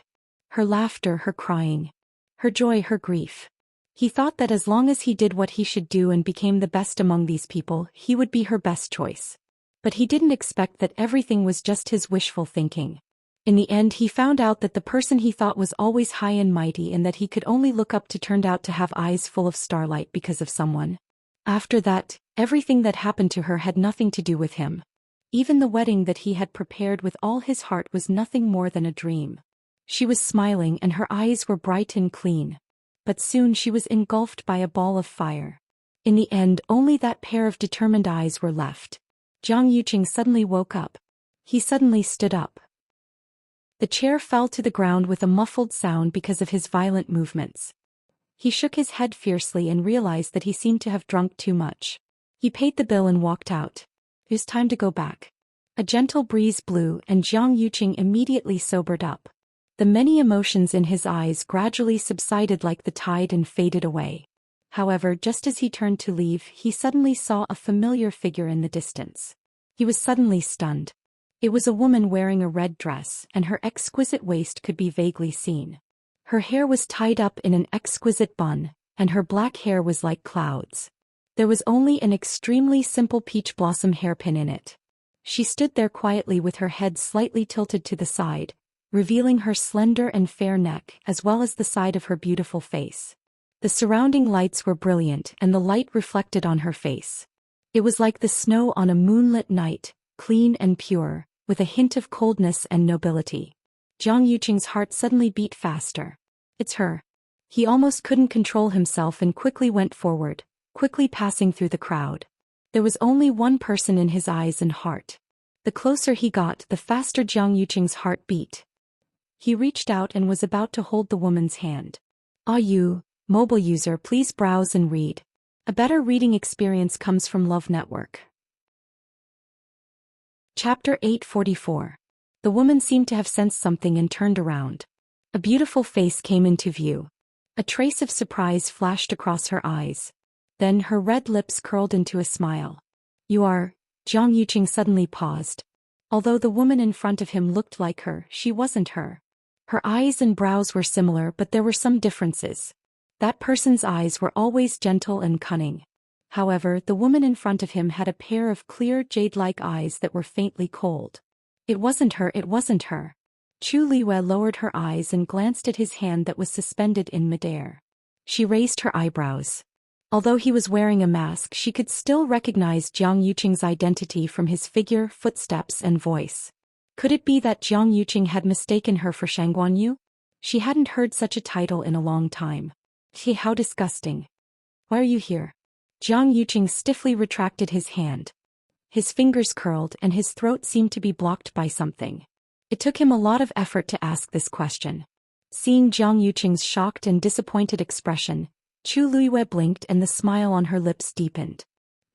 Her laughter, her crying. Her joy, her grief. He thought that as long as he did what he should do and became the best among these people, he would be her best choice. But he didn't expect that everything was just his wishful thinking. In the end he found out that the person he thought was always high and mighty and that he could only look up to turned out to have eyes full of starlight because of someone. After that, everything that happened to her had nothing to do with him. Even the wedding that he had prepared with all his heart was nothing more than a dream. She was smiling and her eyes were bright and clean. But soon she was engulfed by a ball of fire. In the end, only that pair of determined eyes were left. Jiang Yuqing suddenly woke up. He suddenly stood up. The chair fell to the ground with a muffled sound because of his violent movements. He shook his head fiercely and realized that he seemed to have drunk too much. He paid the bill and walked out. It was time to go back. A gentle breeze blew and Jiang Yuqing immediately sobered up. The many emotions in his eyes gradually subsided like the tide and faded away. However, just as he turned to leave, he suddenly saw a familiar figure in the distance. He was suddenly stunned. It was a woman wearing a red dress, and her exquisite waist could be vaguely seen. Her hair was tied up in an exquisite bun, and her black hair was like clouds. There was only an extremely simple peach blossom hairpin in it. She stood there quietly with her head slightly tilted to the side, revealing her slender and fair neck as well as the side of her beautiful face. The surrounding lights were brilliant and the light reflected on her face. It was like the snow on a moonlit night, clean and pure, with a hint of coldness and nobility. Jiang Yuqing's heart suddenly beat faster. It's her. He almost couldn't control himself and quickly went forward, quickly passing through the crowd. There was only one person in his eyes and heart. The closer he got, the faster Jiang Yuqing's heart beat. He reached out and was about to hold the woman's hand. You, mobile user, please browse and read. A better reading experience comes from Love Network. Chapter 844. The woman seemed to have sensed something and turned around. A beautiful face came into view. A trace of surprise flashed across her eyes. Then her red lips curled into a smile. You are... Jiang Yuqing suddenly paused. Although the woman in front of him looked like her, she wasn't her. Her eyes and brows were similar, but there were some differences. That person's eyes were always gentle and cunning. However, the woman in front of him had a pair of clear jade-like eyes that were faintly cold. It wasn't her, it wasn't her. Chu Liwei lowered her eyes and glanced at his hand that was suspended in midair. She raised her eyebrows. Although he was wearing a mask, she could still recognize Jiang Yuqing's identity from his figure, footsteps, and voice. Could it be that Jiang Yuqing had mistaken her for Shangguanyu? She hadn't heard such a title in a long time. How disgusting. Why are you here? Jiang Yuqing stiffly retracted his hand. His fingers curled and his throat seemed to be blocked by something. It took him a lot of effort to ask this question. Seeing Jiang Yuqing's shocked and disappointed expression, Chu Liwei blinked and the smile on her lips deepened.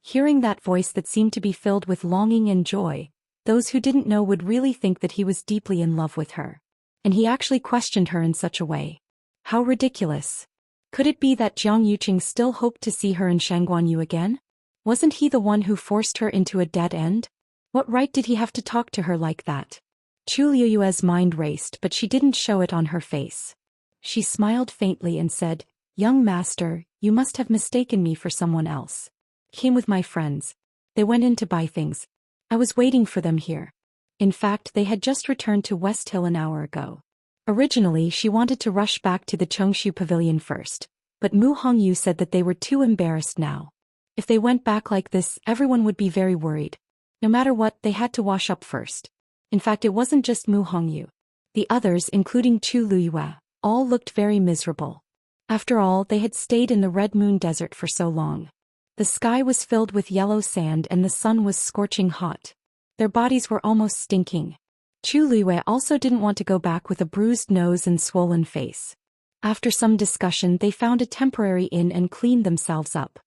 Hearing that voice that seemed to be filled with longing and joy, those who didn't know would really think that he was deeply in love with her. And he actually questioned her in such a way. How ridiculous. Could it be that Jiang Yuqing still hoped to see her in Shangguanyu again? Wasn't he the one who forced her into a dead end? What right did he have to talk to her like that? Chu Liu's mind raced, but she didn't show it on her face. She smiled faintly and said, Young master, you must have mistaken me for someone else. Came with my friends. They went in to buy things. I was waiting for them here. In fact, they had just returned to West Hill an hour ago. Originally, she wanted to rush back to the Chongshu pavilion first, but Mu Hongyu said that they were too embarrassed now. If they went back like this, everyone would be very worried. No matter what, they had to wash up first. In fact, it wasn't just Mu Hongyu. The others, including Chu Liyue, all looked very miserable. After all, they had stayed in the Red Moon Desert for so long. The sky was filled with yellow sand and the sun was scorching hot. Their bodies were almost stinking. Chu Liyue also didn't want to go back with a bruised nose and swollen face. After some discussion, they found a temporary inn and cleaned themselves up.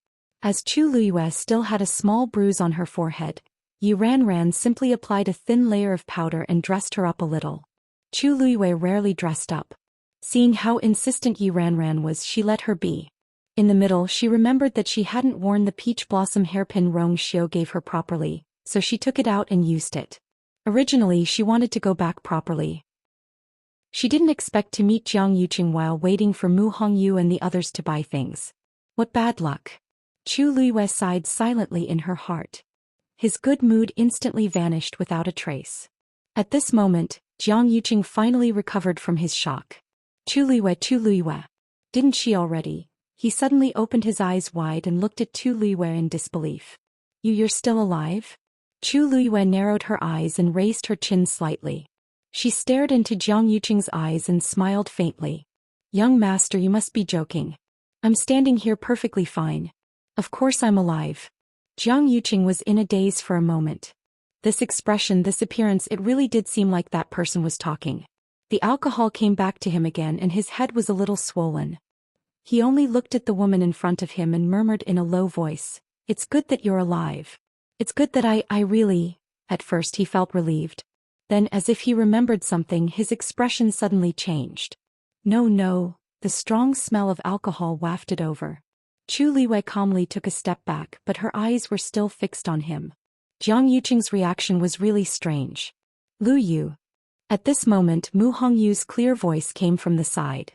As Chu Liyue still had a small bruise on her forehead, Yi Ranran simply applied a thin layer of powder and dressed her up a little. Chu Liyue rarely dressed up. Seeing how insistent Yi Ranran was, she let her be. In the middle, she remembered that she hadn't worn the peach blossom hairpin Rong Xiu gave her properly, so she took it out and used it. Originally, she wanted to go back properly. She didn't expect to meet Jiang Yuqing while waiting for Mu Hongyu and the others to buy things. What bad luck. Chu Liyue sighed silently in her heart. His good mood instantly vanished without a trace. At this moment, Jiang Yuqing finally recovered from his shock. Chu Liyue. Didn't she already? He suddenly opened his eyes wide and looked at Chu Liyue in disbelief. You're still alive? Chu Liyue narrowed her eyes and raised her chin slightly. She stared into Jiang Yuqing's eyes and smiled faintly. Young master, you must be joking. I'm standing here perfectly fine. Of course I'm alive. Jiang Yuqing was in a daze for a moment. This expression, this appearance, it really did seem like that person was talking. The alcohol came back to him again and his head was a little swollen. He only looked at the woman in front of him and murmured in a low voice, "It's good that you're alive. It's good that I really..." At first he felt relieved. Then, as if he remembered something, his expression suddenly changed. No, the strong smell of alcohol wafted over. Chu Liyue calmly took a step back, but her eyes were still fixed on him. Jiang Yuqing's reaction was really strange. Lu Yu. At this moment, Mu Hongyu's clear voice came from the side.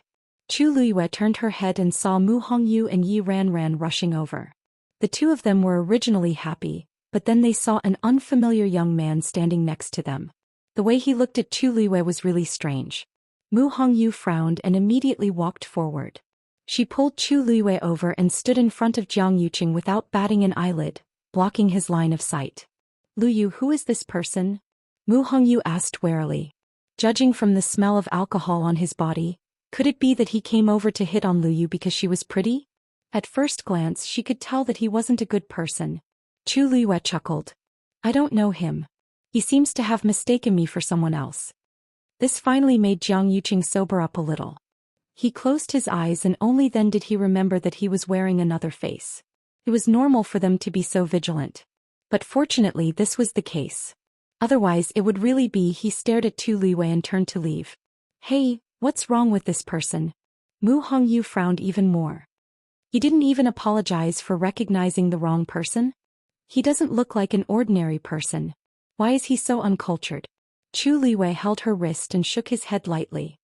Chu Liyue turned her head and saw Mu Hongyu and Yi Ranran rushing over. The two of them were originally happy, but then they saw an unfamiliar young man standing next to them. The way he looked at Chu Liyue was really strange. Mu Hongyu frowned and immediately walked forward. She pulled Chu Liyue over and stood in front of Jiang Yuqing without batting an eyelid, blocking his line of sight. Lu Yu, who is this person? Mu Hongyu asked warily. Judging from the smell of alcohol on his body, could it be that he came over to hit on Lu Yu because she was pretty? At first glance, she could tell that he wasn't a good person. Chu Liyue chuckled. I don't know him. He seems to have mistaken me for someone else. This finally made Jiang Yuqing sober up a little. He closed his eyes and only then did he remember that he was wearing another face. It was normal for them to be so vigilant. But fortunately this was the case. Otherwise it would really be. He stared at Chu Liyue and turned to leave. Hey, what's wrong with this person? Mu Hongyu frowned even more. He didn't even apologize for recognizing the wrong person? He doesn't look like an ordinary person. Why is he so uncultured? Chu Liwei held her wrist and shook his head lightly.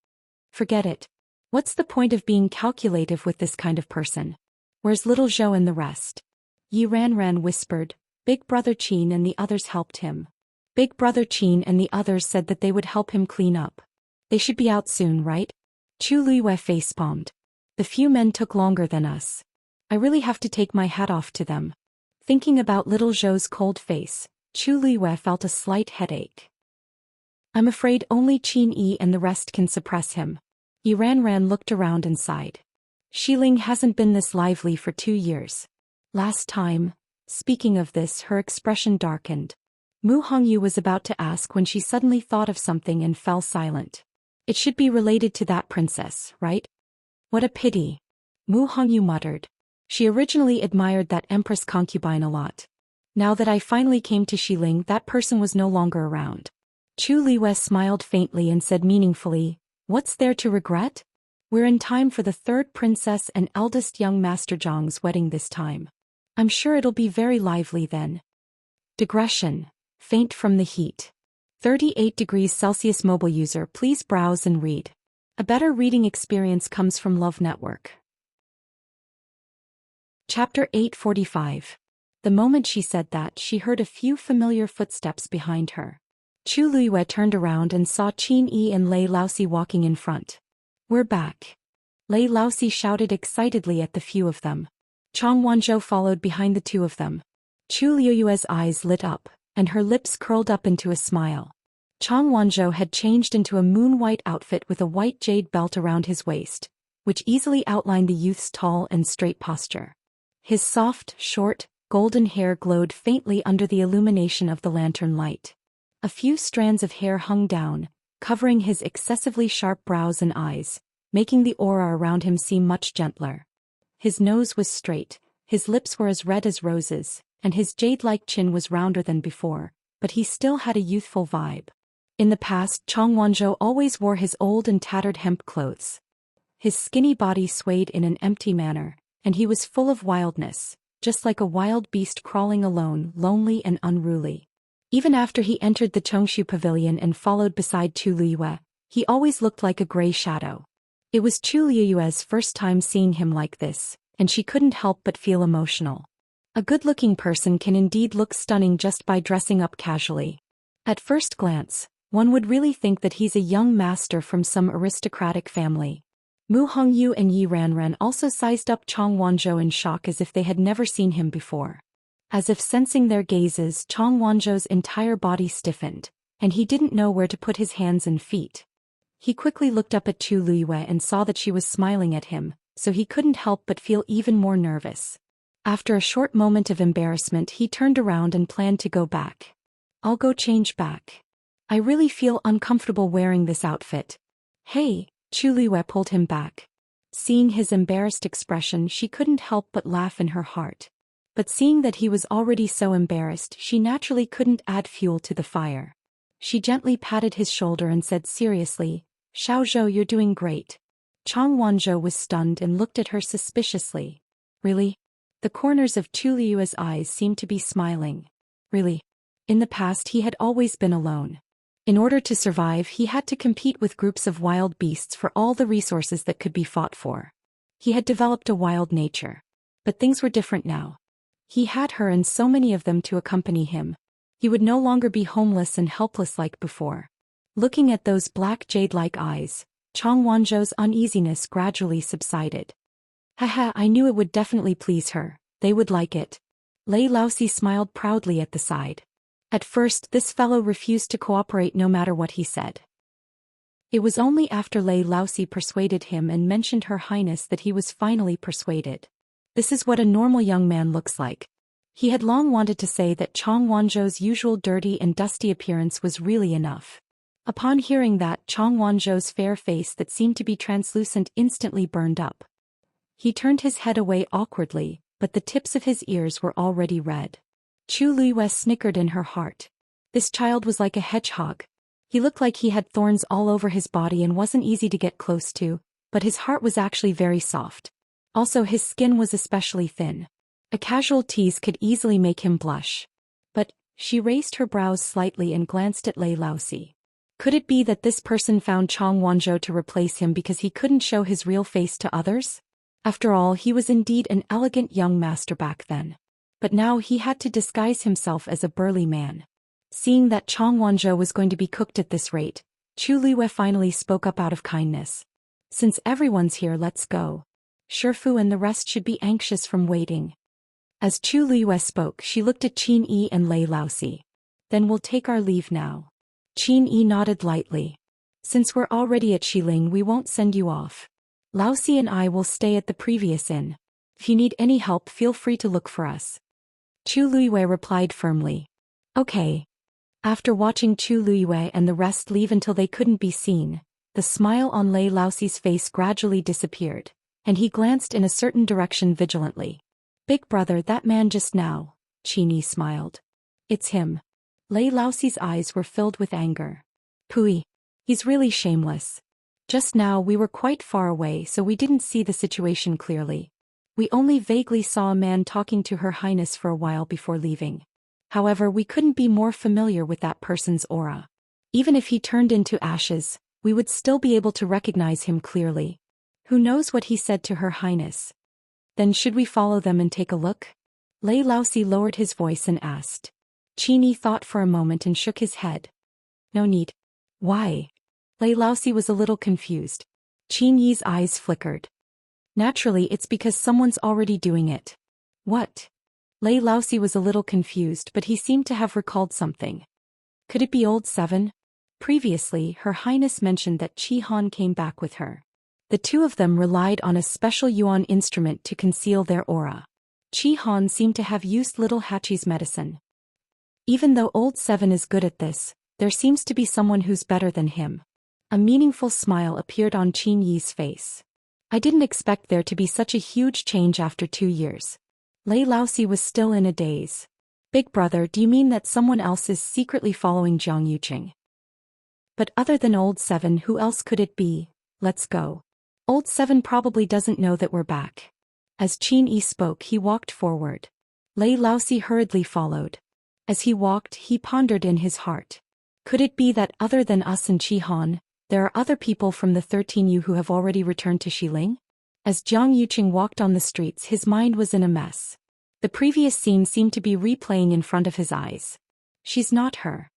Forget it. What's the point of being calculative with this kind of person? Where's little Zhou and the rest? Yi Ranran whispered. Big brother Qin and the others helped him. Big brother Qin and the others said that they would help him clean up. They should be out soon, right? Chu Liwei facepalmed. The few men took longer than us. I really have to take my hat off to them. Thinking about little Zhou's cold face, Chu Liwei felt a slight headache. I'm afraid only Qin Yi and the rest can suppress him. Yi Ranran looked around and sighed. Xiling hasn't been this lively for 2 years. Last time, speaking of this, her expression darkened. Mu Hongyu was about to ask when she suddenly thought of something and fell silent. It should be related to that princess, right? What a pity. Mu Hongyu muttered. She originally admired that empress concubine a lot. Now that I finally came to Xiling, that person was no longer around. Chu Liwei smiled faintly and said meaningfully, what's there to regret? We're in time for the third princess and eldest young Master Zhang's wedding this time. I'm sure it'll be very lively then. Digression. Faint from the heat. 38 degrees Celsius mobile user, please browse and read. A better reading experience comes from Love Network. Chapter 845. The moment she said that, she heard a few familiar footsteps behind her. Chu Liwei turned around and saw Qin Yi and Lei Laosi walking in front. We're back. Lei Laosi shouted excitedly at the few of them. Chang Wanzhou followed behind the two of them. Chu Liu's eyes lit up, and her lips curled up into a smile. Chang Wanzhou had changed into a moon-white outfit with a white jade belt around his waist, which easily outlined the youth's tall and straight posture. His soft, short, golden hair glowed faintly under the illumination of the lantern light. A few strands of hair hung down, covering his excessively sharp brows and eyes, making the aura around him seem much gentler. His nose was straight, his lips were as red as roses, and his jade-like chin was rounder than before, but he still had a youthful vibe. In the past, Chang Wanzhou always wore his old and tattered hemp clothes. His skinny body swayed in an empty manner, and he was full of wildness, just like a wild beast crawling alone, lonely and unruly. Even after he entered the Chongshu pavilion and followed beside Chu Liuye, he always looked like a gray shadow. It was Chu Liuye's first time seeing him like this, and she couldn't help but feel emotional. A good-looking person can indeed look stunning just by dressing up casually. At first glance, one would really think that he's a young master from some aristocratic family. Mu Hongyu and Yi Ranran also sized up Chang Wanzhou in shock as if they had never seen him before. As if sensing their gazes, Chang Wanzhou's entire body stiffened, and he didn't know where to put his hands and feet. He quickly looked up at Chu Liuye and saw that she was smiling at him, so he couldn't help but feel even more nervous. After a short moment of embarrassment, he turned around and planned to go back. I'll go change back. I really feel uncomfortable wearing this outfit. Hey, Chu Liuye pulled him back. Seeing his embarrassed expression, she couldn't help but laugh in her heart. But seeing that he was already so embarrassed, she naturally couldn't add fuel to the fire. She gently patted his shoulder and said seriously, Xiaozhou, you're doing great. Chang Wanzhou was stunned and looked at her suspiciously. Really? The corners of Chu Liuye's eyes seemed to be smiling. Really? In the past he had always been alone. In order to survive, he had to compete with groups of wild beasts for all the resources that could be fought for. He had developed a wild nature. But things were different now. He had her and so many of them to accompany him. He would no longer be homeless and helpless like before. Looking at those black jade-like eyes, Chang Wanzhou's uneasiness gradually subsided. Haha, I knew it would definitely please her. They would like it. Lei Laosi smiled proudly at the side. At first, this fellow refused to cooperate no matter what he said. It was only after Lei Laosi persuaded him and mentioned Her Highness that he was finally persuaded. This is what a normal young man looks like. He had long wanted to say that Chang Wanzhou's usual dirty and dusty appearance was really enough. Upon hearing that, Chang Wanzhou's fair face that seemed to be translucent instantly burned up. He turned his head away awkwardly, but the tips of his ears were already red. Chu Liuye snickered in her heart. This child was like a hedgehog. He looked like he had thorns all over his body and wasn't easy to get close to, but his heart was actually very soft. Also his skin was especially thin. A casual tease could easily make him blush. But, she raised her brows slightly and glanced at Lei Laosi. Could it be that this person found Chang Wanzhou to replace him because he couldn't show his real face to others? After all, he was indeed an elegant young master back then. But now he had to disguise himself as a burly man. Seeing that Chang Wanzhou was going to be cooked at this rate, Chu Luiyue finally spoke up out of kindness. Since everyone's here, let's go. Shifu and the rest should be anxious from waiting. As Chu Luiyue spoke, she looked at Qin Yi and Lei Laosi. Then we'll take our leave now. Qin Yi nodded lightly. Since we're already at Xiling, we won't send you off. Laosi and I will stay at the previous inn. If you need any help, feel free to look for us. Chu Luiyue replied firmly. Okay. After watching Chu Luiyue and the rest leave until they couldn't be seen, the smile on Lei Laosi's face gradually disappeared, and he glanced in a certain direction vigilantly. Big brother, that man just now, Qin Yi smiled. It's him. Lei Laosi's eyes were filled with anger. Pooey. He's really shameless. Just now we were quite far away, so we didn't see the situation clearly. We only vaguely saw a man talking to Her Highness for a while before leaving. However, we couldn't be more familiar with that person's aura. Even if he turned into ashes, we would still be able to recognize him clearly. Who knows what he said to Her Highness? Then should we follow them and take a look? Lei Laosi lowered his voice and asked. Qin Yi thought for a moment and shook his head. No need. Why? Lei Laosi was a little confused. Qin Yi's eyes flickered. Naturally, it's because someone's already doing it. What? Lei Laosi was a little confused, but he seemed to have recalled something. Could it be Old Seven? Previously, Her Highness mentioned that Qi Han came back with her. The two of them relied on a special yuan instrument to conceal their aura. Qi Han seemed to have used Little Hachi's medicine. Even though Old Seven is good at this, there seems to be someone who's better than him. A meaningful smile appeared on Qin Yi's face. I didn't expect there to be such a huge change after 2 years. Lei Laosi was still in a daze. Big brother, do you mean that someone else is secretly following Jiang Yuqing? But other than Old Seven, who else could it be? Let's go. Old Seven probably doesn't know that we're back. As Qin Yi spoke, he walked forward. Lei Laosi hurriedly followed. As he walked, he pondered in his heart. Could it be that other than us and Qi Han, there are other people from the 13 Yu who have already returned to Xiling? As Jiang Yuqing walked on the streets, his mind was in a mess. The previous scene seemed to be replaying in front of his eyes. She's not her.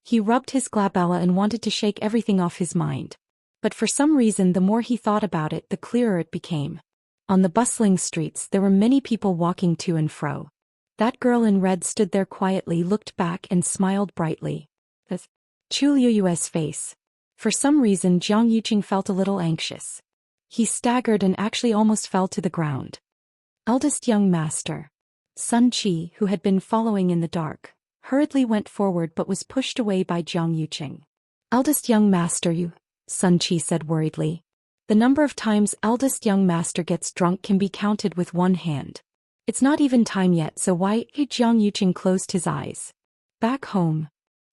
He rubbed his glabella and wanted to shake everything off his mind. But for some reason, the more he thought about it, the clearer it became. On the bustling streets, there were many people walking to and fro. That girl in red stood there quietly, looked back and smiled brightly. That's Chu Luiyue's face. For some reason, Jiang Yuqing felt a little anxious. He staggered and actually almost fell to the ground. Eldest young master. Sun Qi, who had been following in the dark, hurriedly went forward but was pushed away by Jiang Yuqing. Eldest young master, you, Sun Qi said worriedly. The number of times eldest young master gets drunk can be counted with one hand. It's not even time yet, so why? Jiang Yuqing closed his eyes. Back home.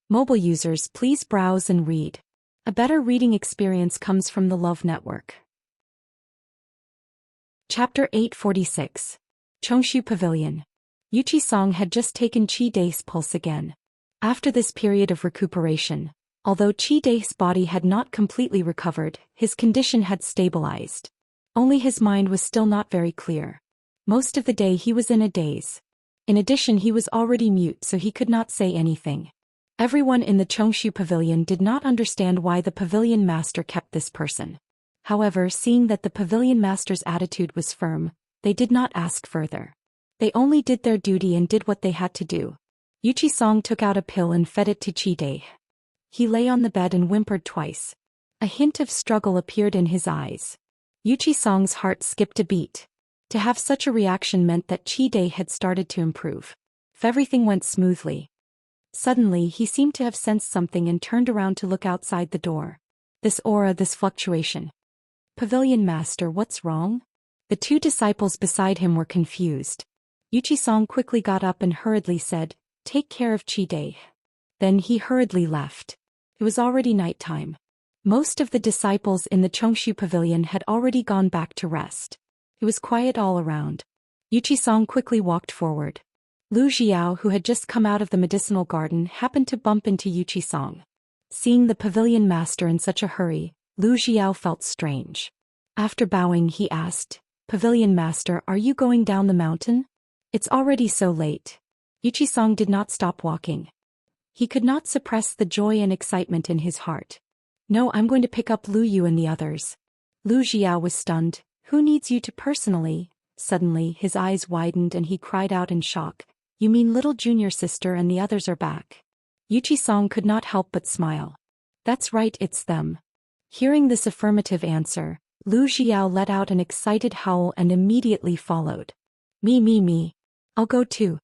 Mobile users, please browse and read. A better reading experience comes from the Love Network. Chapter 846. Chongshu Pavilion. Yuchi Song had just taken Qi Dai's pulse again. After this period of recuperation, although Qi Dai's body had not completely recovered, his condition had stabilized. Only his mind was still not very clear. Most of the day he was in a daze. In addition, he was already mute, so he could not say anything. Everyone in the Chongshu Pavilion did not understand why the pavilion master kept this person. However, seeing that the pavilion master's attitude was firm, they did not ask further. They only did their duty and did what they had to do. Yuchi Song took out a pill and fed it to Qi Dai. He lay on the bed and whimpered twice. A hint of struggle appeared in his eyes. Yuchi Song's heart skipped a beat. To have such a reaction meant that Qi Dai had started to improve. If everything went smoothly. Suddenly, he seemed to have sensed something and turned around to look outside the door. This aura, this fluctuation. Pavilion master, what's wrong? The two disciples beside him were confused. Yuchi Song quickly got up and hurriedly said, "Take care of Qi Dai." Then he hurriedly left. It was already nighttime. Most of the disciples in the Chongshu Pavilion had already gone back to rest. It was quiet all around. Yuchi-song quickly walked forward. Lu Xiao, who had just come out of the medicinal garden, happened to bump into Yuchi-song. Seeing the pavilion master in such a hurry, Lu Xiao felt strange. After bowing, he asked, "Pavilion master, are you going down the mountain? It's already so late." Yuchi-song did not stop walking. He could not suppress the joy and excitement in his heart. "No, I'm going to pick up Lu Yu and the others." Lu Xiao was stunned. "Who needs you to personally?" Suddenly, his eyes widened and he cried out in shock. "You mean little junior sister and the others are back?" Yuchi-song could not help but smile. "That's right, it's them." Hearing this affirmative answer, Lu Xiao let out an excited howl and immediately followed. Me. I'll go too."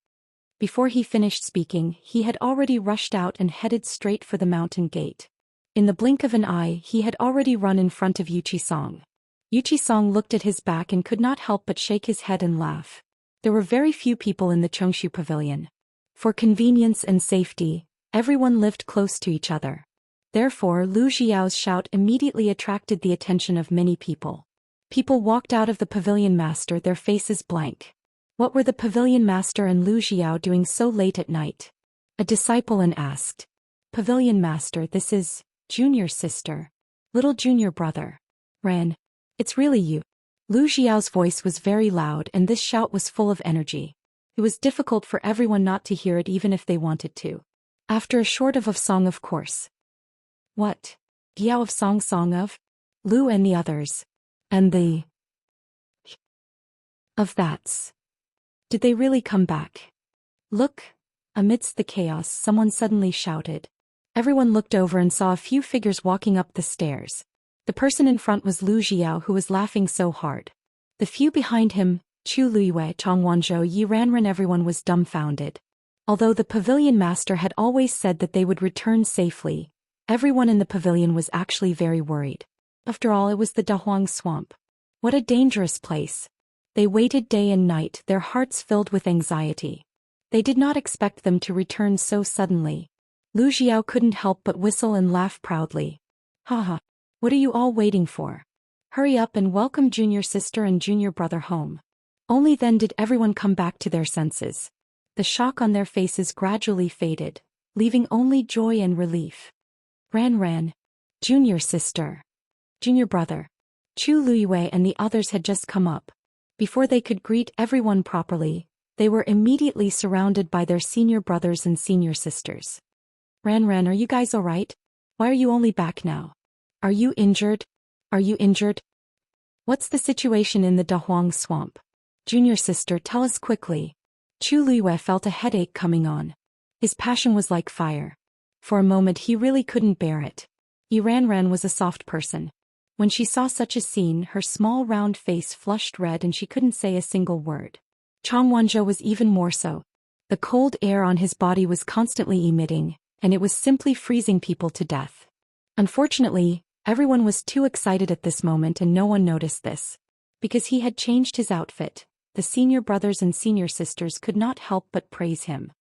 Before he finished speaking, he had already rushed out and headed straight for the mountain gate. In the blink of an eye, he had already run in front of Yuchi-song. Yuchi-song looked at his back and could not help but shake his head and laugh. There were very few people in the Chongshu pavilion. For convenience and safety, everyone lived close to each other. Therefore, Lu Xiao's shout immediately attracted the attention of many people. People walked out of the pavilion master, their faces blank. What were the pavilion master and Lu Xiao doing so late at night? A disciple asked. "Pavilion master, this is junior sister. Little junior brother. Ran. It's really you." Lu Xiao's voice was very loud and this shout was full of energy. It was difficult for everyone not to hear it even if they wanted to. After a short of song, of course. "What? Giao of song of?" Lu and the others. "And the of that's. Did they really come back?" "Look!" Amidst the chaos, someone suddenly shouted. Everyone looked over and saw a few figures walking up the stairs. The person in front was Lu Xiao, who was laughing so hard. The few behind him, Chu Luiyue, Chong Wanzhou, Yi Ranran, everyone was dumbfounded. Although the pavilion master had always said that they would return safely, everyone in the pavilion was actually very worried. After all, it was the Dahuang swamp. What a dangerous place. They waited day and night, their hearts filled with anxiety. They did not expect them to return so suddenly. Lu Xiao couldn't help but whistle and laugh proudly. "Haha. What are you all waiting for? Hurry up and welcome junior sister and junior brother home." Only then did everyone come back to their senses. The shock on their faces gradually faded, leaving only joy and relief. Ran. Junior sister. Junior brother. Chu Luiyue and the others had just come up. Before they could greet everyone properly, they were immediately surrounded by their senior brothers and senior sisters. Ran, are you guys alright? Why are you only back now? Are you injured? What's the situation in the Dahuang swamp? Junior sister, tell us quickly. Chu Luiyue felt a headache coming on. His passion was like fire. For a moment he really couldn't bear it. Yi Ranran was a soft person. When she saw such a scene, her small round face flushed red and she couldn't say a single word. Chong Wanzhou was even more so. The cold air on his body was constantly emitting, and it was simply freezing people to death. Unfortunately, everyone was too excited at this moment and no one noticed this. Because he had changed his outfit, the senior brothers and senior sisters could not help but praise him.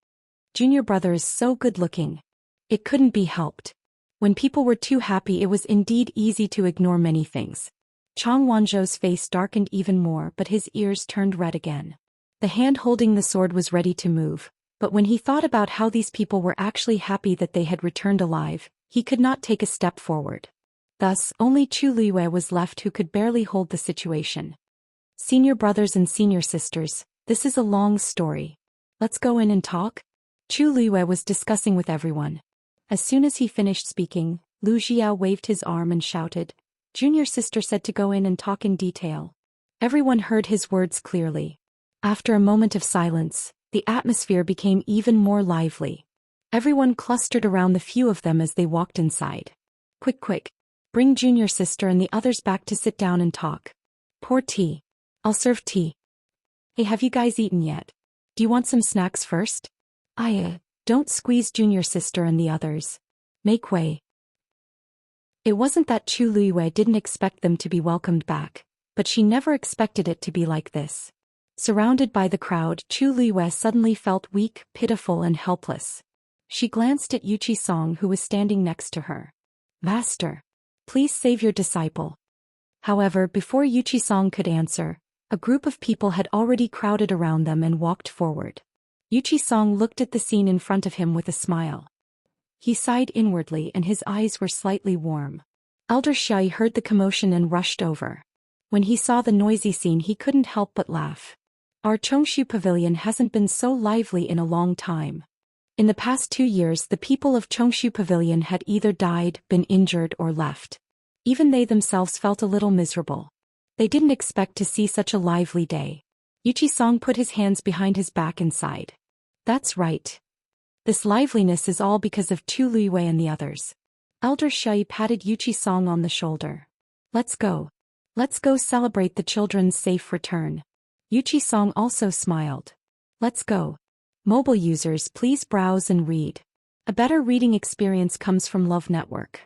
Junior brother is so good looking. It couldn't be helped. When people were too happy, it was indeed easy to ignore many things. Chong Wanzhou's face darkened even more, but his ears turned red again. The hand holding the sword was ready to move, but when he thought about how these people were actually happy that they had returned alive, he could not take a step forward. Thus, only Chu Luiyue was left, who could barely hold the situation. Senior brothers and senior sisters, this is a long story. Let's go in and talk? Chu Luiyue was discussing with everyone. As soon as he finished speaking, Lu Xiao waved his arm and shouted. Junior sister said to go in and talk in detail. Everyone heard his words clearly. After a moment of silence, the atmosphere became even more lively. Everyone clustered around the few of them as they walked inside. Quick, bring junior sister and the others back to sit down and talk. Pour tea. I'll serve tea. Hey, have you guys eaten yet? Do you want some snacks first? Don't squeeze junior sister and the others. Make way. It wasn't that Chu Luiyue didn't expect them to be welcomed back, but she never expected it to be like this. Surrounded by the crowd, Chu Luiyue suddenly felt weak, pitiful and helpless. She glanced at Yuchi-song, who was standing next to her. Master, please save your disciple. However, before Yuchi-song could answer, A group of people had already crowded around them and walked forward. Song looked at the scene in front of him with a smile. He sighed inwardly and his eyes were slightly warm. Elder Xiai heard the commotion and rushed over. When he saw the noisy scene he couldn't help but laugh. Our Chongshu Pavilion hasn't been so lively in a long time. In the past 2 years the people of Chongshu Pavilion had either died, been injured or left. Even they themselves felt a little miserable. They didn't expect to see such a lively day. Song put his hands behind his back and sighed. That's right. This liveliness is all because of Chu Luiwei and the others. Elder Xiai patted Song on the shoulder. Let's go. Let's go celebrate the children's safe return. Song also smiled. Let's go. Mobile users, please browse and read. A better reading experience comes from Love Network.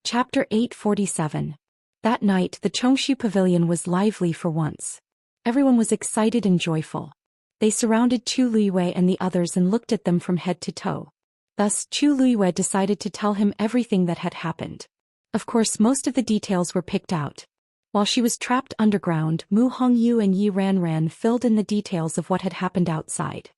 Chapter 847. That night the Chongshu Pavilion was lively for once. Everyone was excited and joyful. They surrounded Chu Luiwei and the others and looked at them from head to toe. Thus Chu Luiwei decided to tell him everything that had happened. Of course most of the details were picked out. While she was trapped underground, Mu Hongyu and Yi Ranran filled in the details of what had happened outside.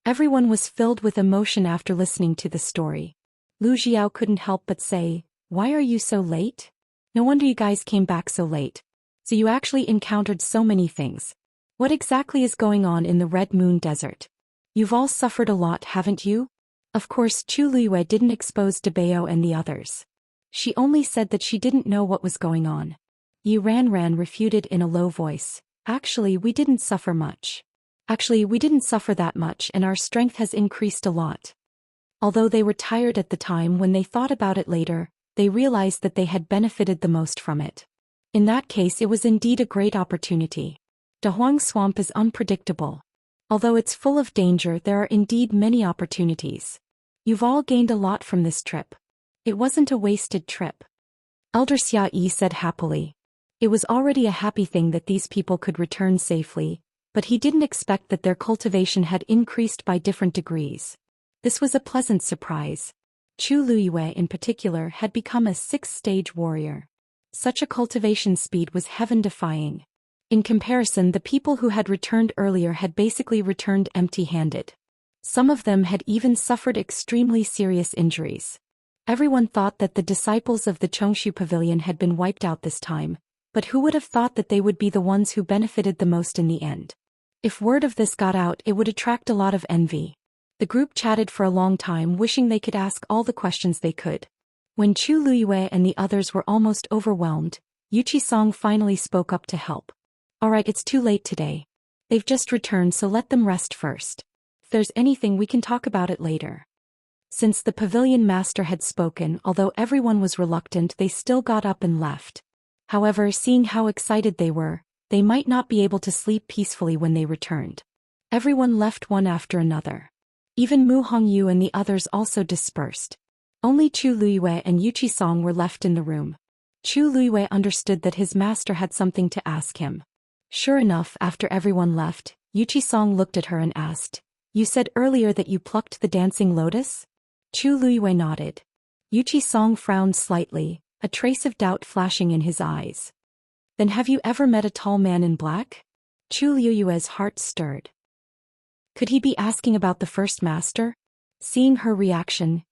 Everyone was filled with emotion after listening to the story. Lu Xiao couldn't help but say, "Why are you so late? No wonder you guys came back so late. So you actually encountered so many things. What exactly is going on in the Red Moon Desert? You've all suffered a lot, haven't you?" Of course Chu Luiwei didn't expose Debao and the others. She only said that she didn't know what was going on. Yi Ranran refuted in a low voice, "Actually we didn't suffer much. Actually we didn't suffer that much and our strength has increased a lot." Although they were tired at the time, when they thought about it later, they realized that they had benefited the most from it. In that case it was indeed a great opportunity. Dahuang Swamp is unpredictable. Although it's full of danger, there are indeed many opportunities. You've all gained a lot from this trip. It wasn't a wasted trip. Elder Xia Yi said happily. It was already a happy thing that these people could return safely, but he didn't expect that their cultivation had increased by different degrees. This was a pleasant surprise. Chu Luiwei in particular had become a 6th-stage warrior. Such a cultivation speed was heaven-defying. In comparison, the people who had returned earlier had basically returned empty-handed. Some of them had even suffered extremely serious injuries. Everyone thought that the disciples of the Chongshu Pavilion had been wiped out this time, but who would have thought that they would be the ones who benefited the most in the end? If word of this got out, it would attract a lot of envy. The group chatted for a long time, wishing they could ask all the questions they could. When Chu Luiwei and the others were almost overwhelmed, Song finally spoke up to help. "Alright, it's too late today. They've just returned, so let them rest first. If there's anything we can talk about it later." Since the pavilion master had spoken, although everyone was reluctant, they still got up and left. However, seeing how excited they were, they might not be able to sleep peacefully when they returned. Everyone left one after another. Even Mu Hongyu and the others also dispersed. Only Chu Luiwei and Song were left in the room. Chu Luiwei understood that his master had something to ask him. Sure enough, after everyone left, Song looked at her and asked, "You said earlier that you plucked the dancing lotus?" Chu Luiwei nodded. Song frowned slightly, a trace of doubt flashing in his eyes. "Then have you ever met a tall man in black?" Chu Luiwei's heart stirred. Could he be asking about the first master? Seeing her reaction,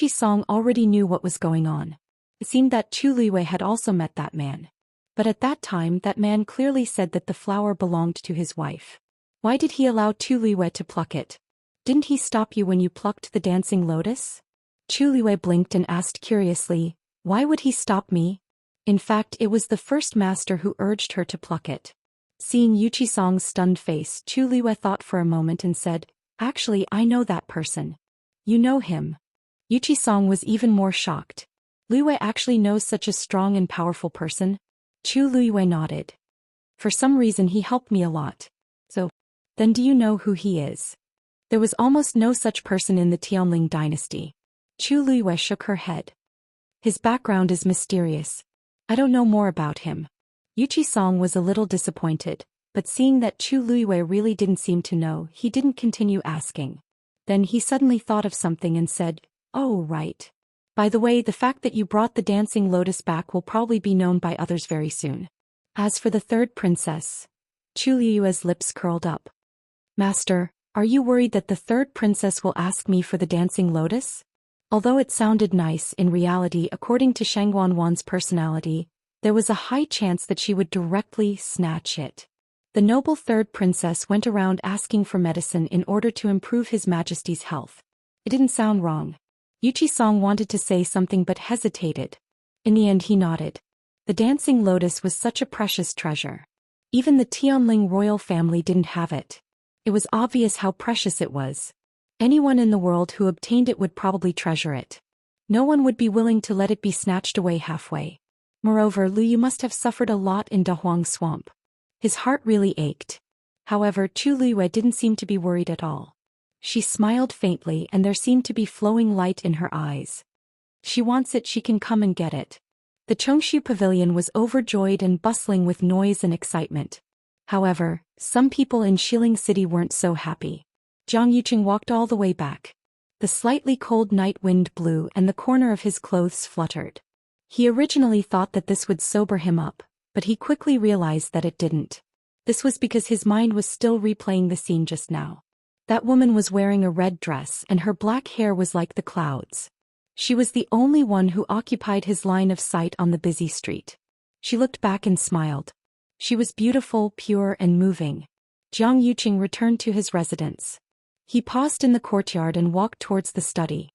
Song already knew what was going on. It seemed that Chu Luiwei had also met that man. But at that time that man clearly said that the flower belonged to his wife. Why did he allow Chu Luiwei to pluck it? Didn't he stop you when you plucked the dancing lotus? Chu Luiwei blinked and asked curiously, "Why would he stop me?" In fact, it was the first master who urged her to pluck it. Seeing Song's stunned face, Chu Luiwei thought for a moment and said, "Actually, I know that person." "You know him?" Song was even more shocked. Luiwei actually knows such a strong and powerful person? Chu Luiwei nodded. "For some reason he helped me a lot. So, then do you know who he is?" There was almost no such person in the Tianling dynasty. Chu Luiwei shook her head. "His background is mysterious. I don't know more about him." Song was a little disappointed, but seeing that Chu Luiwei really didn't seem to know, he didn't continue asking. Then he suddenly thought of something and said, "Oh right. By the way, the fact that you brought the dancing lotus back will probably be known by others very soon. As for the third princess, Chu Liyue's lips curled up. Master, are you worried that the third princess will ask me for the dancing lotus? Although it sounded nice, in reality, according to Shangguan Wan's personality, there was a high chance that she would directly snatch it. The noble third princess went around asking for medicine in order to improve His Majesty's health. It didn't sound wrong. Yuchi Song wanted to say something but hesitated. In the end he nodded. The dancing lotus was such a precious treasure. Even the Tianling royal family didn't have it. It was obvious how precious it was. Anyone in the world who obtained it would probably treasure it. No one would be willing to let it be snatched away halfway. Moreover, Lu Yu must have suffered a lot in Dahuang Swamp. His heart really ached. However, Chu Liyue didn't seem to be worried at all. She smiled faintly and there seemed to be flowing light in her eyes. She wants it, she can come and get it. The Chongshu Pavilion was overjoyed and bustling with noise and excitement. However, some people in Xiling City weren't so happy. Jiang Yuqing walked all the way back. The slightly cold night wind blew and the corner of his clothes fluttered. He originally thought that this would sober him up, but he quickly realized that it didn't. This was because his mind was still replaying the scene just now. That woman was wearing a red dress and her black hair was like the clouds. She was the only one who occupied his line of sight on the busy street. She looked back and smiled. She was beautiful, pure and moving. Jiang Yuqing returned to his residence. He paused in the courtyard and walked towards the study.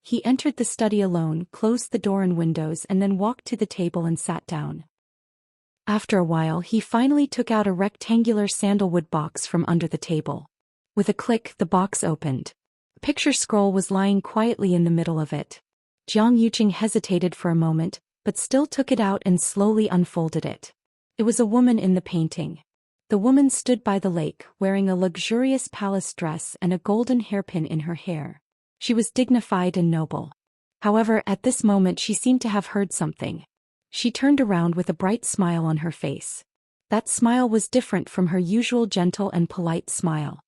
He entered the study alone, closed the door and windows and then walked to the table and sat down. After a while he finally took out a rectangular sandalwood box from under the table. With a click, the box opened. A picture scroll was lying quietly in the middle of it. Jiang Yuqing hesitated for a moment, but still took it out and slowly unfolded it. It was a woman in the painting. The woman stood by the lake, wearing a luxurious palace dress and a golden hairpin in her hair. She was dignified and noble. However, at this moment she seemed to have heard something. She turned around with a bright smile on her face. That smile was different from her usual gentle and polite smile.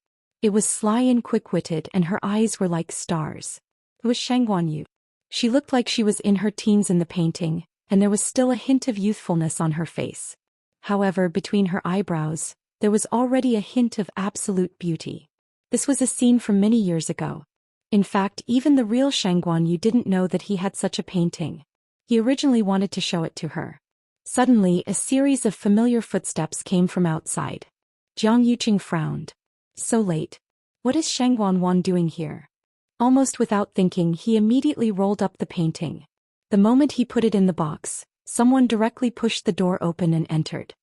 It was sly and quick-witted and her eyes were like stars. It was Shangguan Yu. She looked like she was in her teens in the painting, and there was still a hint of youthfulness on her face. However, between her eyebrows, there was already a hint of absolute beauty. This was a scene from many years ago. In fact, even the real Shangguan Yu didn't know that he had such a painting. He originally wanted to show it to her. Suddenly, a series of familiar footsteps came from outside. Jiang Yuqing frowned. So late. What is Shangguan Wan doing here? Almost without thinking, he immediately rolled up the painting. The moment he put it in the box, someone directly pushed the door open and entered.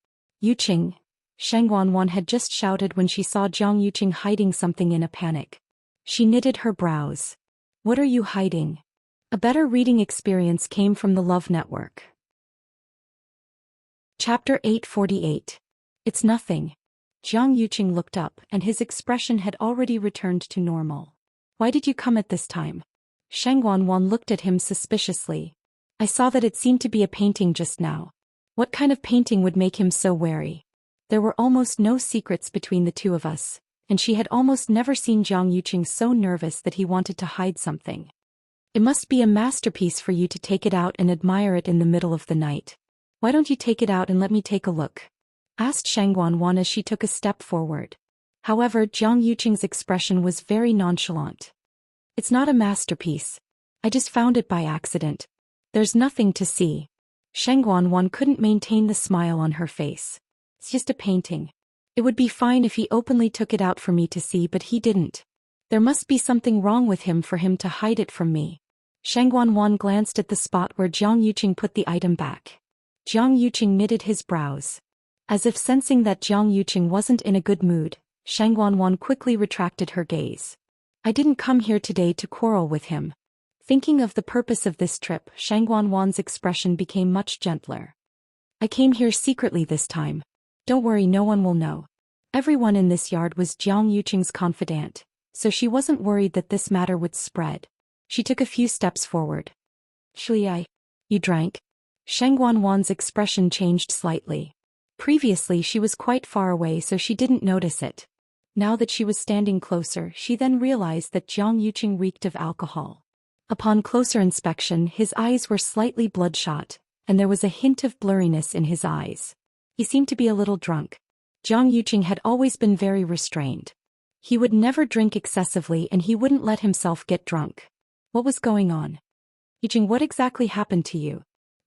Yuqing, Shangguan Wan had just shouted when she saw Jiang Yuqing hiding something in a panic. She knitted her brows. What are you hiding? A better reading experience came from the Love Network. Chapter 848. It's nothing. Jiang Yuqing looked up and his expression had already returned to normal. Why did you come at this time? Shangguan Wan looked at him suspiciously. I saw that it seemed to be a painting just now. What kind of painting would make him so wary? There were almost no secrets between the two of us, and she had almost never seen Jiang Yuqing so nervous that he wanted to hide something. It must be a masterpiece for you to take it out and admire it in the middle of the night. Why don't you take it out and let me take a look? Asked Shangguan Wan as she took a step forward. However, Jiang Yuqing's expression was very nonchalant. It's not a masterpiece. I just found it by accident. There's nothing to see. Shangguan Wan couldn't maintain the smile on her face. It's just a painting. It would be fine if he openly took it out for me to see, but he didn't. There must be something wrong with him for him to hide it from me. Shangguan Wan glanced at the spot where Jiang Yuqing put the item back. Jiang Yuqing knitted his brows. As if sensing that Jiang Yuqing wasn't in a good mood, Shangguan Wan quickly retracted her gaze. I didn't come here today to quarrel with him. Thinking of the purpose of this trip, Shangguan Wan's expression became much gentler. I came here secretly this time. Don't worry, no one will know. Everyone in this yard was Jiang Yuqing's confidant, so she wasn't worried that this matter would spread. She took a few steps forward. Shui, you drank? Shangguan Wan's expression changed slightly. Previously she was quite far away so she didn't notice it. Now that she was standing closer, she then realized that Jiang Yuqing reeked of alcohol. Upon closer inspection, his eyes were slightly bloodshot, and there was a hint of blurriness in his eyes. He seemed to be a little drunk. Zhang Yuqing had always been very restrained. He would never drink excessively and he wouldn't let himself get drunk. What was going on? Yuqing, what exactly happened to you?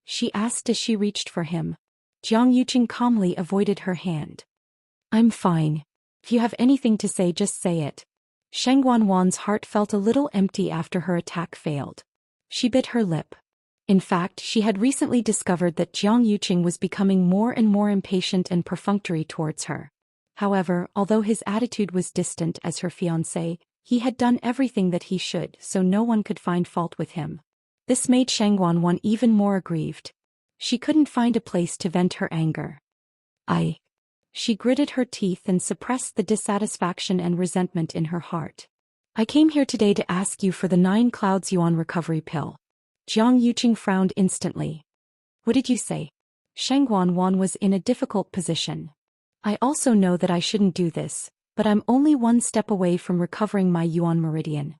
She asked as she reached for him. Zhang Yuqing calmly avoided her hand. I'm fine. If you have anything to say, just say it. Sheng Wanwan's heart felt a little empty after her attack failed. She bit her lip. In fact, she had recently discovered that Zhang Yuqing was becoming more and more impatient and perfunctory towards her. However, although his attitude was distant as her fiancé, he had done everything that he should, so no one could find fault with him. This made Sheng Wanwan even more aggrieved. She couldn't find a place to vent her anger. She gritted her teeth and suppressed the dissatisfaction and resentment in her heart. I came here today to ask you for the 9 Clouds Yuan recovery pill. Zhang Yuqing frowned instantly. What did you say? Sheng Wanwan was in a difficult position. I also know that I shouldn't do this, but I'm only 1 step away from recovering my Yuan meridian.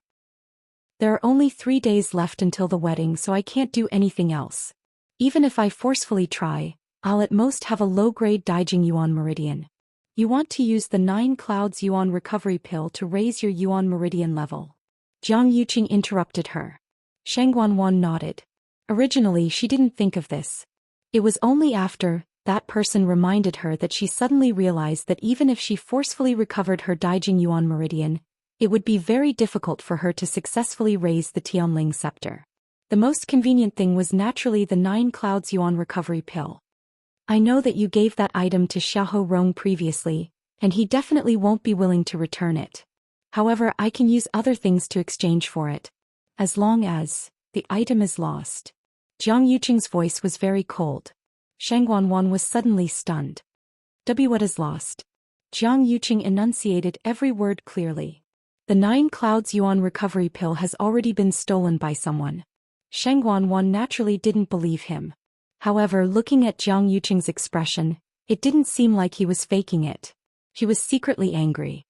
There are only 3 days left until the wedding, so I can't do anything else. Even if I forcefully try, I'll at most have a low-grade Daijing Yuan meridian. You want to use the 9 Clouds Yuan recovery pill to raise your Yuan meridian level. Zhang Yuqing interrupted her. Sheng Wanwan nodded. Originally she didn't think of this. It was only after that person reminded her that she suddenly realized that even if she forcefully recovered her Daijing Yuan meridian, it would be very difficult for her to successfully raise the Tianling scepter. The most convenient thing was naturally the 9 Clouds Yuan recovery pill. I know that you gave that item to Xiahou Rong previously, and he definitely won't be willing to return it. However, I can use other things to exchange for it. As long as the item is lost. Zhang Yuqing's voice was very cold. Sheng Wanwan was suddenly stunned. What is lost? Zhang Yuqing enunciated every word clearly. The 9 Clouds Yuan recovery pill has already been stolen by someone. Sheng Wanwan naturally didn't believe him. However, looking at Zhang Yuqing's expression, it didn't seem like he was faking it. He was secretly angry.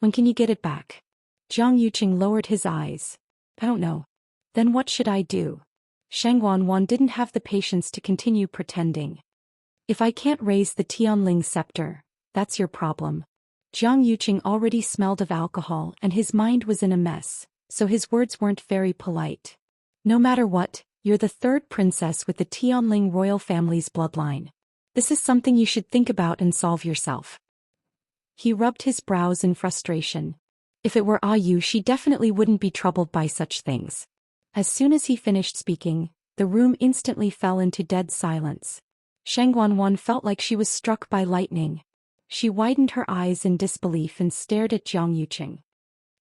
When can you get it back? Zhang Yuqing lowered his eyes. I don't know. Then what should I do? Sheng Wanwan didn't have the patience to continue pretending. If I can't raise the Tianling scepter, that's your problem. Zhang Yuqing already smelled of alcohol and his mind was in a mess, so his words weren't very polite. No matter what, you're the 3rd princess with the Tianling royal family's bloodline. This is something you should think about and solve yourself. He rubbed his brows in frustration. If it were Yu, she definitely wouldn't be troubled by such things. As soon as he finished speaking, the room instantly fell into dead silence. Sheng Wanwan felt like she was struck by lightning. She widened her eyes in disbelief and stared at Zhang Yuqing.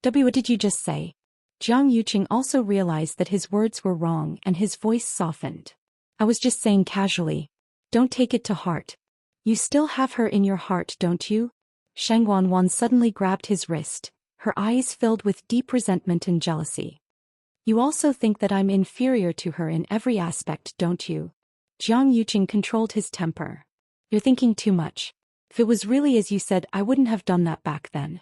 What did you just say? Zhang Yuqing also realized that his words were wrong and his voice softened. I was just saying casually. Don't take it to heart. You still have her in your heart, don't you? Sheng Wanwan suddenly grabbed his wrist, her eyes filled with deep resentment and jealousy. You also think that I'm inferior to her in every aspect, don't you? Zhang Yuqing controlled his temper. You're thinking too much. If it was really as you said, I wouldn't have done that back then.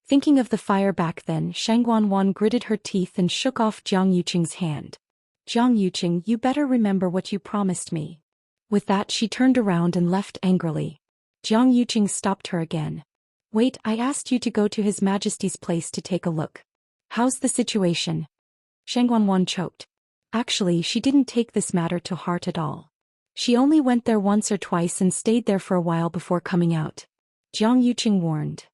Thinking of the fire back then, Sheng Wanwan gritted her teeth and shook off Zhang Yuqing's hand. Zhang Yuqing, you better remember what you promised me. With that, she turned around and left angrily. Zhang Yuqing stopped her again. Wait, I asked you to go to His Majesty's place to take a look. How's the situation? Sheng Wanwan choked. Actually, she didn't take this matter to heart at all. She only went there once or twice and stayed there for a while before coming out. Zhang Yuqing warned.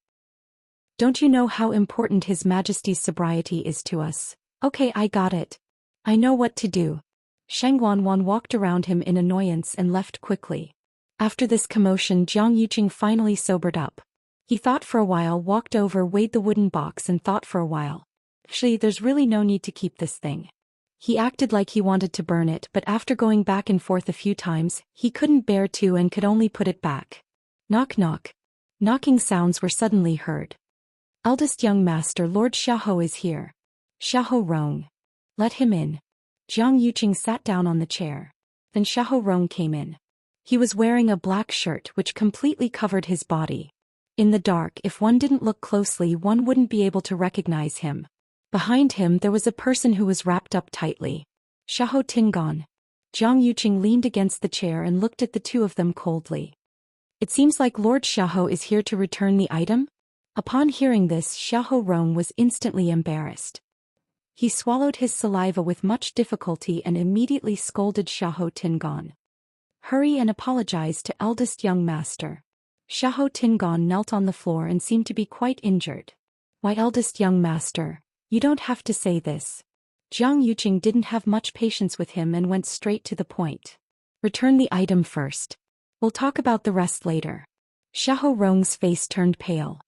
Don't you know how important His Majesty's sobriety is to us? Okay, I got it. I know what to do. Sheng Wanwan walked around him in annoyance and left quickly. After this commotion, Zhang Yuqing finally sobered up. He thought for a while, walked over, weighed the wooden box and thought for a while. Actually, there's really no need to keep this thing. He acted like he wanted to burn it, but after going back and forth a few times, he couldn't bear to and could only put it back. Knock knock. Knocking sounds were suddenly heard. Eldest young master Lord Xiahou is here. Xiahou Rong. Let him in. Zhang Yuqing sat down on the chair. Then Xiahou Rong came in. He was wearing a black shirt which completely covered his body. In the dark, if one didn't look closely, one wouldn't be able to recognize him. Behind him there was a person who was wrapped up tightly. Xiahou Tingon. Zhang Yuqing leaned against the chair and looked at the two of them coldly. It seems like Lord Xiahou is here to return the item? Upon hearing this, Xiahou Rong was instantly embarrassed. He swallowed his saliva with much difficulty and immediately scolded Xiahou Tingon. Hurry and apologize to eldest young master. Xiahou Tingon knelt on the floor and seemed to be quite injured. Why, eldest young master, you don't have to say this. Jiang Yuqing didn't have much patience with him and went straight to the point. Return the item first. We'll talk about the rest later. Xiahou Rong's face turned pale.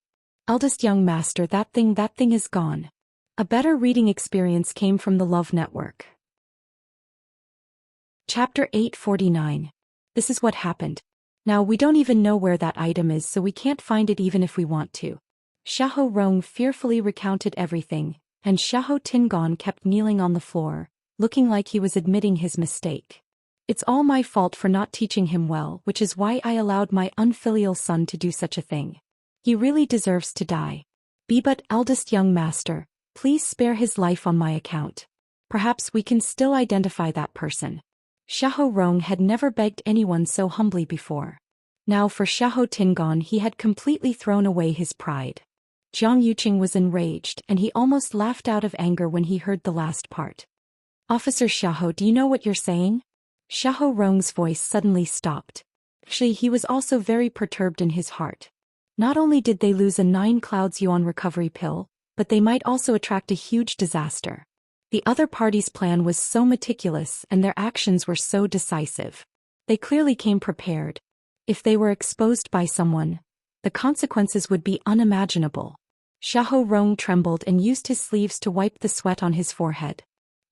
Eldest young master, that thing is gone. A better reading experience came from the Love Network. Chapter 849. This is what happened. Now we don't even know where that item is, so we can't find it even if we want to. Xiahou Rong fearfully recounted everything, and Xiahou Tingon kept kneeling on the floor, looking like he was admitting his mistake. It's all my fault for not teaching him well, which is why I allowed my unfilial son to do such a thing. He really deserves to die. But eldest young master, please spare his life on my account. Perhaps we can still identify that person. Xiahou Rong had never begged anyone so humbly before. Now for Xiahou Tingon, he had completely thrown away his pride. Jiang Yuqing was enraged, and he almost laughed out of anger when he heard the last part. Officer Xiahou, do you know what you're saying? Xiahou Rong's voice suddenly stopped. Actually, he was also very perturbed in his heart. Not only did they lose a 9 clouds yuan recovery pill, but they might also attract a huge disaster. The other party's plan was so meticulous and their actions were so decisive. They clearly came prepared. If they were exposed by someone, the consequences would be unimaginable. Xiahou Rong trembled and used his sleeves to wipe the sweat on his forehead.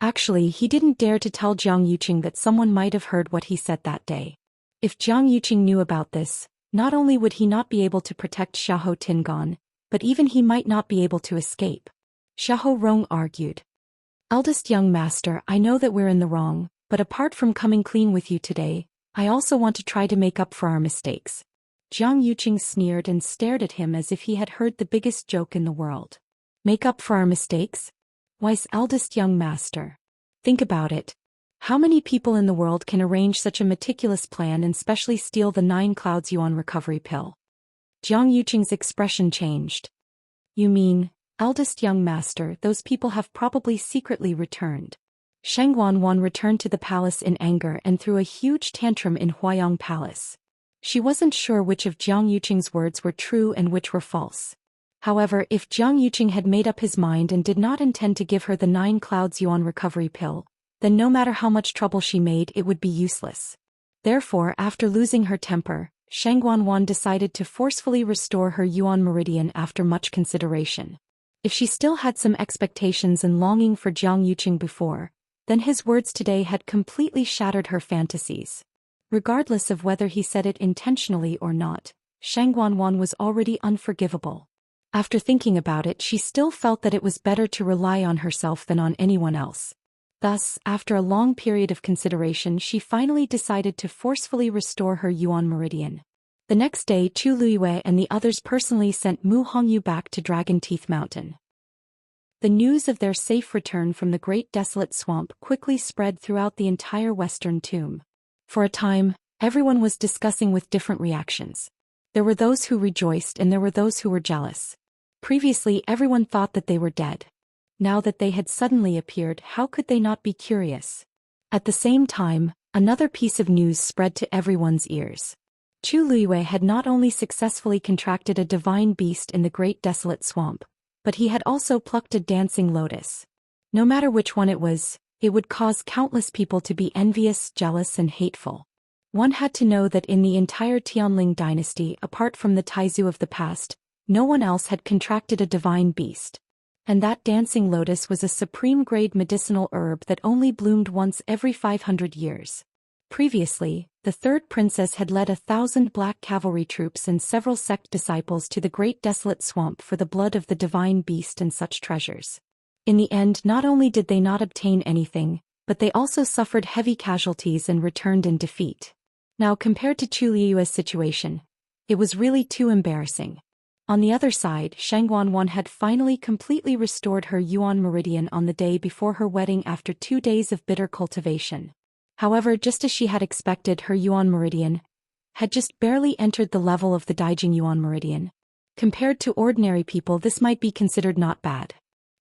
Actually, he didn't dare to tell Jiang Yuqing that someone might have heard what he said that day. If Jiang Yuqing knew about this, not only would he not be able to protect Xiahou Tingon, but even he might not be able to escape. Xiahou Rong argued. Eldest young master, I know that we're in the wrong, but apart from coming clean with you today, I also want to try to make up for our mistakes. Jiang Yuqing sneered and stared at him as if he had heard the biggest joke in the world. Make up for our mistakes? Why's eldest young master? Think about it. How many people in the world can arrange such a meticulous plan and specially steal the 9 clouds yuan recovery pill? Jiang Yuqing's expression changed. You mean, eldest young master, those people have probably secretly returned. Sheng Wanwan returned to the palace in anger and threw a huge tantrum in Huayang Palace. She wasn't sure which of Jiang Yuqing's words were true and which were false. However, if Jiang Yuqing had made up his mind and did not intend to give her the 9 clouds yuan recovery pill, then no matter how much trouble she made, it would be useless. Therefore, after losing her temper, Sheng Wanwan decided to forcefully restore her yuan meridian after much consideration. If she still had some expectations and longing for Jiang Yuqing before, then his words today had completely shattered her fantasies. Regardless of whether he said it intentionally or not, Sheng Wanwan was already unforgivable. After thinking about it, she still felt that it was better to rely on herself than on anyone else. Thus, after a long period of consideration, she finally decided to forcefully restore her yuan meridian. The next day, Chu Luiyue and the others personally sent Mu Hongyu back to Dragon Teeth Mountain. The news of their safe return from the Great Desolate Swamp quickly spread throughout the entire Western Tomb. For a time, everyone was discussing with different reactions. There were those who rejoiced and there were those who were jealous. Previously, everyone thought that they were dead. Now that they had suddenly appeared, how could they not be curious? At the same time, another piece of news spread to everyone's ears. Chu Luiyue had not only successfully contracted a divine beast in the Great Desolate Swamp, but he had also plucked a dancing lotus. No matter which one it was, it would cause countless people to be envious, jealous, and hateful. One had to know that in the entire Tianling dynasty, apart from the Taizu of the past, no one else had contracted a divine beast. And that dancing lotus was a supreme-grade medicinal herb that only bloomed once every 500 years. Previously, the third princess had led 1,000 black cavalry troops and several sect disciples to the Great Desolate Swamp for the blood of the divine beast and such treasures. In the end, not only did they not obtain anything, but they also suffered heavy casualties and returned in defeat. Now, compared to Chu Liu's situation, it was really too embarrassing. On the other side, Sheng Wanwan had finally completely restored her yuan meridian on the day before her wedding after 2 days of bitter cultivation. However, just as she had expected, her yuan meridian, had just barely entered the level of the Daijing Yuan meridian. Compared to ordinary people, this might be considered not bad.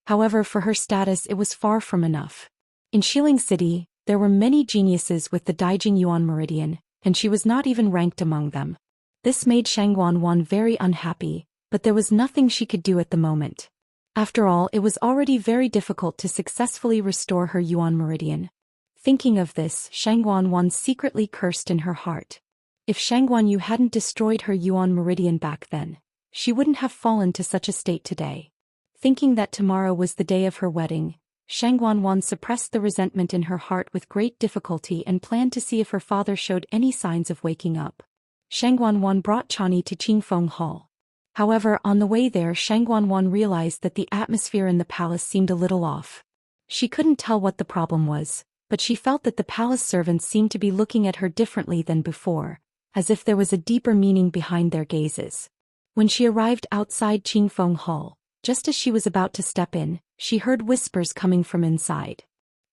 However, for her status it was far from enough. In Xiling City, there were many geniuses with the Daijing Yuan meridian, and she was not even ranked among them. This made Shangguan very unhappy, but there was nothing she could do at the moment. After all, it was already very difficult to successfully restore her Yuan meridian. Thinking of this, Shangguan secretly cursed in her heart. If Shangguan hadn't destroyed her Yuan meridian back then, she wouldn't have fallen to such a state today. Thinking that tomorrow was the day of her wedding, Shangguan suppressed the resentment in her heart with great difficulty and planned to see if her father showed any signs of waking up. Shangguan brought Chani to Qingfeng Hall. However, on the way there, Shangguan realized that the atmosphere in the palace seemed a little off. She couldn't tell what the problem was, but she felt that the palace servants seemed to be looking at her differently than before, as if there was a deeper meaning behind their gazes. When she arrived outside Qingfeng Hall, just as she was about to step in, she heard whispers coming from inside.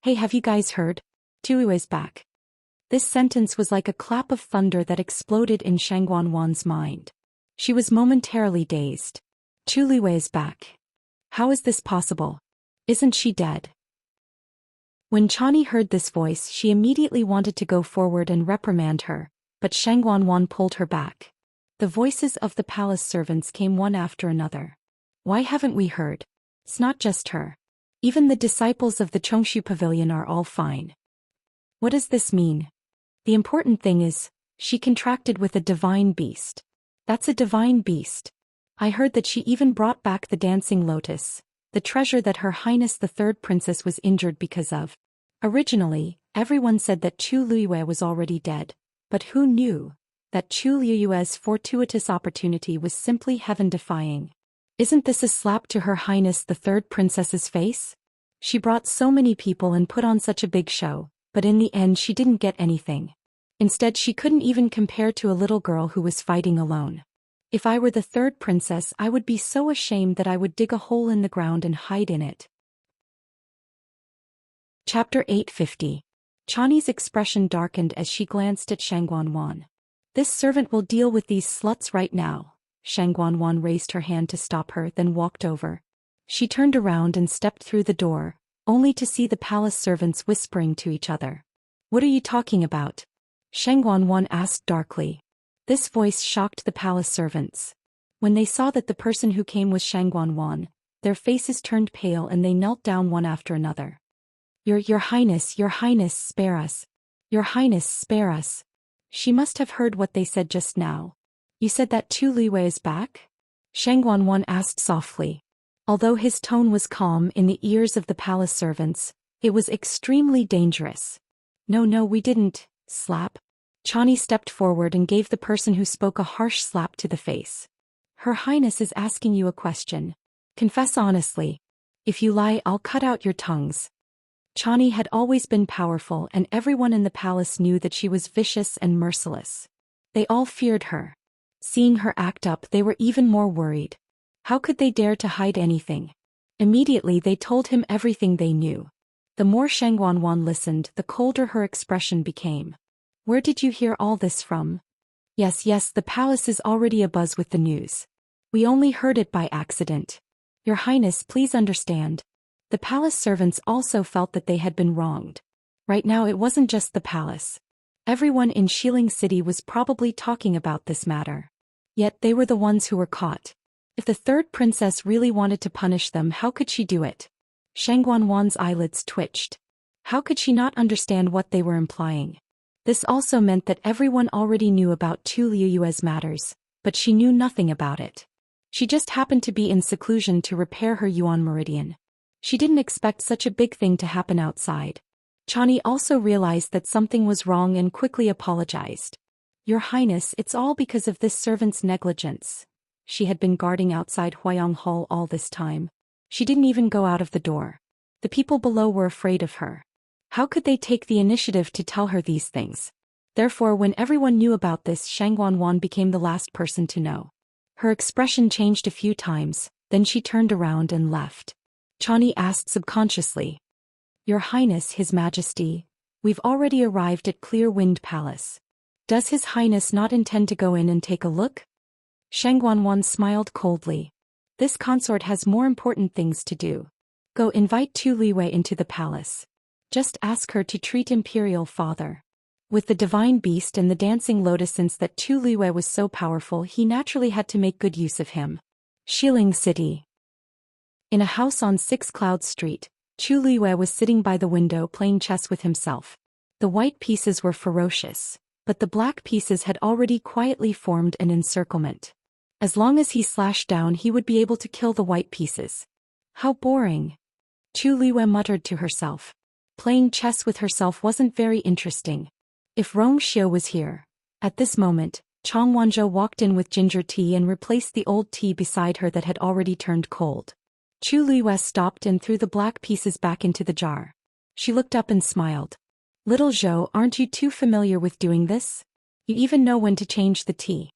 "Hey, have you guys heard? Tui's back." This sentence was like a clap of thunder that exploded in Shangguan's mind. She was momentarily dazed. "Tu Liyue is back. How is this possible? Isn't she dead?" When Chani heard this voice, she immediately wanted to go forward and reprimand her, but Shangguan pulled her back. The voices of the palace servants came one after another. "Why haven't we heard? It's not just her. Even the disciples of the Chongshu Pavilion are all fine. What does this mean? The important thing is, she contracted with a divine beast. That's a divine beast. I heard that she even brought back the dancing lotus, the treasure that Her Highness the Third Princess was injured because of. Originally, everyone said that Chu Liyue was already dead, but who knew that Chu Liyue's fortuitous opportunity was simply heaven-defying? Isn't this a slap to Her Highness the Third Princess's face? She brought so many people and put on such a big show, but in the end she didn't get anything. Instead, she couldn't even compare to a little girl who was fighting alone. If I were the third princess, I would be so ashamed that I would dig a hole in the ground and hide in it. Chapter 850. Chani's expression darkened as she glanced at Shangguan. "This servant will deal with these sluts right now." Shangguan raised her hand to stop her, then walked over. She turned around and stepped through the door, only to see the palace servants whispering to each other. "What are you talking about?" Shangguan asked darkly. This voice shocked the palace servants. When they saw that the person who came was Shangguan, their faces turned pale and they knelt down one after another. Your Highness, spare us. Your Highness, spare us." She must have heard what they said just now. "You said that Tu Liyue is back?" Shangguan asked softly. Although his tone was calm in the ears of the palace servants, it was extremely dangerous. No, we didn't." Slap. Chani stepped forward and gave the person who spoke a harsh slap to the face. "Her Highness is asking you a question. Confess honestly. If you lie, I'll cut out your tongues." Chani had always been powerful and everyone in the palace knew that she was vicious and merciless. They all feared her. Seeing her act up, they were even more worried. How could they dare to hide anything? Immediately they told him everything they knew. The more Shangguan listened, the colder her expression became. "Where did you hear all this from?" Yes, the palace is already abuzz with the news. We only heard it by accident. Your Highness, please understand. The palace servants also felt that they had been wronged. Right now it wasn't just the palace. Everyone in Xiling City was probably talking about this matter. Yet they were the ones who were caught. If the third princess really wanted to punish them, how could she do it? Shangguan's eyelids twitched. How could she not understand what they were implying? This also meant that everyone already knew about Tu Liyue's matters, but she knew nothing about it. She just happened to be in seclusion to repair her Yuan meridian. She didn't expect such a big thing to happen outside. Chani also realized that something was wrong and quickly apologized. Your Highness, it's all because of this servant's negligence. She had been guarding outside Huayang Hall all this time. She didn't even go out of the door. The people below were afraid of her. How could they take the initiative to tell her these things? Therefore, when everyone knew about this, Shangguan became the last person to know. Her expression changed a few times, then she turned around and left. Chani asked subconsciously. Your Highness, His Majesty, we've already arrived at Clear Wind Palace. Does His Highness not intend to go in and take a look? Shang Guanwan smiled coldly. This consort has more important things to do. Go invite Tu Liwei into the palace. Just ask her to treat Imperial Father with the divine beast and the dancing lotus. Since that Tu Liwei was so powerful, he naturally had to make good use of him. Xiling City. In a house on Six Clouds Street, Chu Liwei was sitting by the window playing chess with himself. The white pieces were ferocious, but the black pieces had already quietly formed an encirclement. As long as he slashed down, he would be able to kill the white pieces. How boring. Chu Liwei muttered to herself. Playing chess with herself wasn't very interesting. If Rong Xiu was here. At this moment, Chang Wanzhou walked in with ginger tea and replaced the old tea beside her that had already turned cold. Chu Liwei stopped and threw the black pieces back into the jar. She looked up and smiled. Little Zhou, aren't you too familiar with doing this? You even know when to change the tea.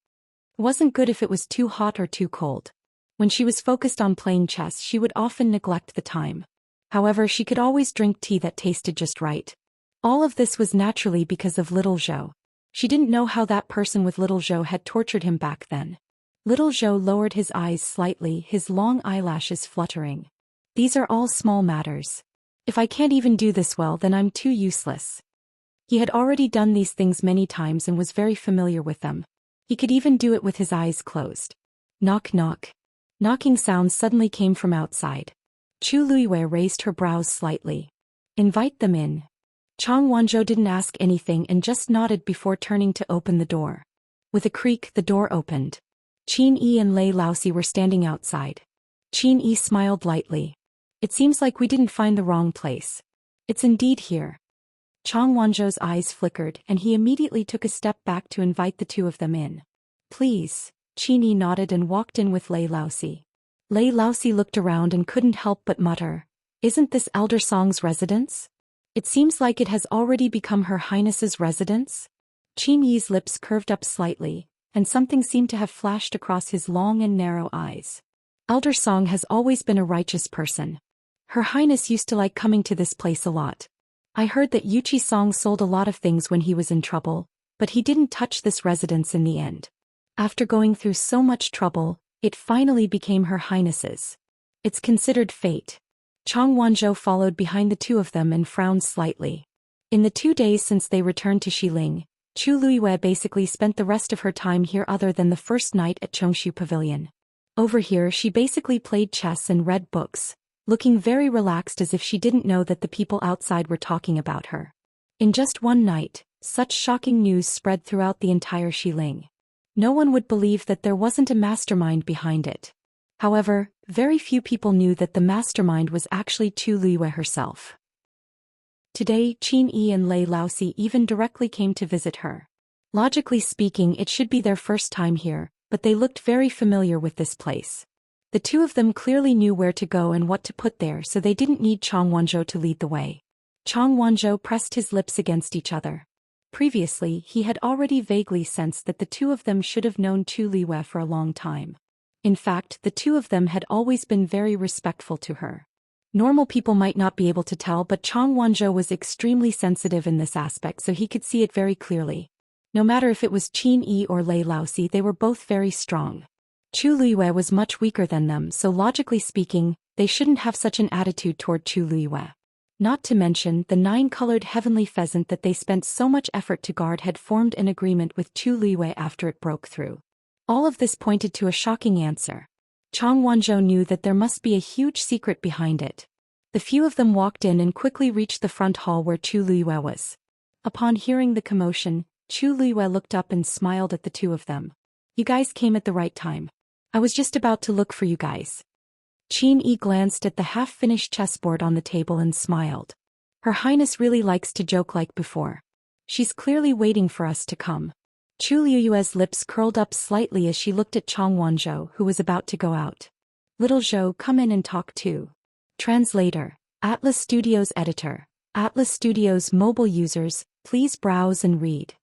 It wasn't good if it was too hot or too cold. When she was focused on playing chess, she would often neglect the time. However, she could always drink tea that tasted just right. All of this was naturally because of Little Zhou. She didn't know how that person with Little Zhou had tortured him back then. Little Zhou lowered his eyes slightly, his long eyelashes fluttering. These are all small matters. If I can't even do this well, then I'm too useless. He had already done these things many times and was very familiar with them. He could even do it with his eyes closed. Knock knock. Knocking sounds suddenly came from outside. Chu Liwei raised her brows slightly. Invite them in. Chang Wanzhou didn't ask anything and just nodded before turning to open the door. With a creak, the door opened. Qin Yi and Lei Laosi were standing outside. Qin Yi smiled lightly. It seems like we didn't find the wrong place. It's indeed here. Chang Wanzhou's eyes flickered and he immediately took a step back to invite the two of them in. Please. Qin Yi nodded and walked in with Lei Laosi. Lei Laosi looked around and couldn't help but mutter. Isn't this Elder Song's residence? It seems like it has already become Her Highness's residence. Qin Yi's lips curved up slightly, and something seemed to have flashed across his long and narrow eyes. Elder Song has always been a righteous person. Her Highness used to like coming to this place a lot. I heard that Yuchi Song sold a lot of things when he was in trouble, but he didn't touch this residence in the end. After going through so much trouble, it finally became Her Highness's. It's considered fate. Chang Wanzhou followed behind the two of them and frowned slightly. In the 2 days since they returned to Xiling, Chu Liwei basically spent the rest of her time here other than the first night at Chongshu Pavilion. Over here she basically played chess and read books, looking very relaxed as if she didn't know that the people outside were talking about her. In just one night, such shocking news spread throughout the entire Xiling. No one would believe that there wasn't a mastermind behind it. However, very few people knew that the mastermind was actually Chu Liwei herself. Today, Qin Yi and Lei Laosi even directly came to visit her. Logically speaking, it should be their first time here, but they looked very familiar with this place. The two of them clearly knew where to go and what to put there, so they didn't need Chang Wanzhou to lead the way. Chang Wanzhou pressed his lips against each other. Previously, he had already vaguely sensed that the two of them should have known Chu Liwei for a long time. In fact, the two of them had always been very respectful to her. Normal people might not be able to tell, but Chang Wanzhou was extremely sensitive in this aspect, so he could see it very clearly. No matter if it was Qin Yi or Lei Laosi, they were both very strong. Chu Liwei was much weaker than them, so logically speaking, they shouldn't have such an attitude toward Chu Liwei. Not to mention, the 9-colored heavenly pheasant that they spent so much effort to guard had formed an agreement with Chu Liwei after it broke through. All of this pointed to a shocking answer. Chang Wanzhou knew that there must be a huge secret behind it. The few of them walked in and quickly reached the front hall where Chu Liwei was. Upon hearing the commotion, Chu Liwei looked up and smiled at the two of them. You guys came at the right time. I was just about to look for you guys. Qin Yi glanced at the half-finished chessboard on the table and smiled. Her Highness really likes to joke like before. She's clearly waiting for us to come. Chu Liu's lips curled up slightly as she looked at Chang Wanzhou, who was about to go out. Little Zhou, come in and talk too. Translator. Atlas Studios editor. Atlas Studios mobile users, please browse and read.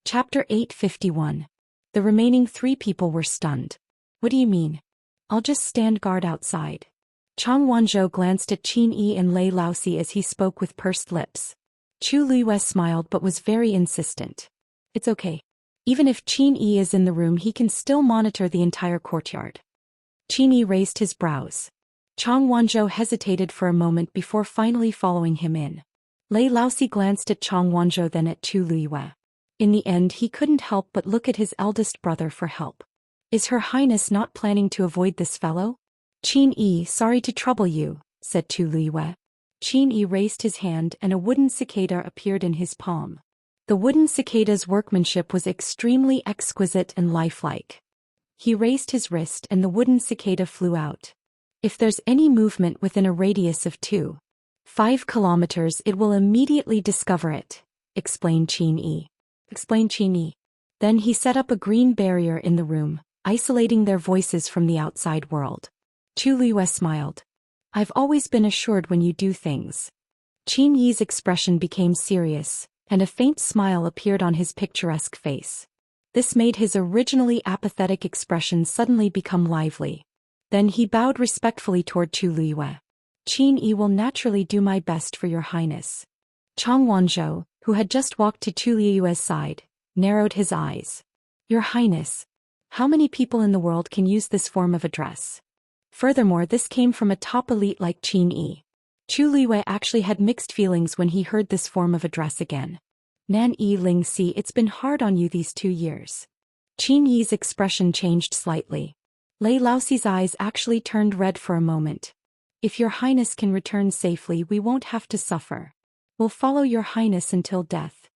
Chapter 851. The remaining 3 people were stunned. What do you mean? I'll just stand guard outside. Chang Wanzhou glanced at Qin Yi and Lei Laosi as he spoke with pursed lips. Chu Liyue smiled but was very insistent. It's okay. Even if Qin Yi is in the room, he can still monitor the entire courtyard. Qin Yi raised his brows. Chang Wanzhou hesitated for a moment before finally following him in. Lei Laosi glanced at Chang Wanzhou, then at Chu Liyue. In the end, he couldn't help but look at his eldest brother for help. Is Her Highness not planning to avoid this fellow? Qin Yi, sorry to trouble you, said Chu Liyue. Qin Yi raised his hand and a wooden cicada appeared in his palm. The wooden cicada's workmanship was extremely exquisite and lifelike. He raised his wrist and the wooden cicada flew out. If there's any movement within a radius of 2.5 kilometers, it will immediately discover it, explained Qin Yi. Then he set up a green barrier in the room, isolating their voices from the outside world. Chu Liyue smiled. I've always been assured when you do things. Qin Yi's expression became serious, and a faint smile appeared on his picturesque face. This made his originally apathetic expression suddenly become lively. Then he bowed respectfully toward Chu Liyue. Qin Yi will naturally do my best for Your Highness. Chang Wanzhou, who had just walked to Chu Liyue's side, narrowed his eyes. Your Highness. How many people in the world can use this form of address? Furthermore, this came from a top elite like Qin Yi. Chu Liyue actually had mixed feelings when he heard this form of address again. Nan Yi Ling Si, it's been hard on you these 2 years. Qin Yi's expression changed slightly. Lei Laosi's eyes actually turned red for a moment. If Your Highness can return safely, we won't have to suffer. We'll follow Your Highness until death.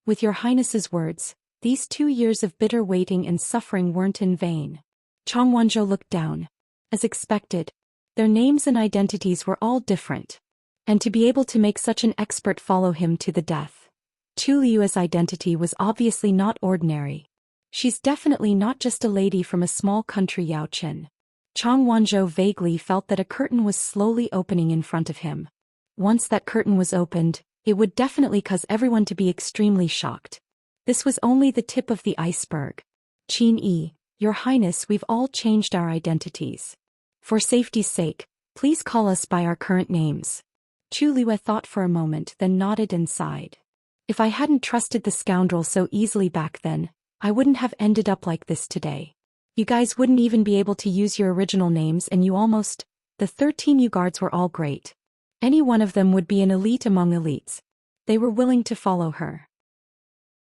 With Your Highness's words, these 2 years of bitter waiting and suffering weren't in vain. Chang Wanzhou looked down. As expected, their names and identities were all different. And to be able to make such an expert follow him to the death. Chu Liyue's identity was obviously not ordinary. She's definitely not just a lady from a small country, Yaochen. Chang Wanzhou vaguely felt that a curtain was slowly opening in front of him. Once that curtain was opened, it would definitely cause everyone to be extremely shocked. This was only the tip of the iceberg. Qin Yi, Your Highness, we've all changed our identities. For safety's sake, please call us by our current names. Chu Liyue thought for a moment, then nodded and sighed. If I hadn't trusted the scoundrel so easily back then, I wouldn't have ended up like this today. You guys wouldn't even be able to use your original names, and the 13 you guards were all great. Any one of them would be an elite among elites. They were willing to follow her.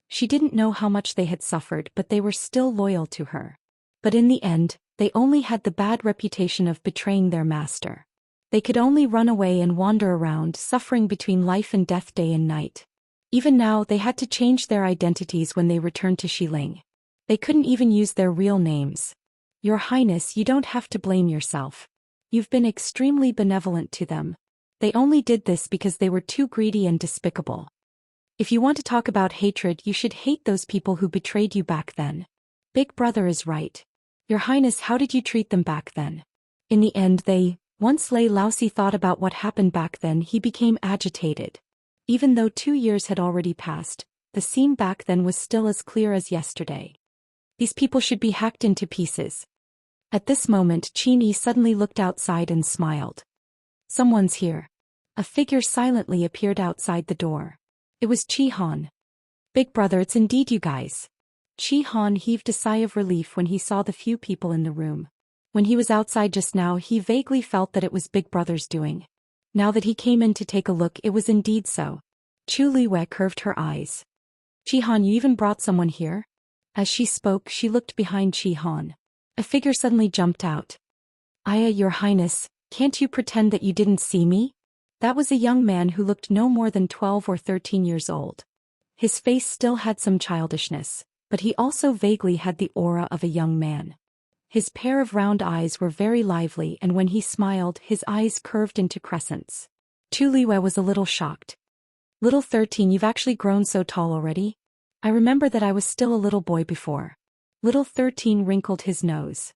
She didn't know how much they had suffered, but they were still loyal to her. But in the end, they only had the bad reputation of betraying their master. They could only run away and wander around, suffering between life and death day and night. Even now, they had to change their identities when they returned to Xiling. They couldn't even use their real names. Your Highness, you don't have to blame yourself. You've been extremely benevolent to them. They only did this because they were too greedy and despicable. If you want to talk about hatred, you should hate those people who betrayed you back then. Big Brother is right. Your Highness, how did you treat them back then? In the end, once Lei Laosi thought about what happened back then, he became agitated. Even though 2 years had already passed, the scene back then was still as clear as yesterday. These people should be hacked into pieces. At this moment, Qin Yi suddenly looked outside and smiled. Someone's here. A figure silently appeared outside the door. It was Qi Han. Big Brother, it's indeed you guys. Qi Han heaved a sigh of relief when he saw the few people in the room. When he was outside just now, he vaguely felt that it was Big Brother's doing. Now that he came in to take a look, it was indeed so. Chu Liyue curved her eyes. Qi Han, you even brought someone here? As she spoke, she looked behind Qi Han. A figure suddenly jumped out. Aya, Your Highness, can't you pretend that you didn't see me? That was a young man who looked no more than 12 or 13 years old. His face still had some childishness, but he also vaguely had the aura of a young man. His pair of round eyes were very lively, and when he smiled, his eyes curved into crescents. Chu Liyue was a little shocked. Little 13, you've actually grown so tall already? I remember that I was still a little boy before. Little 13 wrinkled his nose.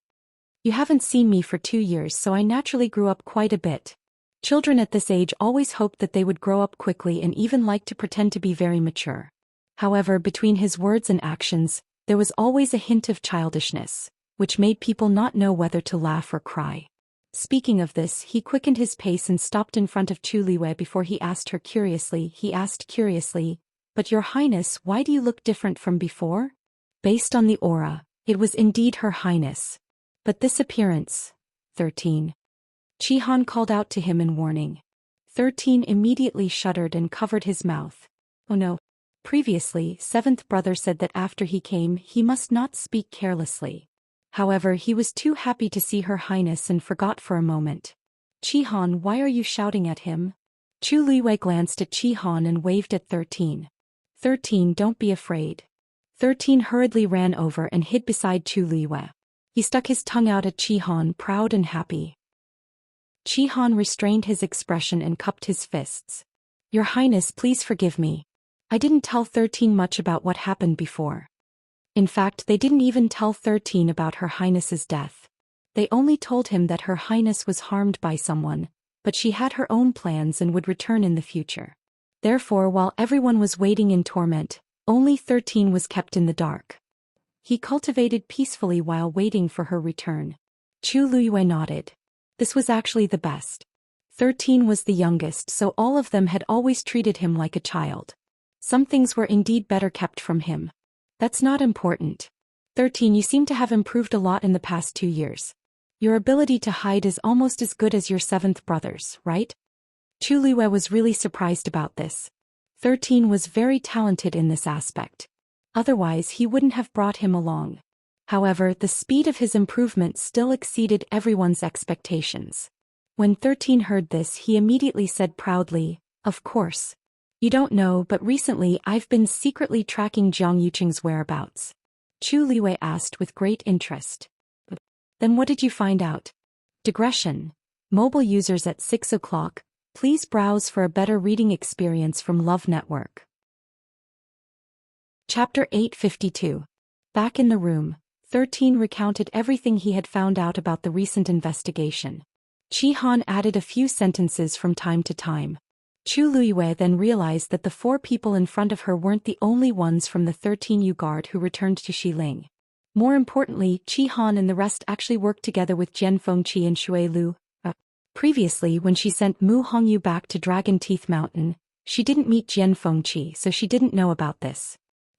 You haven't seen me for 2 years, so I naturally grew up quite a bit. Children at this age always hoped that they would grow up quickly and even like to pretend to be very mature. However, between his words and actions, there was always a hint of childishness, which made people not know whether to laugh or cry. Speaking of this, he quickened his pace and stopped in front of Chu Liwei before he asked curiously, "But your highness, why do you look different from before?" Based on the aura, it was indeed her highness. But this appearance... 13. Qihan called out to him in warning. 13 immediately shuddered and covered his mouth. Oh no. Previously, seventh brother said that after he came he must not speak carelessly. However, he was too happy to see her highness and forgot for a moment. "Qihan, why are you shouting at him?" Chu Liwei glanced at Qihan and waved at 13. 13, don't be afraid. 13 hurriedly ran over and hid beside Chu Liwei. He stuck his tongue out at Qihan, proud and happy. Qihan restrained his expression and cupped his fists. "Your highness, please forgive me. I didn't tell 13 much about what happened before." In fact, they didn't even tell 13 about her highness's death. They only told him that her highness was harmed by someone, but she had her own plans and would return in the future. Therefore, while everyone was waiting in torment, only 13 was kept in the dark. He cultivated peacefully while waiting for her return. Chu Liwei nodded. This was actually the best. 13 was the youngest, so all of them had always treated him like a child. Some things were indeed better kept from him. That's not important. 13, you seem to have improved a lot in the past 2 years. Your ability to hide is almost as good as your seventh brother's, right? Chu Liwei was really surprised about this. 13 was very talented in this aspect. Otherwise, he wouldn't have brought him along. However, the speed of his improvement still exceeded everyone's expectations. When 13 heard this, he immediately said proudly, "Of course. You don't know, but recently I've been secretly tracking Jiang Yuqing's whereabouts." Chu Liwei asked with great interest. "Then what did you find out?" Digression. Mobile users at 6 o'clock, please browse for a better reading experience from Love Network. Chapter 852. Back in the room, 13 recounted everything he had found out about the recent investigation. Qihan added a few sentences from time to time. Chu Liwei then realized that the 4 people in front of her weren't the only ones from the 13U guard who returned to Xiling. More importantly, Qihan and the rest actually worked together with Jian Fengqi and Shui Lu. Previously, when she sent Mu Hongyu back to Dragon Teeth Mountain, she didn't meet Jian Fengqi, so she didn't know about this.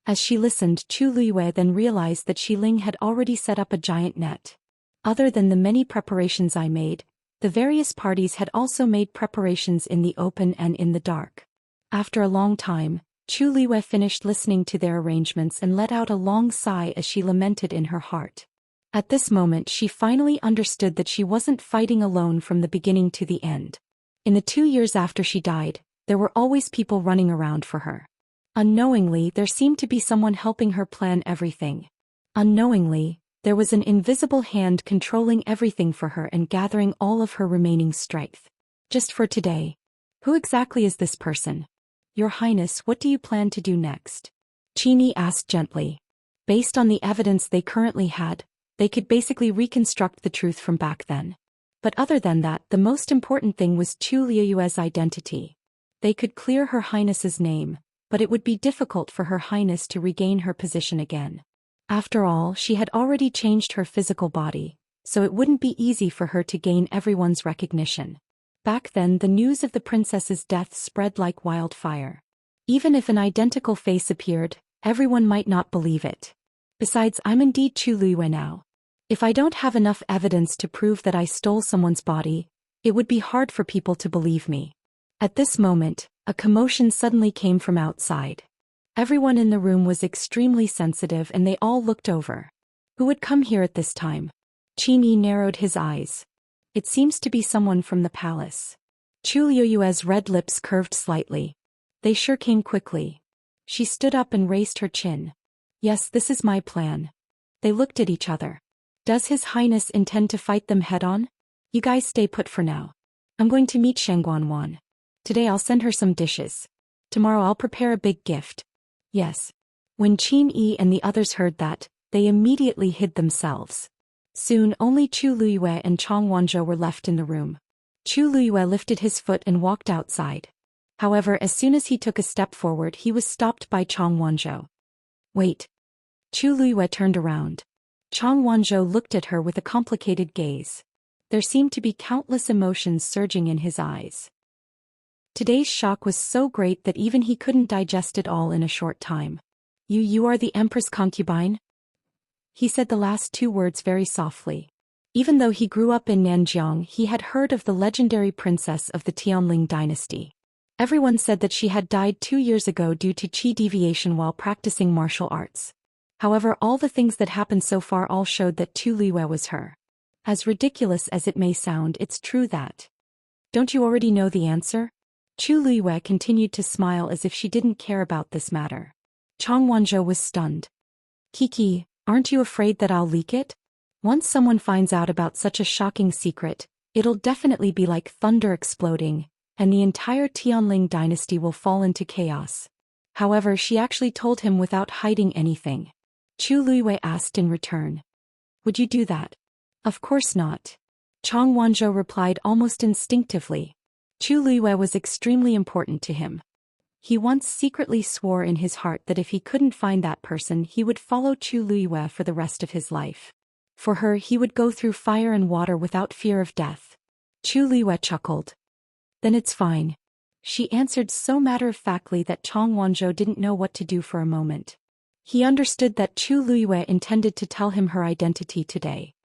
As she listened, Chu Liwei then realized that Xiling had already set up a giant net. Other than the many preparations I made, the various parties had also made preparations in the open and in the dark. After a long time, Chu Liwei finished listening to their arrangements and let out a long sigh as she lamented in her heart. At this moment she finally understood that she wasn't fighting alone from the beginning to the end. In the 2 years after she died, there were always people running around for her. Unknowingly, there seemed to be someone helping her plan everything. Unknowingly, there was an invisible hand controlling everything for her and gathering all of her remaining strength. Just for today. Who exactly is this person? Your Highness, what do you plan to do next? Qini asked gently. Based on the evidence they currently had, they could basically reconstruct the truth from back then. But other than that, the most important thing was Chu Liuyue's identity. They could clear Her Highness's name, but it would be difficult for Her Highness to regain her position again. After all, she had already changed her physical body, so it wouldn't be easy for her to gain everyone's recognition. Back then, the news of the princess's death spread like wildfire. Even if an identical face appeared, everyone might not believe it. Besides, I'm indeed Chu Liuyue now. If I don't have enough evidence to prove that I stole someone's body, it would be hard for people to believe me. At this moment, a commotion suddenly came from outside. Everyone in the room was extremely sensitive and they all looked over. Who would come here at this time? Qini narrowed his eyes. It seems to be someone from the palace. Chu Liuyue's red lips curved slightly. They sure came quickly. She stood up and raised her chin. Yes, this is my plan. They looked at each other. Does His Highness intend to fight them head-on? You guys stay put for now. I'm going to meet Shangguanwan. Today I'll send her some dishes. Tomorrow I'll prepare a big gift. Yes. When Qin Yi and the others heard that, they immediately hid themselves. Soon only Chu Liuyue and Chong Wanzhou were left in the room. Chu Liuyue lifted his foot and walked outside. However, as soon as he took a step forward, he was stopped by Chong Wanzhou. Wait. Chu Liuyue turned around. Chong Wanzhou looked at her with a complicated gaze. There seemed to be countless emotions surging in his eyes. Today's shock was so great that even he couldn't digest it all in a short time. You are the Empress concubine? He said the last two words very softly. Even though he grew up in Nanjiang, he had heard of the legendary princess of the Tianling dynasty. Everyone said that she had died 2 years ago due to qi deviation while practicing martial arts. However, all the things that happened so far all showed that Tu Liwei was her. As ridiculous as it may sound, it's true that. Don't you already know the answer? Chu Liwei continued to smile as if she didn't care about this matter. Chang Wanzhou was stunned. Kiki, aren't you afraid that I'll leak it? Once someone finds out about such a shocking secret, it'll definitely be like thunder exploding, and the entire Tianling dynasty will fall into chaos. However, she actually told him without hiding anything. Chu Liwei asked in return. Would you do that? Of course not. Chang Wanzhou replied almost instinctively. Chu Liwei was extremely important to him. He once secretly swore in his heart that if he couldn't find that person, he would follow Chu Liwei for the rest of his life. For her, he would go through fire and water without fear of death. Chu Liwei chuckled. Then it's fine. She answered so matter-of-factly that Chang Wanzhou didn't know what to do for a moment. He understood that Chu Liwei intended to tell him her identity today.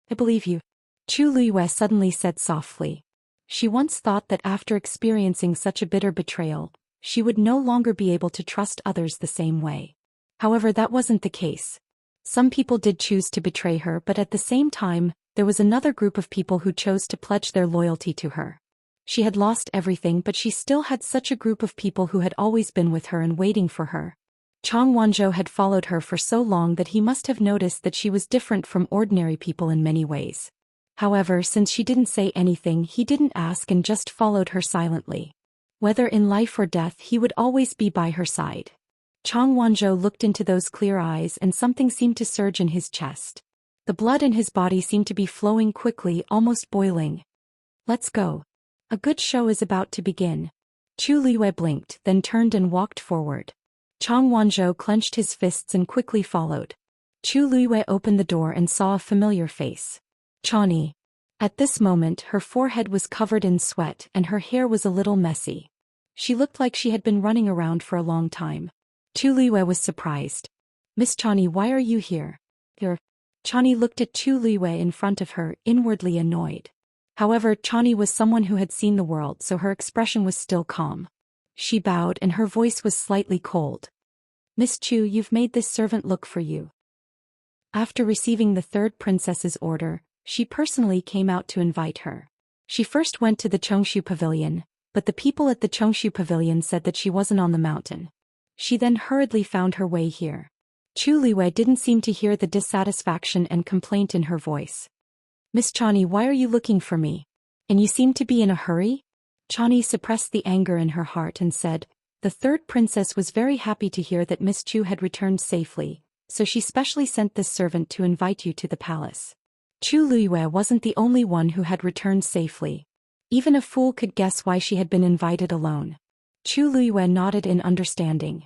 I believe you. Chu Liwei suddenly said softly. She once thought that after experiencing such a bitter betrayal, she would no longer be able to trust others the same way. However, that wasn't the case. Some people did choose to betray her, but at the same time, there was another group of people who chose to pledge their loyalty to her. She had lost everything, but she still had such a group of people who had always been with her and waiting for her. Chang Wanzhou had followed her for so long that he must have noticed that she was different from ordinary people in many ways. However, since she didn't say anything, he didn't ask and just followed her silently. Whether in life or death, he would always be by her side. Chang Wanzhou looked into those clear eyes and something seemed to surge in his chest. The blood in his body seemed to be flowing quickly, almost boiling. Let's go. A good show is about to begin. Chu Liwei blinked, then turned and walked forward. Chang Wanzhou clenched his fists and quickly followed. Chu Liwei opened the door and saw a familiar face. Chani. At this moment, her forehead was covered in sweat and her hair was a little messy. She looked like she had been running around for a long time. Chu Liwei was surprised. Miss Chani, why are you here? Chani looked at Chu Liwei in front of her, inwardly annoyed. However, Chani was someone who had seen the world, so her expression was still calm. She bowed and her voice was slightly cold. Miss Chu, you've made this servant look for you. After receiving the third princess's order, she personally came out to invite her. She first went to the Chongshu Pavilion, but the people at the Chongshu Pavilion said that she wasn't on the mountain. She then hurriedly found her way here. Chu Liwei didn't seem to hear the dissatisfaction and complaint in her voice. Miss Chani, why are you looking for me? And you seem to be in a hurry? Chani suppressed the anger in her heart and said, the third princess was very happy to hear that Miss Chu had returned safely, so she specially sent this servant to invite you to the palace. Chu Liwei wasn't the only one who had returned safely. Even a fool could guess why she had been invited alone. Chu Liwei nodded in understanding.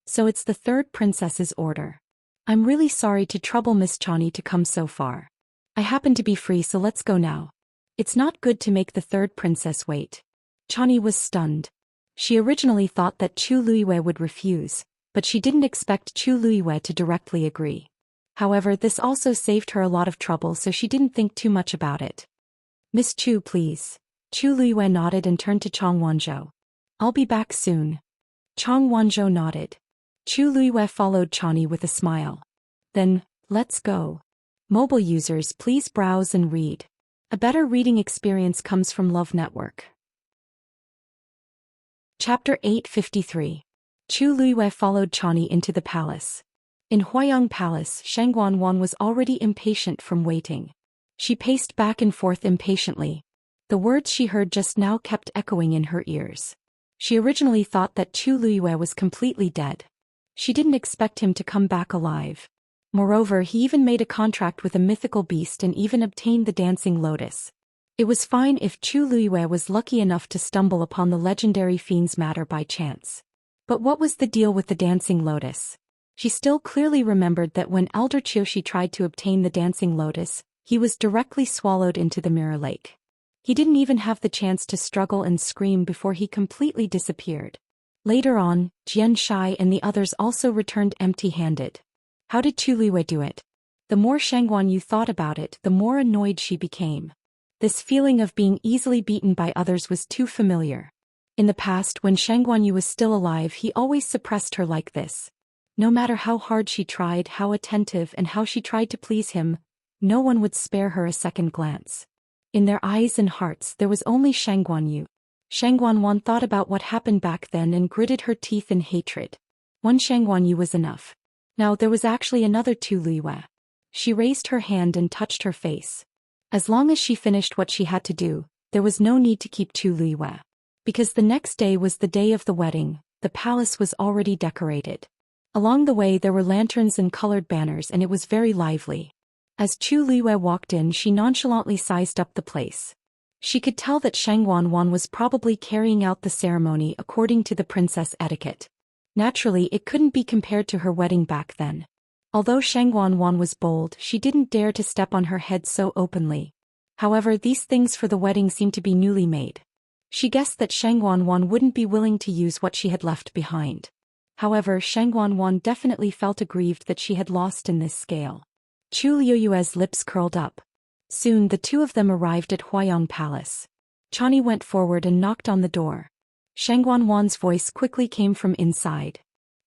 So it's the third princess's order. I'm really sorry to trouble Miss Chani to come so far. I happen to be free, so let's go now. It's not good to make the third princess wait. Chani was stunned. She originally thought that Chu Liwei would refuse, but she didn't expect Chu Liwei to directly agree. However, this also saved her a lot of trouble, so she didn't think too much about it. Miss Chu, please. Chu Liwei nodded and turned to Chang Wanzhou. I'll be back soon. Chang Wanzhou nodded. Chu Liwei followed Chani with a smile. Then, let's go. Mobile users, please browse and read. A better reading experience comes from Love Network. Chapter 853. Chu Liwei followed Chani into the palace. In Huayang Palace, Shangguan Wan was already impatient from waiting. She paced back and forth impatiently. The words she heard just now kept echoing in her ears. She originally thought that Chu Liwei was completely dead. She didn't expect him to come back alive. Moreover, he even made a contract with a mythical beast and even obtained the dancing lotus. It was fine if Chu Liwei was lucky enough to stumble upon the legendary fiend's matter by chance. But what was the deal with the dancing lotus? She still clearly remembered that when Elder Qiushi tried to obtain the dancing lotus, He was directly swallowed into the mirror lake. He didn't even have the chance to struggle and scream before he completely disappeared. Later on, Xianxia and the others also returned empty-handed. How did Chu Liwei do it? The more Shangguan Yu thought about it, the more annoyed she became. This feeling of being easily beaten by others was too familiar. In the past, when Shangguan Yu was still alive, he always suppressed her like this. No matter how hard she tried, how attentive and how she tried to please him, no one would spare her a second glance. In their eyes and hearts there was only Shangguan Yu. Shangguan thought about what happened back then and gritted her teeth in hatred. One Shangguan Yu was enough. Now there was actually another Chu Liwei. She raised her hand and touched her face. As long as she finished what she had to do, there was no need to keep Chu Liwei. Because the next day was the day of the wedding, the palace was already decorated. Along the way there were lanterns and colored banners and it was very lively. As Chu Liwei walked in, she nonchalantly sized up the place. She could tell that Shangguan was probably carrying out the ceremony according to the princess etiquette. Naturally, it couldn't be compared to her wedding back then. Although Shangguan was bold, she didn't dare to step on her head so openly. However, these things for the wedding seemed to be newly made. She guessed that Shangguan wouldn't be willing to use what she had left behind. However, Shangguan definitely felt aggrieved that she had lost in this scale. Chu Liuyue's lips curled up. Soon the two of them arrived at Huayang Palace. Chani went forward and knocked on the door. Shangguan's voice quickly came from inside.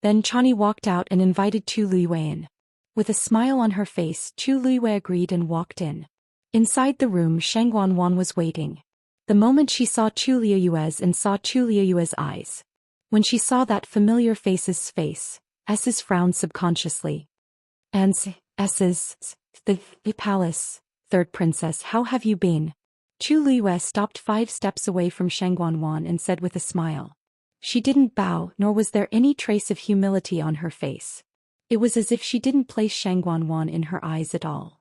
Then Chani walked out and invited Chu Liuyue in. With a smile on her face, Chu Liuyue agreed and walked in. Inside the room, Shangguan was waiting. The moment she saw Chu Liuyue's and saw Chu Liuyue's eyes. When she saw that familiar face's face, S's frowned subconsciously. S's, the palace, third princess, how have you been? Chu Liuyue stopped 5 steps away from Shangguan and said with a smile. She didn't bow, nor was there any trace of humility on her face. It was as if she didn't place Shangguan in her eyes at all.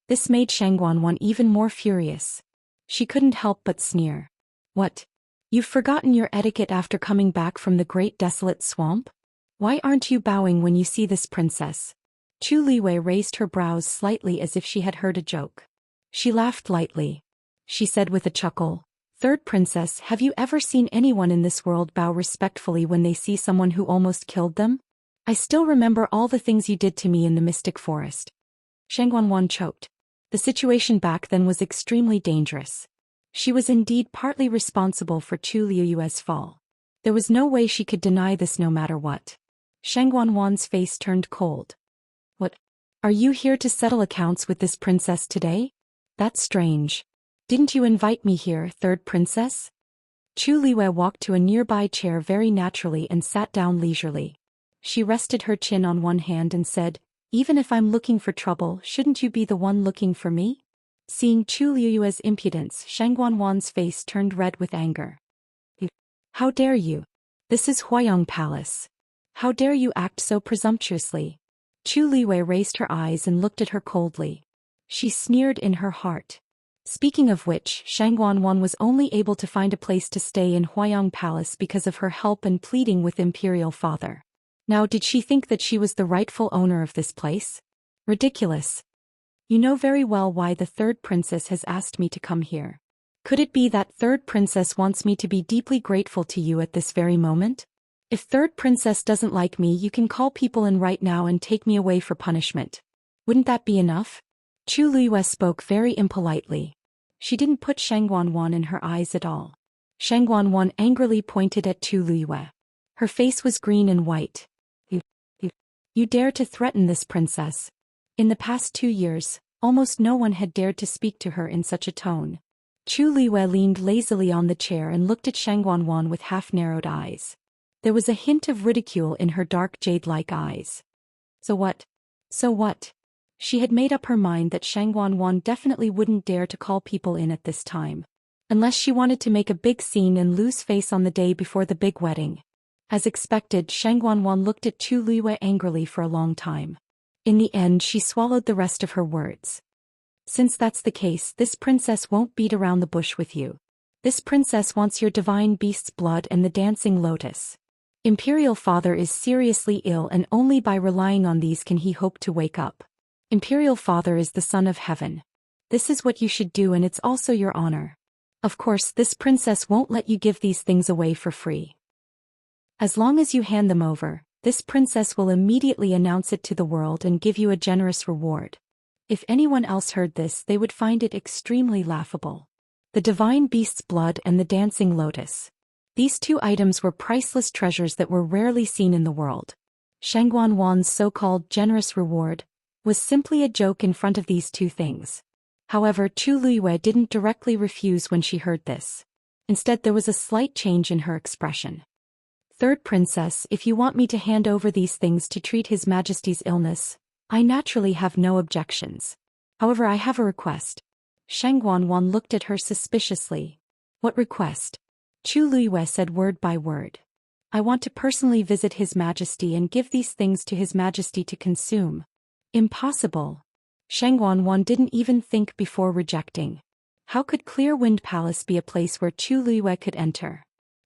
This made Shangguan even more furious. She couldn't help but sneer. What? You've forgotten your etiquette after coming back from the great desolate swamp? Why aren't you bowing when you see this princess? Chu Liuyue raised her brows slightly as if she had heard a joke. She laughed lightly. She said with a chuckle, "Third princess, have you ever seen anyone in this world bow respectfully when they see someone who almost killed them? I still remember all the things you did to me in the mystic forest." Shangguan choked. The situation back then was extremely dangerous. She was indeed partly responsible for Chu Liuyue's fall. There was no way she could deny this no matter what. Shangguan's face turned cold. "What? Are you here to settle accounts with this princess today? That's strange. Didn't you invite me here, third princess?" Chu Liuyue walked to a nearby chair very naturally and sat down leisurely. She rested her chin on one hand and said, "Even if I'm looking for trouble, shouldn't you be the one looking for me?" Seeing Chu Liuyue's impudence, Shangguan's face turned red with anger. "How dare you? This is Huayang Palace. How dare you act so presumptuously?" Chu Liuyue raised her eyes and looked at her coldly. She sneered in her heart. Speaking of which, Shangguan was only able to find a place to stay in Huayang Palace because of her help and pleading with Imperial Father. Now did she think that she was the rightful owner of this place? Ridiculous. You know very well why the third princess has asked me to come here. Could it be that third princess wants me to be deeply grateful to you at this very moment? If third princess doesn't like me, you can call people in right now and take me away for punishment. Wouldn't that be enough? Chu Liuyue spoke very impolitely. She didn't put Shangguan in her eyes at all. Shangguan angrily pointed at Chu Liuyue. Her face was green and white. You dare to threaten this princess? In the past 2 years, almost no one had dared to speak to her in such a tone. Chu Liuyue leaned lazily on the chair and looked at Shangguan with half-narrowed eyes. There was a hint of ridicule in her dark jade-like eyes. So what? So what? She had made up her mind that Shangguan definitely wouldn't dare to call people in at this time. Unless she wanted to make a big scene and lose face on the day before the big wedding. As expected, Shangguan looked at Chu Liuyue angrily for a long time. In the end, she swallowed the rest of her words. Since that's the case, this princess won't beat around the bush with you. This princess wants your divine beast's blood and the dancing lotus. Imperial Father is seriously ill and only by relying on these can he hope to wake up. Imperial Father is the Son of Heaven. This is what you should do, and it's also your honor. Of course, this princess won't let you give these things away for free. As long as you hand them over, this princess will immediately announce it to the world and give you a generous reward. If anyone else heard this, they would find it extremely laughable. The divine beast's blood and the dancing lotus. These two items were priceless treasures that were rarely seen in the world. Shangguan Wan's so-called generous reward was simply a joke in front of these two things. However, Chu Luiyue didn't directly refuse when she heard this. Instead, there was a slight change in her expression. Third princess, if you want me to hand over these things to treat His Majesty's illness, I naturally have no objections. However, I have a request. Shangguan Wan looked at her suspiciously. What request? Chu Luiyue said word by word. I want to personally visit His Majesty and give these things to His Majesty to consume. Impossible. Shangguan Wan didn't even think before rejecting. How could Clear Wind Palace be a place where Chu Luiyue could enter?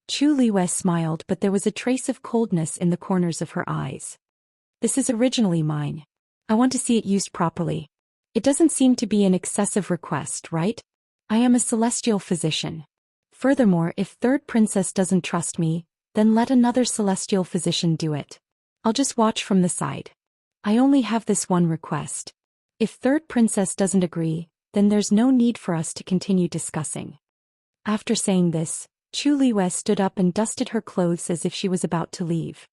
Chu Luiyue smiled, but there was a trace of coldness in the corners of her eyes. This is originally mine. I want to see it used properly. It doesn't seem to be an excessive request, right? I am a celestial physician. Furthermore, if Third Princess doesn't trust me, then let another celestial physician do it. I'll just watch from the side. I only have this one request. If Third Princess doesn't agree, then there's no need for us to continue discussing. After saying this, Chu Luiyue stood up and dusted her clothes as if she was about to leave.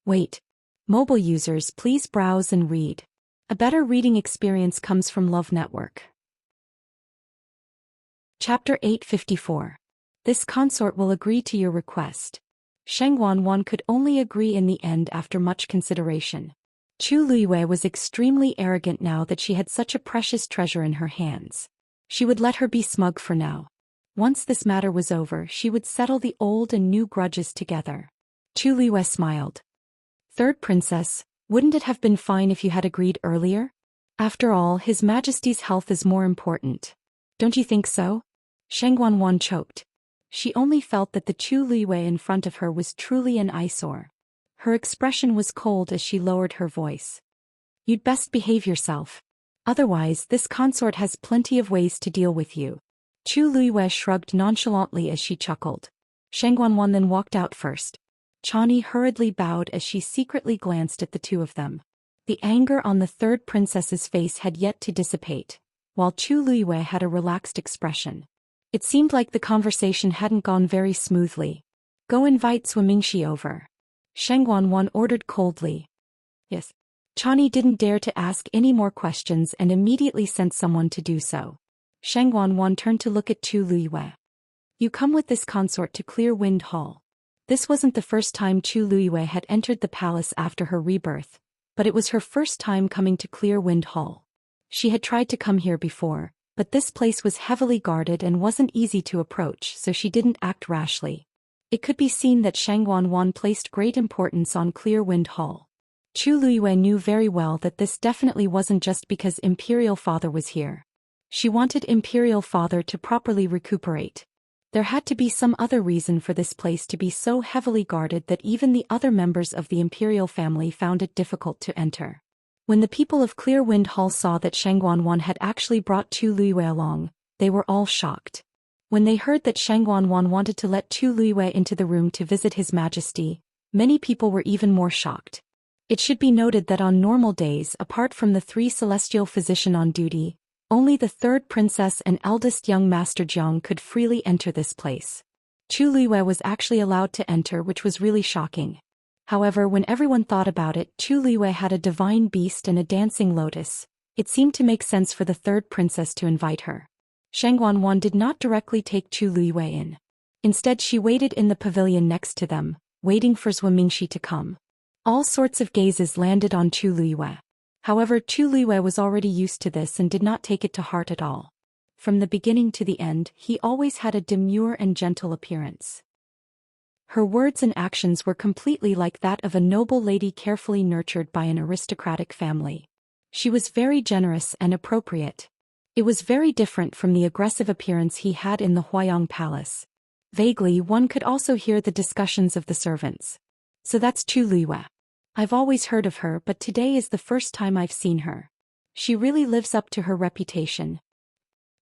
Wait. Mobile users, please browse and read. A better reading experience comes from Love Network. Chapter 854. This consort will agree to your request. Shangguan Wan could only agree in the end after much consideration. Chu Luiyue was extremely arrogant now that she had such a precious treasure in her hands. She would let her be smug for now. Once this matter was over, she would settle the old and new grudges together. Chu Luiyue smiled. Third Princess, wouldn't it have been fine if you had agreed earlier? After all, His Majesty's health is more important. Don't you think so? Shangguan Wan choked. She only felt that the Chu Luiyue in front of her was truly an eyesore. Her expression was cold as she lowered her voice. You'd best behave yourself. Otherwise, this consort has plenty of ways to deal with you. Chu Luiyue shrugged nonchalantly as she chuckled. Shangguan Wan then walked out first. Chani hurriedly bowed as she secretly glanced at the two of them. The anger on the third princess's face had yet to dissipate, while Chu Luiyue had a relaxed expression. It seemed like the conversation hadn't gone very smoothly. Go invite Mingxi over. Shangguan Wan ordered coldly. Yes. Chani didn't dare to ask any more questions and immediately sent someone to do so. Shangguan Wan turned to look at Chu Luiyue. You come with this consort to Clear Wind Hall. This wasn't the first time Chu Luiyue had entered the palace after her rebirth, but it was her first time coming to Clear Wind Hall. She had tried to come here before, but this place was heavily guarded and wasn't easy to approach, so she didn't act rashly. It could be seen that Shangguan Wan placed great importance on Clear Wind Hall. Chu Luiyue knew very well that this definitely wasn't just because Imperial Father was here. She wanted Imperial Father to properly recuperate. There had to be some other reason for this place to be so heavily guarded that even the other members of the Imperial family found it difficult to enter. When the people of Clear Wind Hall saw that Shangguan Wan had actually brought Chu Luiyue along, they were all shocked. When they heard that Shangguan Wan wanted to let Chu Luiyue into the room to visit His Majesty, many people were even more shocked. It should be noted that on normal days, apart from the 3 celestial physicians on duty, only the third princess and eldest young Master Jiang could freely enter this place. Chu Luiyue was actually allowed to enter, which was really shocking. However, when everyone thought about it, Chu Luiyue had a divine beast and a dancing lotus. It seemed to make sense for the third princess to invite her. Shangguan Wan did not directly take Chu Luiyue in. Instead, she waited in the pavilion next to them, waiting for Mingxi to come. All sorts of gazes landed on Chu Luiyue. However, Chu Luiyue was already used to this and did not take it to heart at all. From the beginning to the end, he always had a demure and gentle appearance. Her words and actions were completely like that of a noble lady carefully nurtured by an aristocratic family. She was very generous and appropriate. It was very different from the aggressive appearance he had in the Huayang Palace. Vaguely, one could also hear the discussions of the servants. So that's Chu Luiyue. I've always heard of her, but today is the first time I've seen her. She really lives up to her reputation.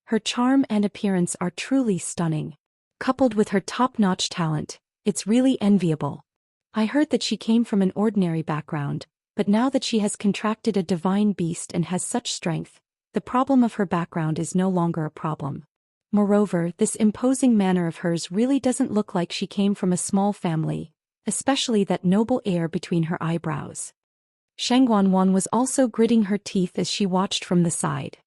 Her charm and appearance are truly stunning. Coupled with her top-notch talent, it's really enviable. I heard that she came from an ordinary background, but now that she has contracted a divine beast and has such strength, the problem of her background is no longer a problem. Moreover, this imposing manner of hers really doesn't look like she came from a small family, especially that noble air between her eyebrows. Shang Wanwan was also gritting her teeth as she watched from the side.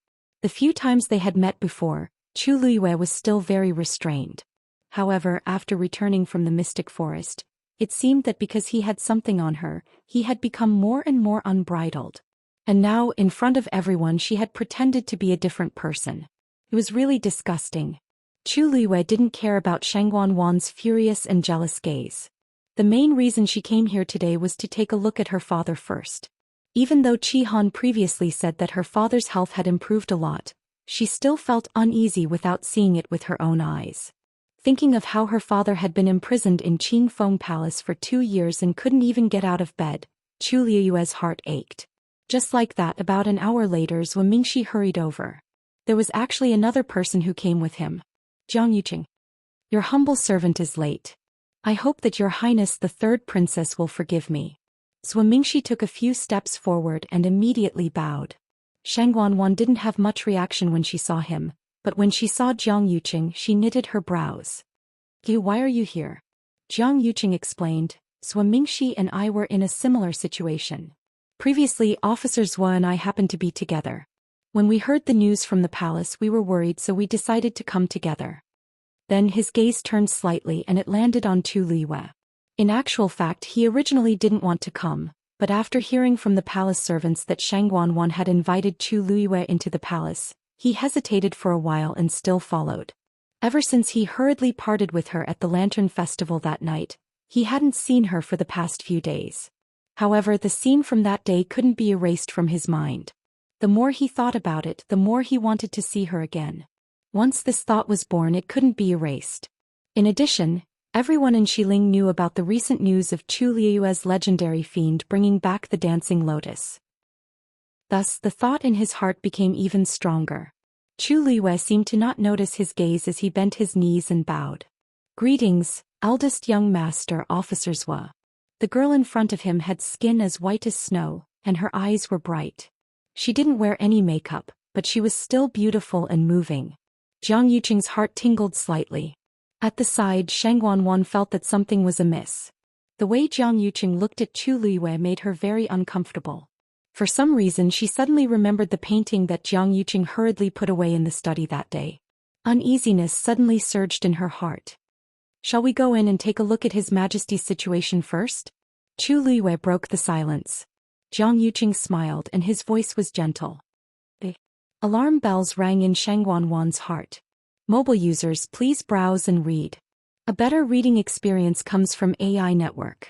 The few times they had met before, Chu Luiyue was still very restrained. However, after returning from the mystic forest, it seemed that because he had something on her, he had become more and more unbridled. And now, in front of everyone, she had pretended to be a different person. It was really disgusting. Chu Luiyue didn't care about Shang Wanwan's furious and jealous gaze. The main reason she came here today was to take a look at her father first. Even though Qi Han previously said that her father's health had improved a lot, she still felt uneasy without seeing it with her own eyes. Thinking of how her father had been imprisoned in Qing Feng Palace for 2 years and couldn't even get out of bed, Chu Luiyue's heart ached. Just like that, about an hour later, Zhou Mingxi hurried over. There was actually another person who came with him. Jiang Yuqing. Your humble servant is late. I hope that your highness the third princess will forgive me. Zhou Mingxi took a few steps forward and immediately bowed. Shang Wanwan didn't have much reaction when she saw him, but when she saw Jiang Yuqing, she knitted her brows. Why are you here? Jiang Yuqing explained, Zhou Mingxi and I were in a similar situation. Previously, Officer Zhou and I happened to be together. When we heard the news from the palace, we were worried, so we decided to come together. Then his gaze turned slightly and it landed on Chu Luiyue. In actual fact, he originally didn't want to come, but after hearing from the palace servants that Shang Wanwan had invited Chu Luiyue into the palace, he hesitated for a while and still followed. Ever since he hurriedly parted with her at the Lantern Festival that night, he hadn't seen her for the past few days. However, the scene from that day couldn't be erased from his mind. The more he thought about it, the more he wanted to see her again. Once this thought was born, it couldn't be erased. In addition, everyone in Xiling knew about the recent news of Chu Luiyue's legendary fiend bringing back the dancing lotus. Thus, the thought in his heart became even stronger. Chu Luiyue seemed to not notice his gaze as he bent his knees and bowed. Greetings, eldest young master, Officer Zhou. The girl in front of him had skin as white as snow, and her eyes were bright. She didn't wear any makeup, but she was still beautiful and moving. Jiang Yuqing's heart tingled slightly. At the side, Shang Wanwan felt that something was amiss. The way Jiang Yuqing looked at Chu Luiyue made her very uncomfortable. For some reason, she suddenly remembered the painting that Jiang Yuqing hurriedly put away in the study that day. Uneasiness suddenly surged in her heart. Shall we go in and take a look at His Majesty's situation first? Chu Luiyue broke the silence. Jiang Yuqing smiled and his voice was gentle. Alarm bells rang in Shang Wanwan's heart. Mobile users, please browse and read. A better reading experience comes from AI Network.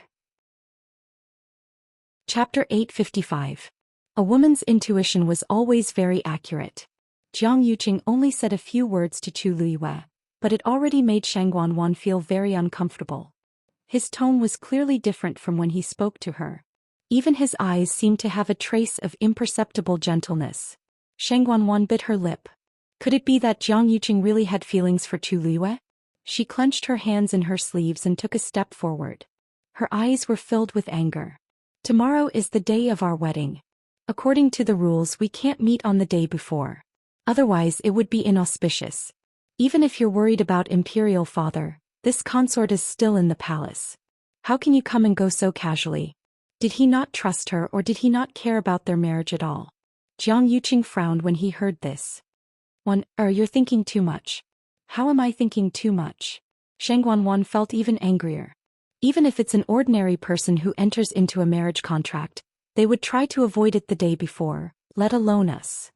Chapter 855. A woman's intuition was always very accurate. Jiang Yuqing only said a few words to Chu Luiyue, but it already made Shang Wanwan feel very uncomfortable. His tone was clearly different from when he spoke to her. Even his eyes seemed to have a trace of imperceptible gentleness. Shang Wanwan bit her lip. Could it be that Jiang Yuqing really had feelings for Chu Luiyue? She clenched her hands in her sleeves and took a step forward. Her eyes were filled with anger. Tomorrow is the day of our wedding. According to the rules, we can't meet on the day before. Otherwise, it would be inauspicious. Even if you're worried about Imperial Father, this consort is still in the palace. How can you come and go so casually? Did he not trust her, or did he not care about their marriage at all? Jiang Yuqing frowned when he heard this. You're thinking too much. How am I thinking too much? Shang Wanwan felt even angrier. Even if it's an ordinary person who enters into a marriage contract, they would try to avoid it the day before, let alone us.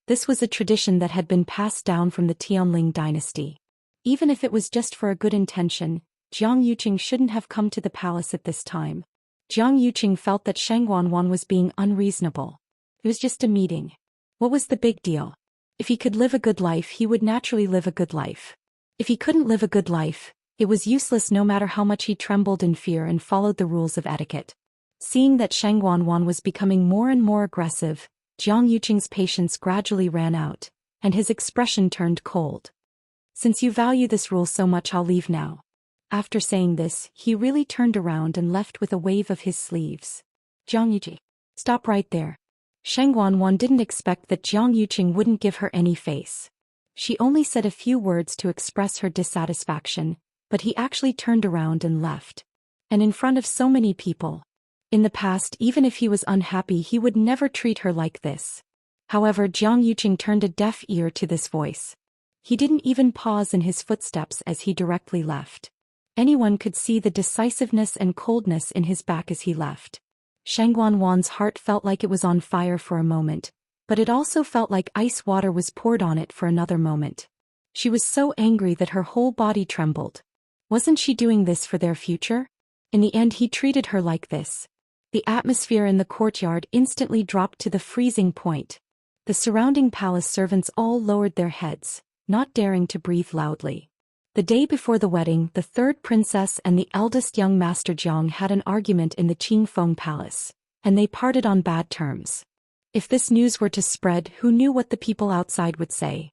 This was a tradition that had been passed down from the Tianling dynasty. Even if it was just for a good intention, Jiang Yuqing shouldn't have come to the palace at this time. Jiang Yuqing felt that Shang Wanwan was being unreasonable. It was just a meeting. What was the big deal? If he could live a good life, he would naturally live a good life. If he couldn't live a good life, it was useless no matter how much he trembled in fear and followed the rules of etiquette. Seeing that Shang Wanwan was becoming more and more aggressive, Jiang Yuqing's patience gradually ran out, and his expression turned cold. Since you value this rule so much, I'll leave now. After saying this, he really turned around and left with a wave of his sleeves. Jiang Yuqing. Stop right there. Sheng Wanwan didn't expect that Jiang Yuqing wouldn't give her any face. She only said a few words to express her dissatisfaction, but he actually turned around and left. And in front of so many people. In the past, even if he was unhappy, he would never treat her like this. However, Jiang Yuqing turned a deaf ear to this voice. He didn't even pause in his footsteps as he directly left. Anyone could see the decisiveness and coldness in his back as he left. Sheng Wanwan's heart felt like it was on fire for a moment, but it also felt like ice water was poured on it for another moment. She was so angry that her whole body trembled. Wasn't she doing this for their future? In the end, he treated her like this. The atmosphere in the courtyard instantly dropped to the freezing point. The surrounding palace servants all lowered their heads, not daring to breathe loudly. The day before the wedding, the third princess and the eldest young master Jiang had an argument in the Qingfeng palace, and they parted on bad terms. If this news were to spread, who knew what the people outside would say?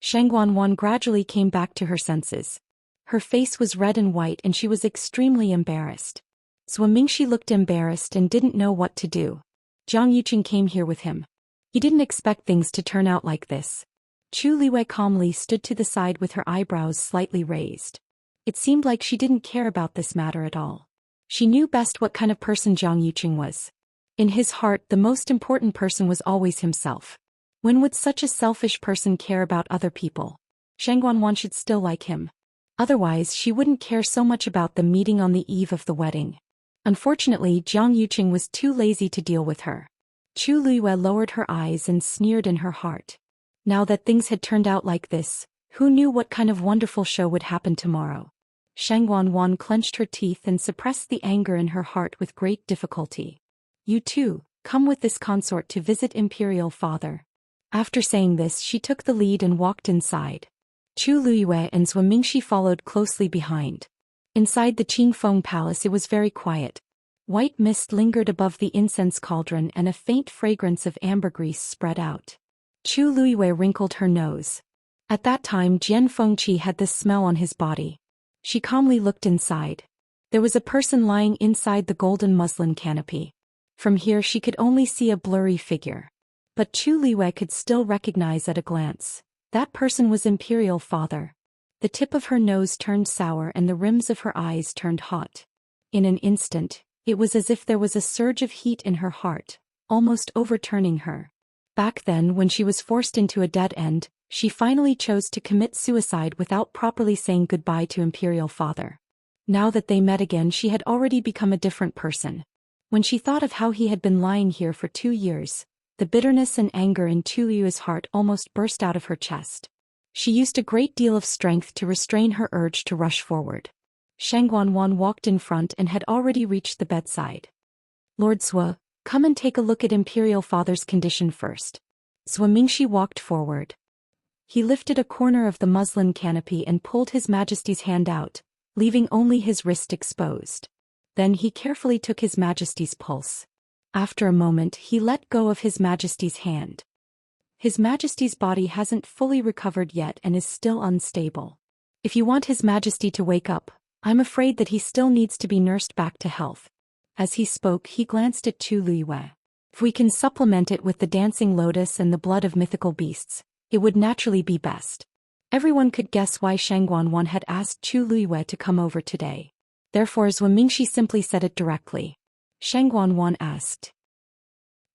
Sheng Wanwan gradually came back to her senses. Her face was red and white and she was extremely embarrassed. Zhou Mingxi looked embarrassed and didn't know what to do. Jiang Yuqing came here with him. He didn't expect things to turn out like this. Chu Liwei calmly stood to the side with her eyebrows slightly raised. It seemed like she didn't care about this matter at all. She knew best what kind of person Jiang Yuqing was. In his heart, the most important person was always himself. When would such a selfish person care about other people? Sheng Wanwan should still like him. Otherwise, she wouldn't care so much about the meeting on the eve of the wedding. Unfortunately, Jiang Yuqing was too lazy to deal with her. Chu Liwei lowered her eyes and sneered in her heart. Now that things had turned out like this, who knew what kind of wonderful show would happen tomorrow? Sheng Wanwan clenched her teeth and suppressed the anger in her heart with great difficulty. You too, come with this consort to visit Imperial Father. After saying this, she took the lead and walked inside. Chu Liwei and Zhou Mingxi followed closely behind. Inside the Qingfeng palace it was very quiet. White mist lingered above the incense cauldron and a faint fragrance of ambergris spread out. Chu Liwei wrinkled her nose. At that time Jian Fengqi had this smell on his body. She calmly looked inside. There was a person lying inside the golden muslin canopy. From here she could only see a blurry figure. But Chu Liwei could still recognize at a glance. That person was Imperial Father. The tip of her nose turned sour and the rims of her eyes turned hot. In an instant, it was as if there was a surge of heat in her heart, almost overturning her. Back then, when she was forced into a dead end, she finally chose to commit suicide without properly saying goodbye to Imperial Father. Now that they met again, she had already become a different person. When she thought of how he had been lying here for 2 years, the bitterness and anger in Tu Liu's heart almost burst out of her chest. She used a great deal of strength to restrain her urge to rush forward. Sheng Wanwan walked in front and had already reached the bedside. Lord Zhou, come and take a look at Imperial Father's condition first. Zhou Mingxi walked forward. He lifted a corner of the muslin canopy and pulled His Majesty's hand out, leaving only his wrist exposed. Then he carefully took His Majesty's pulse. After a moment, he let go of His Majesty's hand. His Majesty's body hasn't fully recovered yet and is still unstable. If you want His Majesty to wake up, I'm afraid that he still needs to be nursed back to health. As he spoke, he glanced at Chu Liwei. If we can supplement it with the dancing lotus and the blood of mythical beasts, it would naturally be best. Everyone could guess why Sheng Wanwan had asked Chu Liwei to come over today. Therefore Zhou Mingxi simply said it directly. Sheng Wanwan asked.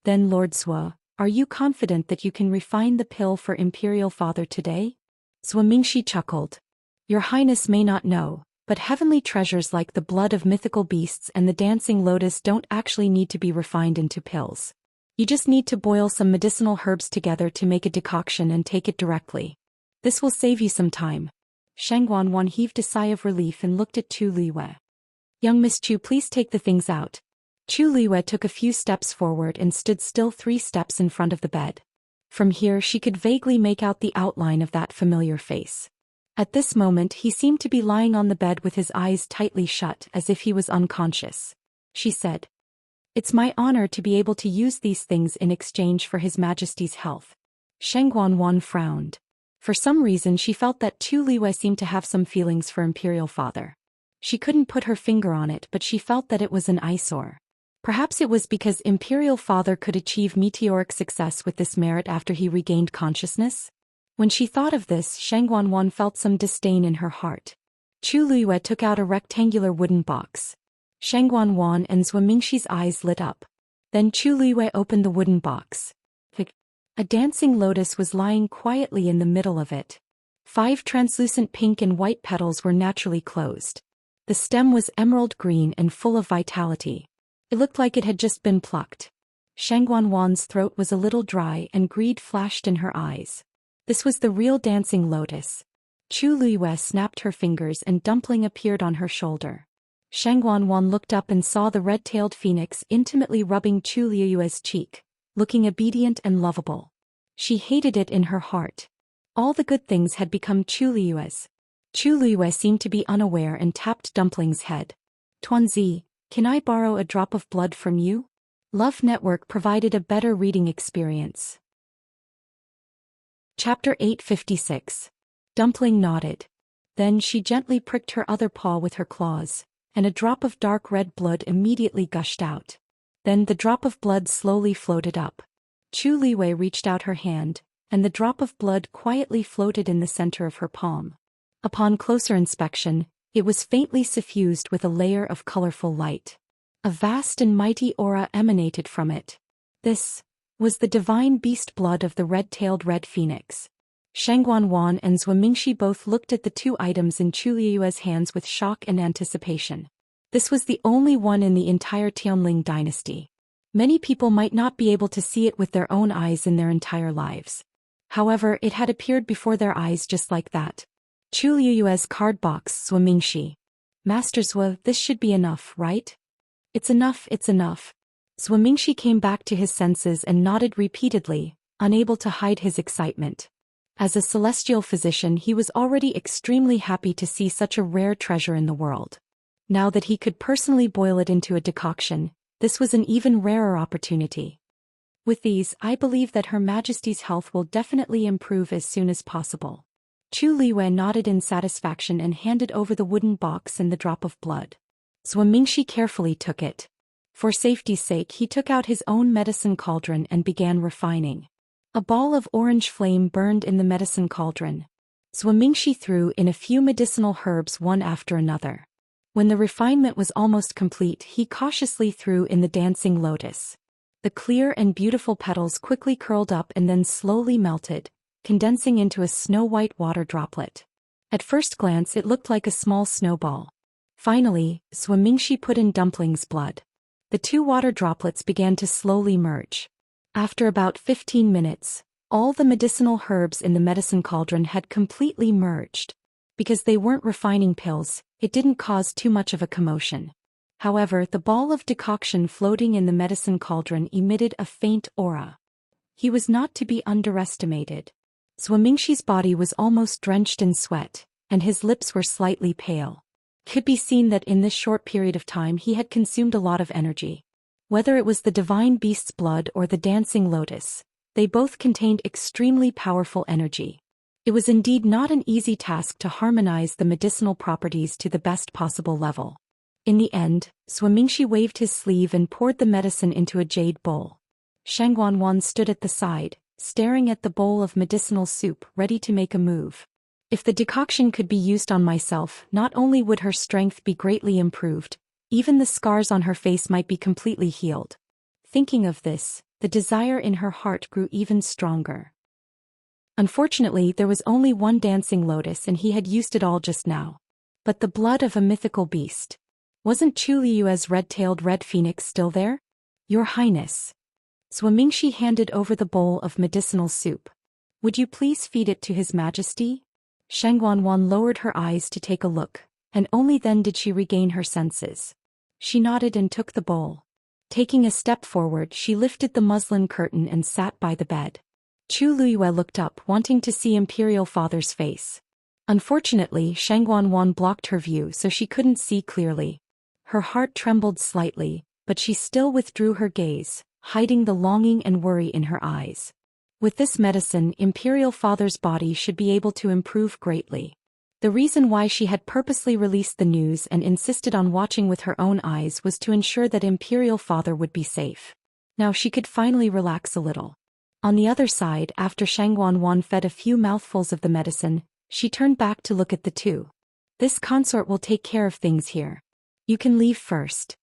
Then Lord Zhou, are you confident that you can refine the pill for Imperial Father today? Zhou Mingxi chuckled. Your Highness may not know, but heavenly treasures like the blood of mythical beasts and the dancing lotus don't actually need to be refined into pills. You just need to boil some medicinal herbs together to make a decoction and take it directly. This will save you some time. Sheng Wanwan heaved a sigh of relief and looked at Chu Liwei. Young Miss Chu, please take the things out. Chu Liwei took a few steps forward and stood still 3 steps in front of the bed. From here she could vaguely make out the outline of that familiar face. At this moment he seemed to be lying on the bed with his eyes tightly shut as if he was unconscious. She said. It's my honor to be able to use these things in exchange for His Majesty's health. Sheng Guanwan frowned. For some reason she felt that Tu Liwei seemed to have some feelings for Imperial Father. She couldn't put her finger on it, but she felt that it was an eyesore. Perhaps it was because Imperial Father could achieve meteoric success with this merit after he regained consciousness? When she thought of this, Sheng Guanwan felt some disdain in her heart. Chu Liwei took out a rectangular wooden box. Sheng Guanwan and Zhou Mingxi's eyes lit up. Then Chu Liwei opened the wooden box. A dancing lotus was lying quietly in the middle of it. 5 translucent pink and white petals were naturally closed. The stem was emerald green and full of vitality. It looked like it had just been plucked. Sheng Guanwan's throat was a little dry and greed flashed in her eyes. This was the real dancing lotus. Chu Liwei snapped her fingers and dumpling appeared on her shoulder. Sheng Guanwan looked up and saw the red-tailed phoenix intimately rubbing Chu Liu's cheek, looking obedient and lovable. She hated it in her heart. All the good things had become Chu Liu's. Chu Liu seemed to be unaware and tapped Dumpling's head. Tuanzi, can I borrow a drop of blood from you? Love Network provided a better reading experience. Chapter 856. Dumpling nodded. Then she gently pricked her other paw with her claws, and a drop of dark red blood immediately gushed out. Then the drop of blood slowly floated up. Chu Liwei reached out her hand, and the drop of blood quietly floated in the center of her palm. Upon closer inspection, it was faintly suffused with a layer of colorful light. A vast and mighty aura emanated from it. This was the divine beast blood of the red-tailed red phoenix. Sheng Guanwan and Zhou Mingxi both looked at the 2 items in Chu Liu's hands with shock and anticipation. This was the only one in the entire Tianling dynasty. Many people might not be able to see it with their own eyes in their entire lives. However, it had appeared before their eyes just like that. Chu Liu's card box. Zhou Mingxi. Master Zhou, this should be enough, right? It's enough, it's enough. Zhou Mingxi came back to his senses and nodded repeatedly, unable to hide his excitement. As a celestial physician, he was already extremely happy to see such a rare treasure in the world. Now that he could personally boil it into a decoction, this was an even rarer opportunity. With these, I believe that Her Majesty's health will definitely improve as soon as possible. Chu Liwei nodded in satisfaction and handed over the wooden box and the drop of blood. Zhou Mingxi carefully took it. For safety's sake, he took out his own medicine cauldron and began refining. A ball of orange flame burned in the medicine cauldron. Zhou Mingxi threw in a few medicinal herbs one after another. When the refinement was almost complete, he cautiously threw in the dancing lotus. The clear and beautiful petals quickly curled up and then slowly melted, condensing into a snow-white water droplet. At first glance it looked like a small snowball. Finally, Zhou Mingxi put in Dumpling's blood. The 2 water droplets began to slowly merge. After about 15 minutes, all the medicinal herbs in the medicine cauldron had completely merged. Because they weren't refining pills, it didn't cause too much of a commotion. However, the ball of decoction floating in the medicine cauldron emitted a faint aura. He was not to be underestimated. Zhou Mingxi's body was almost drenched in sweat, and his lips were slightly pale. It could be seen that in this short period of time he had consumed a lot of energy. Whether it was the divine beast's blood or the dancing lotus, they both contained extremely powerful energy. It was indeed not an easy task to harmonize the medicinal properties to the best possible level. In the end, Zhou Mingxi waved his sleeve and poured the medicine into a jade bowl. Sheng Guanwan stood at the side, staring at the bowl of medicinal soup, ready to make a move. If the decoction could be used on myself, not only would her strength be greatly improved, even the scars on her face might be completely healed. Thinking of this, the desire in her heart grew even stronger. Unfortunately, there was only one dancing lotus and he had used it all just now. But the blood of a mythical beast. Wasn't Chu Liu's red-tailed red phoenix still there? Your Highness. Zhou Mingxi handed over the bowl of medicinal soup. Would you please feed it to His Majesty? Sheng Guanwan lowered her eyes to take a look, and only then did she regain her senses. She nodded and took the bowl. Taking a step forward, she lifted the muslin curtain and sat by the bed. Chu Liu looked up, wanting to see Imperial Father's face. Unfortunately, Sheng Guanwan blocked her view so she couldn't see clearly. Her heart trembled slightly, but she still withdrew her gaze, hiding the longing and worry in her eyes. With this medicine, Imperial Father's body should be able to improve greatly. The reason why she had purposely released the news and insisted on watching with her own eyes was to ensure that Imperial Father would be safe. Now she could finally relax a little. On the other side, after Shangguan fed a few mouthfuls of the medicine, she turned back to look at the two. This consort will take care of things here. You can leave first.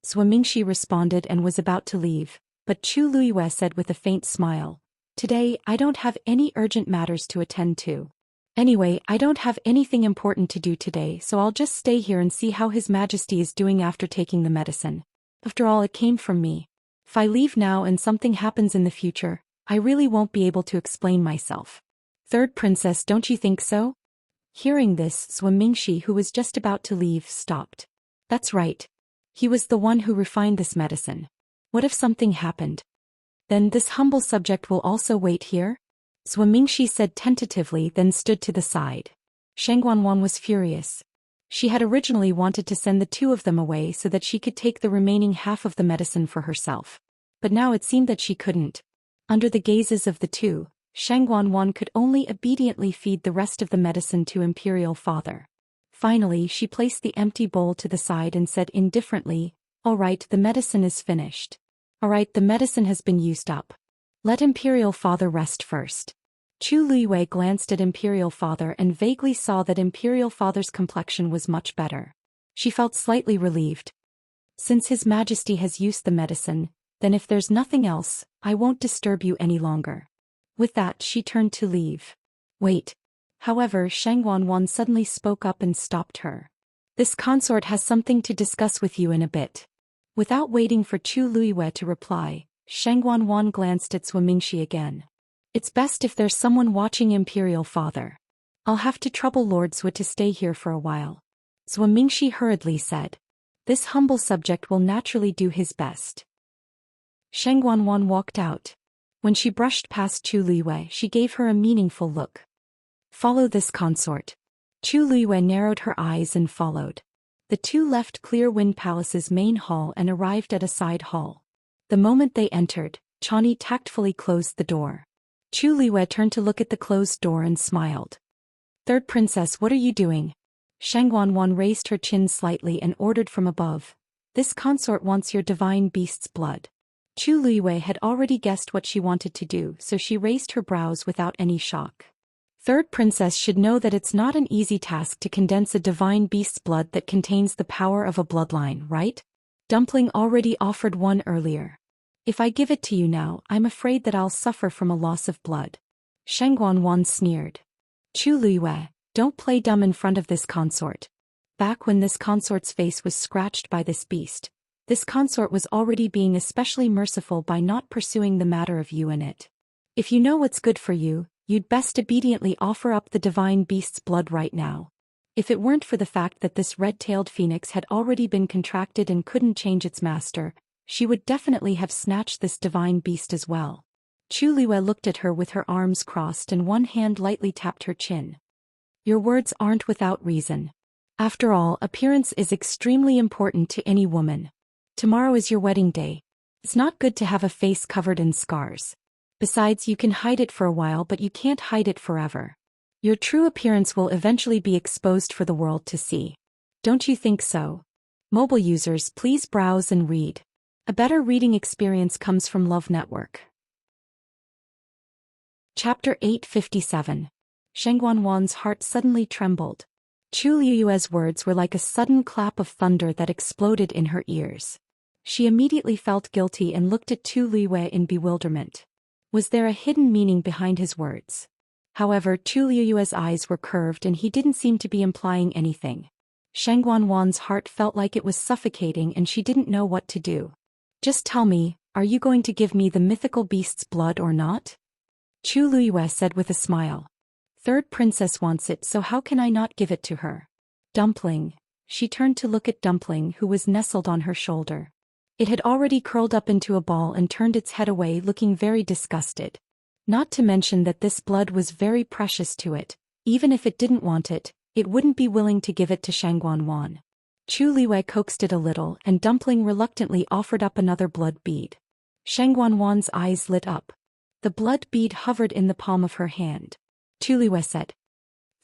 Zhou Mingxi responded and was about to leave, but Chu Luiyue said with a faint smile, "Today, I don't have any urgent matters to attend to. Anyway, I don't have anything important to do today, so I'll just stay here and see how His Majesty is doing after taking the medicine. After all, it came from me. If I leave now and something happens in the future, I really won't be able to explain myself." "Third Princess, don't you think so?" Hearing this, Zhou Mingxi, who was just about to leave, stopped. That's right. He was the one who refined this medicine. What if something happened? Then this humble subject will also wait here? Zhou Mingxi said tentatively, then stood to the side. Shangguan was furious. She had originally wanted to send the two of them away so that she could take the remaining half of the medicine for herself. But now it seemed that she couldn't. Under the gazes of the two, Shangguan could only obediently feed the rest of the medicine to Imperial Father. Finally, she placed the empty bowl to the side and said indifferently, "All right, the medicine is finished. All right, the medicine has been used up. Let Imperial Father rest first." Chu Luiyue glanced at Imperial Father and vaguely saw that Imperial Father's complexion was much better. She felt slightly relieved. "Since His Majesty has used the medicine, then if there's nothing else, I won't disturb you any longer." With that, she turned to leave. "Wait." However, Shangguan suddenly spoke up and stopped her. "This consort has something to discuss with you in a bit." Without waiting for Chu Luiyue to reply, Shangguan glanced at Zhou Mingxi again. "It's best if there's someone watching Imperial Father. I'll have to trouble Lord Zhou to stay here for a while." Zhou Mingxi hurriedly said. "This humble subject will naturally do his best." Shangguan walked out. When she brushed past Chu Luiyue, she gave her a meaningful look. "Follow this consort." Chu Luiyue narrowed her eyes and followed. The two left Clear Wind Palace's main hall and arrived at a side hall. The moment they entered, Chani tactfully closed the door. Chu Luiyue turned to look at the closed door and smiled. "Third Princess, what are you doing?" Shangguan raised her chin slightly and ordered from above. "This consort wants your divine beast's blood." Chu Luiyue had already guessed what she wanted to do, so she raised her brows without any shock. "Third Princess should know that it's not an easy task to condense a divine beast's blood that contains the power of a bloodline, right? Dumpling already offered one earlier. If I give it to you now, I'm afraid that I'll suffer from a loss of blood." Shangguan sneered. "Chu Luiyue, don't play dumb in front of this consort." Back when this consort's face was scratched by this beast, this consort was already being especially merciful by not pursuing the matter of you and it. "If you know what's good for you, you'd best obediently offer up the divine beast's blood right now." If it weren't for the fact that this red-tailed phoenix had already been contracted and couldn't change its master, she would definitely have snatched this divine beast as well. Chu Luiyue looked at her with her arms crossed and one hand lightly tapped her chin. "Your words aren't without reason. After all, appearance is extremely important to any woman. Tomorrow is your wedding day. It's not good to have a face covered in scars. Besides, you can hide it for a while, but you can't hide it forever. Your true appearance will eventually be exposed for the world to see. Don't you think so?" Mobile users, please browse and read. A better reading experience comes from Love Network. Chapter 857. Shangguan's heart suddenly trembled. Chu Luiyue's words were like a sudden clap of thunder that exploded in her ears. She immediately felt guilty and looked at Chu Luiyue in bewilderment. Was there a hidden meaning behind his words? However, Chu Luiyue's eyes were curved and he didn't seem to be implying anything. Shangguan's heart felt like it was suffocating and she didn't know what to do. "Just tell me, are you going to give me the mythical beast's blood or not?" Chu Luiyue said with a smile. "Third Princess wants it, so how can I not give it to her?" "Dumpling." She turned to look at Dumpling, who was nestled on her shoulder. It had already curled up into a ball and turned its head away, looking very disgusted. Not to mention that this blood was very precious to it. Even if it didn't want it, it wouldn't be willing to give it to Shangguan. Chu Liwei coaxed it a little and Dumpling reluctantly offered up another blood bead. Shang Wanwan's eyes lit up. The blood bead hovered in the palm of her hand. Chu Liwei said,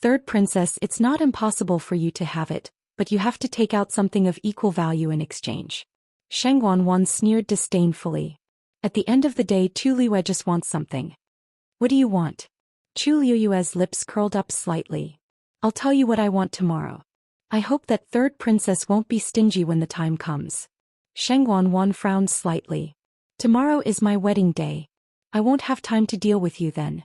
"Third princess, it's not impossible for you to have it, but you have to take out something of equal value in exchange." Shang Wanwan sneered disdainfully. At the end of the day, Chu Liwei just wants something. "What do you want?" Chu Liu's lips curled up slightly. "I'll tell you what I want tomorrow. I hope that third princess won't be stingy when the time comes." Shang Wanwan frowned slightly. "Tomorrow is my wedding day. I won't have time to deal with you then."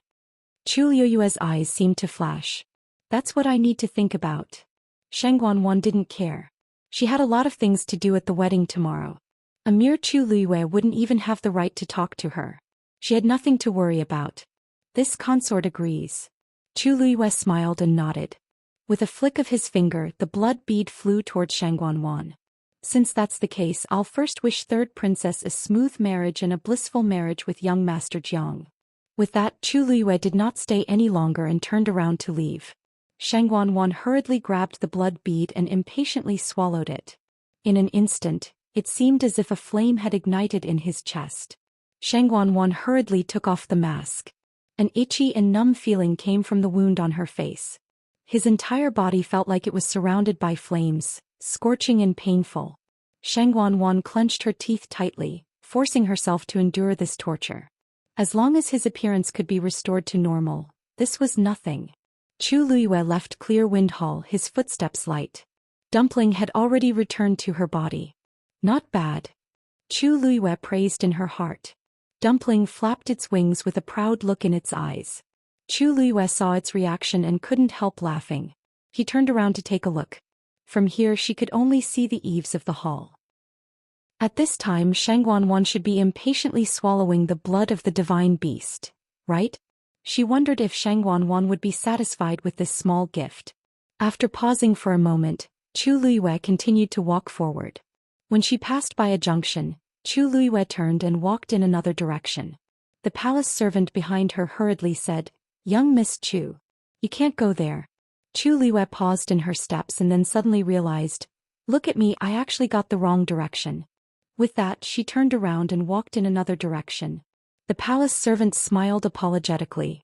Chu Liu's eyes seemed to flash. "That's what I need to think about." Shang Wanwan didn't care. She had a lot of things to do at the wedding tomorrow. A mere Chu Liuwei wouldn't even have the right to talk to her. She had nothing to worry about. This consort agrees. Chu Liuwei smiled and nodded. With a flick of his finger, the blood bead flew toward Shang Wanwan. "Since that's the case, I'll first wish third princess a smooth marriage and a blissful marriage with young Master Jiang." With that, Chu Liuwei did not stay any longer and turned around to leave. Shang Wanwan hurriedly grabbed the blood bead and impatiently swallowed it. In an instant, it seemed as if a flame had ignited in his chest. Shang Wanwan hurriedly took off the mask. An itchy and numb feeling came from the wound on her face. His entire body felt like it was surrounded by flames, scorching and painful. Shang Wanwan clenched her teeth tightly, forcing herself to endure this torture. As long as his appearance could be restored to normal, this was nothing. Chu Liuwei left Clear Wind Hall, his footsteps light. Dumpling had already returned to her body. "Not bad." Chu Liuwei praised in her heart. Dumpling flapped its wings with a proud look in its eyes. Chu Liuwei saw its reaction and couldn't help laughing. He turned around to take a look. From here she could only see the eaves of the hall. At this time Shang Wanwan should be impatiently swallowing the blood of the divine beast, right? She wondered if Shang Wanwan would be satisfied with this small gift. After pausing for a moment, Chu Liuwei continued to walk forward. When she passed by a junction, Chu Liuwei turned and walked in another direction. The palace servant behind her hurriedly said, "Young Miss Chu, you can't go there." Chu Liuwei paused in her steps and then suddenly realized, "Look at me, I actually got the wrong direction." With that, she turned around and walked in another direction. The palace servant smiled apologetically.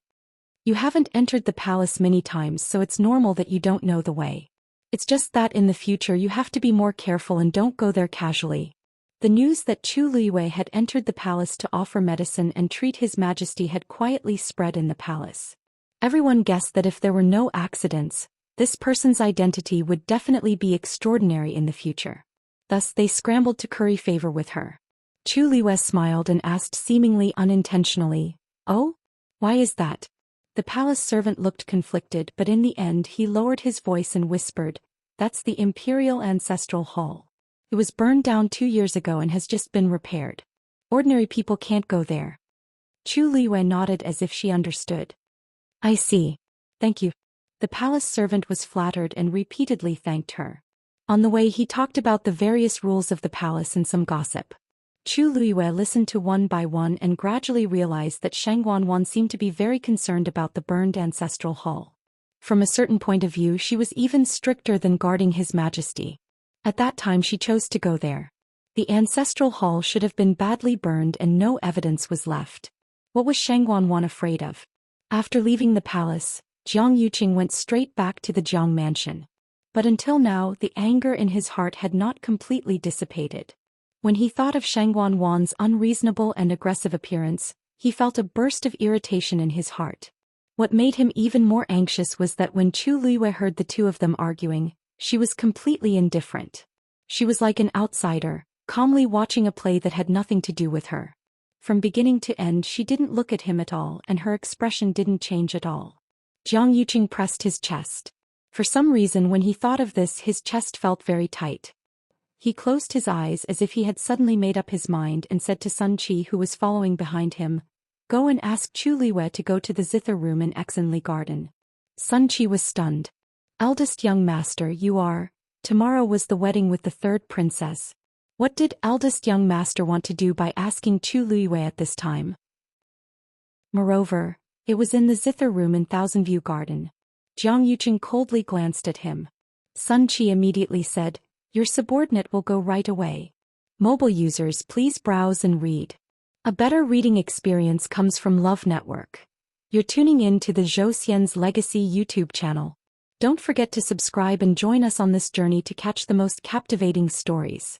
"You haven't entered the palace many times, so it's normal that you don't know the way. It's just that in the future you have to be more careful and don't go there casually." The news that Chu Liuwei had entered the palace to offer medicine and treat His Majesty had quietly spread in the palace. Everyone guessed that if there were no accidents, this person's identity would definitely be extraordinary in the future. Thus they scrambled to curry favor with her. Chu Liuwei smiled and asked seemingly unintentionally, "Oh? Why is that?" The palace servant looked conflicted, but in the end he lowered his voice and whispered, "That's the Imperial Ancestral Hall. It was burned down 2 years ago and has just been repaired. Ordinary people can't go there." Chu Liuwei nodded as if she understood. "I see. Thank you." The palace servant was flattered and repeatedly thanked her. On the way he talked about the various rules of the palace and some gossip. Chu Liuwei listened to one by one and gradually realized that Shang Wanwan seemed to be very concerned about the burned ancestral hall. From a certain point of view she was even stricter than guarding His Majesty. At that time she chose to go there. The ancestral hall should have been badly burned and no evidence was left. What was Shang Wanwan afraid of? After leaving the palace, Jiang Yuqing went straight back to the Jiang mansion. But until now the anger in his heart had not completely dissipated. When he thought of Shang Wanwan's unreasonable and aggressive appearance, he felt a burst of irritation in his heart. What made him even more anxious was that when Chu Liuwei heard the two of them arguing, she was completely indifferent. She was like an outsider, calmly watching a play that had nothing to do with her. From beginning to end she didn't look at him at all and her expression didn't change at all. Jiang Yuqing pressed his chest. For some reason when he thought of this his chest felt very tight. He closed his eyes as if he had suddenly made up his mind and said to Sun Qi, who was following behind him, "Go and ask Chu Liuwei to go to the zither room in Exenli Garden." Sun Qi was stunned. "Eldest young master, you are... Tomorrow was the wedding with the third princess. What did eldest young master want to do by asking Chu Liuwei at this time?" Moreover, it was in the zither room in Thousand View Garden. Jiang Yuqing coldly glanced at him. Sun Qi immediately said, Your subordinate will go right away. Mobile users, please browse and read. A better reading experience comes from Love Network. You're tuning in to the Zhou Xian's Legacy YouTube channel. Don't forget to subscribe and join us on this journey to catch the most captivating stories.